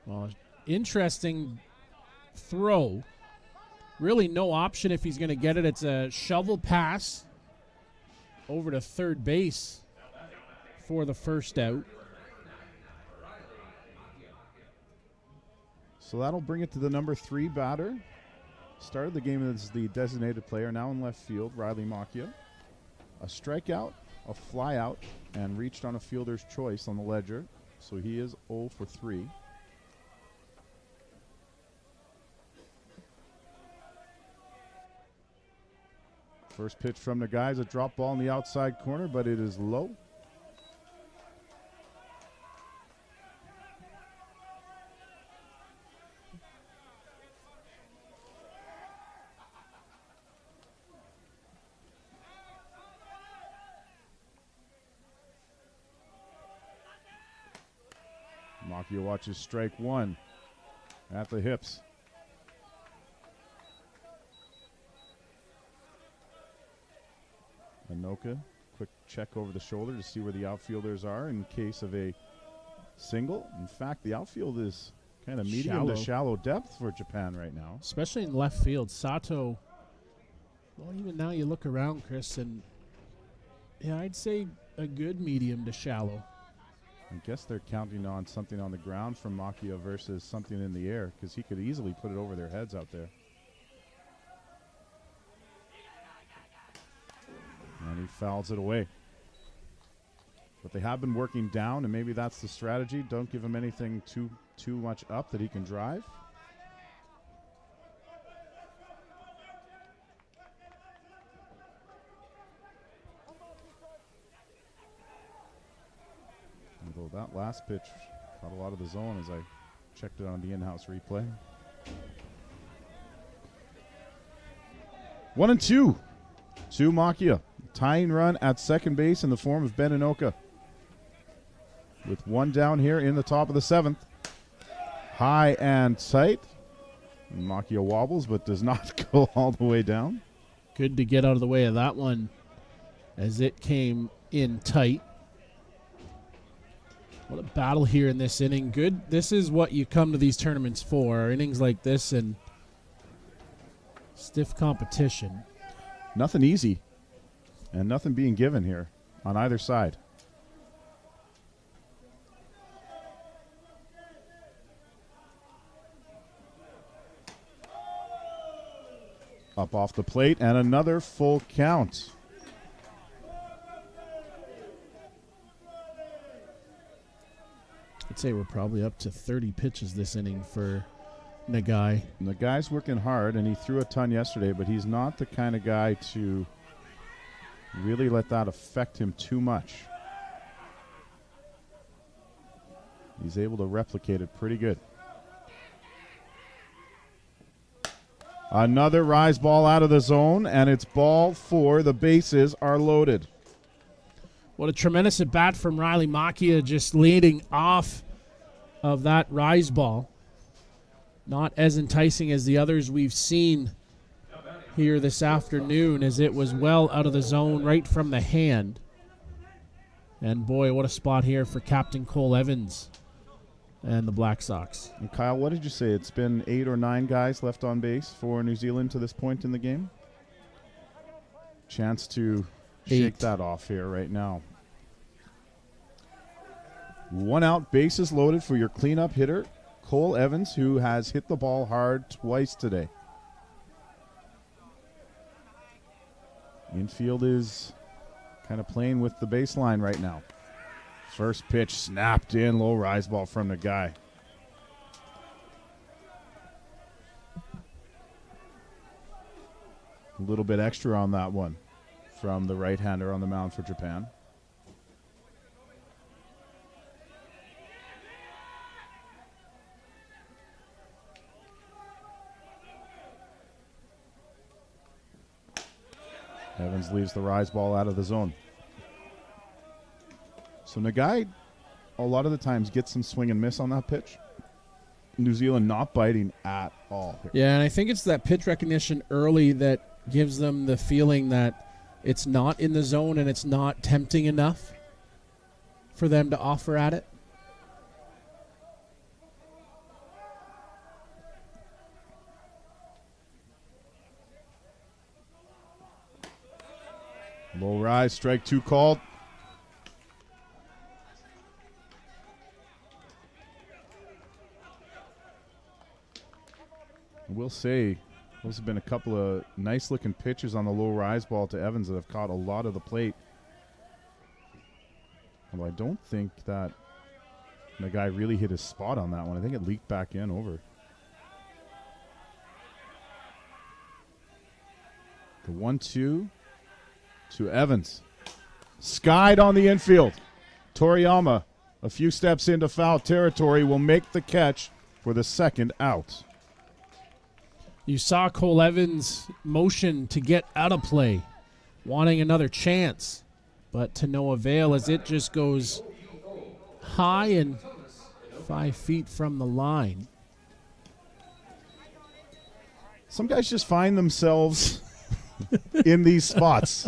Well, interesting throw. Really no option if he's going to get it. It's a shovel pass over to third base for the first out. So that'll bring it to the number 3 batter. Started the game as the designated player, now in left field, Riley Macchia. A strikeout, a fly out, and reached on a fielder's choice on the ledger. So he is 0 for 3. First pitch from the guys, a drop ball in the outside corner, but it is low. Macchia watches strike 1 at the hips. Anoka, quick check over the shoulder to see where the outfielders are in case of a single. In fact, the outfield is kind of medium to shallow depth for Japan right now. Especially in left field. Sato, well, even now you look around, Chris, and yeah, I'd say a good medium to shallow. I guess they're counting on something on the ground from Macchia versus something in the air, because he could easily put it over their heads out there. And he fouls it away. But they have been working down, and maybe that's the strategy. Don't give him anything too much up that he can drive. Although that last pitch caught a lot of the zone as I checked it on the in-house replay. 1-2 to Macchia. Tying run at second base in the form of Ben Inoka. With one down here in the top of the 7th. High and tight. Macchia wobbles but does not go all the way down. Good to get out of the way of that one as it came in tight. What a battle here in this inning. Good. This is what you come to these tournaments for. Innings like this and stiff competition. Nothing easy. And nothing being given here on either side. Up off the plate and another full count. I'd say we're probably up to 30 pitches this inning for Nagai. Nagai's working hard, and he threw a ton yesterday, but he's not the kind of guy to really let that affect him too much. He's able to replicate it pretty good. Another rise ball out of the zone, and it's ball 4. The bases are loaded. What a tremendous at bat from Riley Macchia, just leading off of that rise ball. Not as enticing as the others we've seen here this afternoon, as it was well out of the zone right from the hand. And boy, what a spot here for Captain Cole Evans and the Black Sox. And Kyle, what did you say? It's been 8 or 9 guys left on base for New Zealand to this point in the game? Chance to shake that off here right now. 1 out, bases loaded for your cleanup hitter, Cole Evans, who has hit the ball hard twice today. Infield is kind of playing with the baseline right now. First pitch snapped in, low rise ball from the guy. A little bit extra on that one. from the right-hander on the mound for Japan. Evans leaves the rise ball out of the zone. So Nagai, a lot of the times, gets some swing and miss on that pitch. New Zealand not biting at all. Yeah, and I think it's that pitch recognition early that gives them the feeling that it's not in the zone and it's not tempting enough for them to offer at it. Low rise, strike 2 called. We'll say those have been a couple of nice-looking pitches on the low rise ball to Evans that have caught a lot of the plate. Although I don't think that the guy really hit his spot on that one. I think it leaked back in over. The 1-2 to Evans. Skied on the infield. Toriyama, a few steps into foul territory, will make the catch for the second out. You saw Cole Evans motion to get out of play, wanting another chance, but to no avail as it just goes high and 5 feet from the line. Some guys just find themselves in these spots.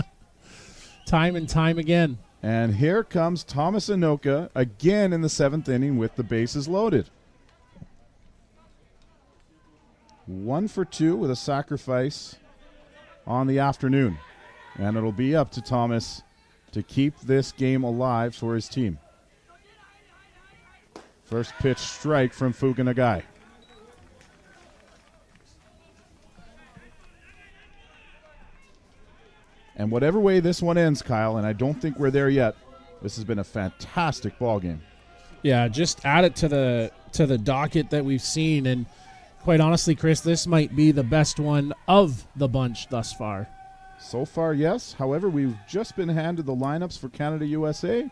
Time and time again. And here comes Thomas Inoka again in the 7th inning with the bases loaded. 1 for 2 with a sacrifice on the afternoon. And it'll be up to Thomas to keep this game alive for his team. First pitch strike from Fuga Nagai. And whatever way this one ends, Kyle, and I don't think we're there yet, this has been a fantastic ball game. Yeah, just add it to the docket that we've seen, and quite honestly, Chris, this might be the best one of the bunch thus far. So far, yes. However, we've just been handed the lineups for Canada-USA.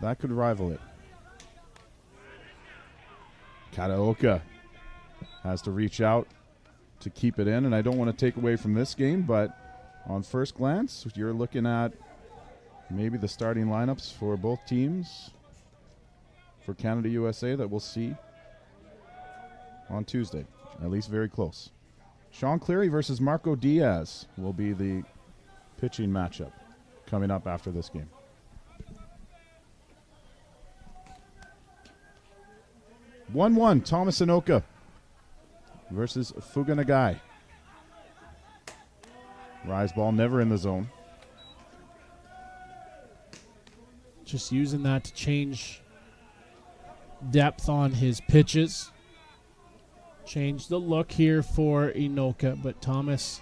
That could rival it. Kataoka has to reach out to keep it in, and I don't want to take away from this game, but on first glance, you're looking at maybe the starting lineups for both teams for Canada-USA that we'll see on Tuesday, at least very close. Sean Cleary versus Marco Diaz will be the pitching matchup coming up after this game. (1-1) Thomas Inoka versus Fuga Nagai. Rise ball never in the zone. Just using that to change depth on his pitches. Change the look here for Inoka, but Thomas,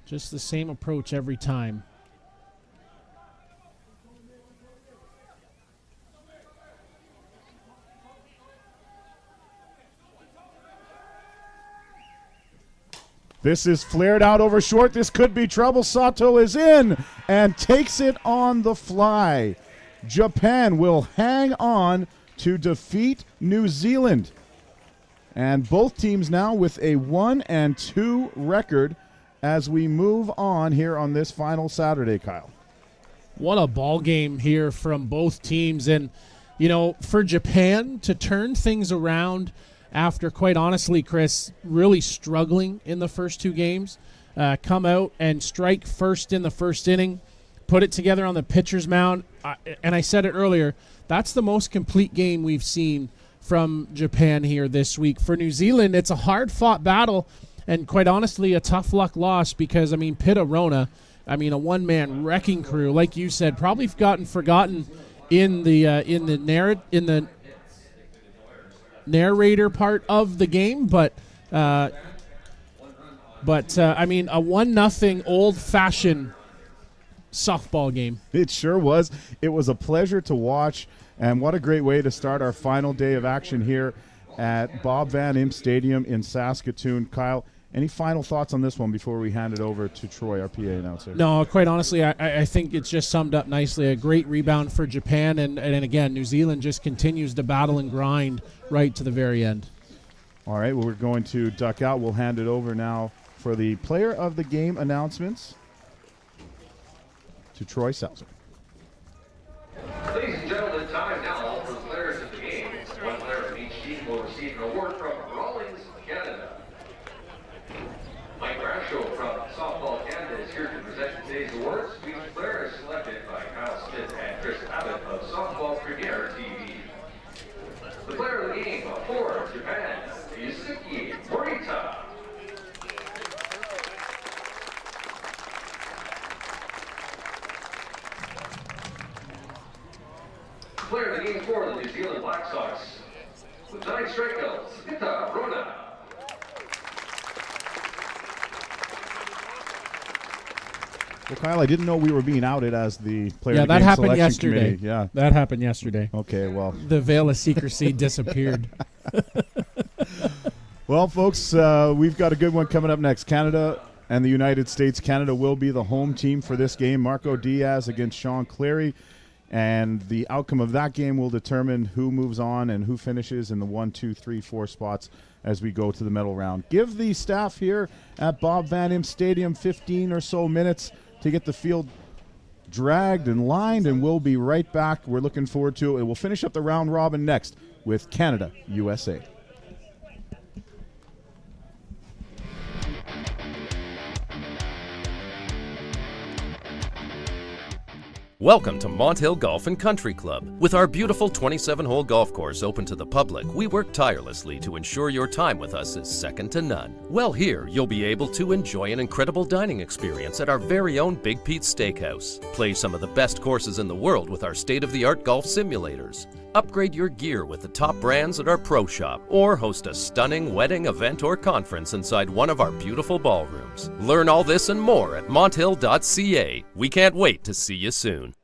just the same approach every time. This is flared out over short. This could be trouble. Sato is in and takes it on the fly. Japan will hang on to defeat New Zealand. And both teams now with a 1-2 record as we move on here on this final Saturday, Kyle. What a ball game here from both teams. And, you know, for Japan to turn things around after, quite honestly, Chris, really struggling in the first 2 games, come out and strike first in the first inning, put it together on the pitcher's mound. And I said it earlier, that's the most complete game we've seen from Japan here this week. For New Zealand, it's a hard-fought battle and, quite honestly, a tough luck loss because, I mean, Pita Rona, a one-man wrecking crew, like you said, probably gotten forgotten in the narrator part of the game, but a 1-0 old-fashioned softball game. It sure was. It was a pleasure to watch, and what a great way to start our final day of action here at Bob Van Impe Stadium in Saskatoon. Kyle, Any final thoughts on this one before we hand it over to Troy, our PA announcer? No, quite honestly, I think it's just summed up nicely. A great rebound for Japan, and again, New Zealand just continues to battle and grind right to the very end. All right, well, we're going to duck out. We'll hand it over now for the player of the game announcements to Troy Seltzer. Ladies and gentlemen, time now for the players of the game. One player from each team will receive an award from Rawlings, Canada. Mike Brasho from Softball Canada is here to present today's awards. Each player is selected by Kyle Smith and Chris Abbott of Softball Premier TV. The player of the game for Japan, Yusuke Morita. Player of the game for the New Zealand Black Sox, with 9 strikeouts, Hita Rona. Well, Kyle, I didn't know we were being outed as the player Yeah, of the that game happened selection yesterday. committee. Yeah. That happened yesterday. Okay, well. The veil of secrecy disappeared. Well, folks, we've got a good one coming up next. Canada and the United States. Canada will be the home team for this game. Marco Diaz against Sean Cleary. And the outcome of that game will determine who moves on and who finishes in the 1, 2, 3, 4 spots as we go to the medal round. Give the staff here at Bob Van Impe Stadium 15 or so minutes to get the field dragged and lined, and we'll be right back. We're looking forward to it. We'll finish up the round robin next with Canada, USA. Welcome to Mont Hill Golf and Country Club. With our beautiful 27-hole golf course open to the public, we work tirelessly to ensure your time with us is second to none. Well, here you'll be able to enjoy an incredible dining experience at our very own Big Pete's Steakhouse. Play some of the best courses in the world with our state-of-the-art golf simulators. Upgrade your gear with the top brands at our pro shop, or host a stunning wedding, event, or conference inside one of our beautiful ballrooms. Learn all this and more at monthill.ca. We can't wait to see you soon.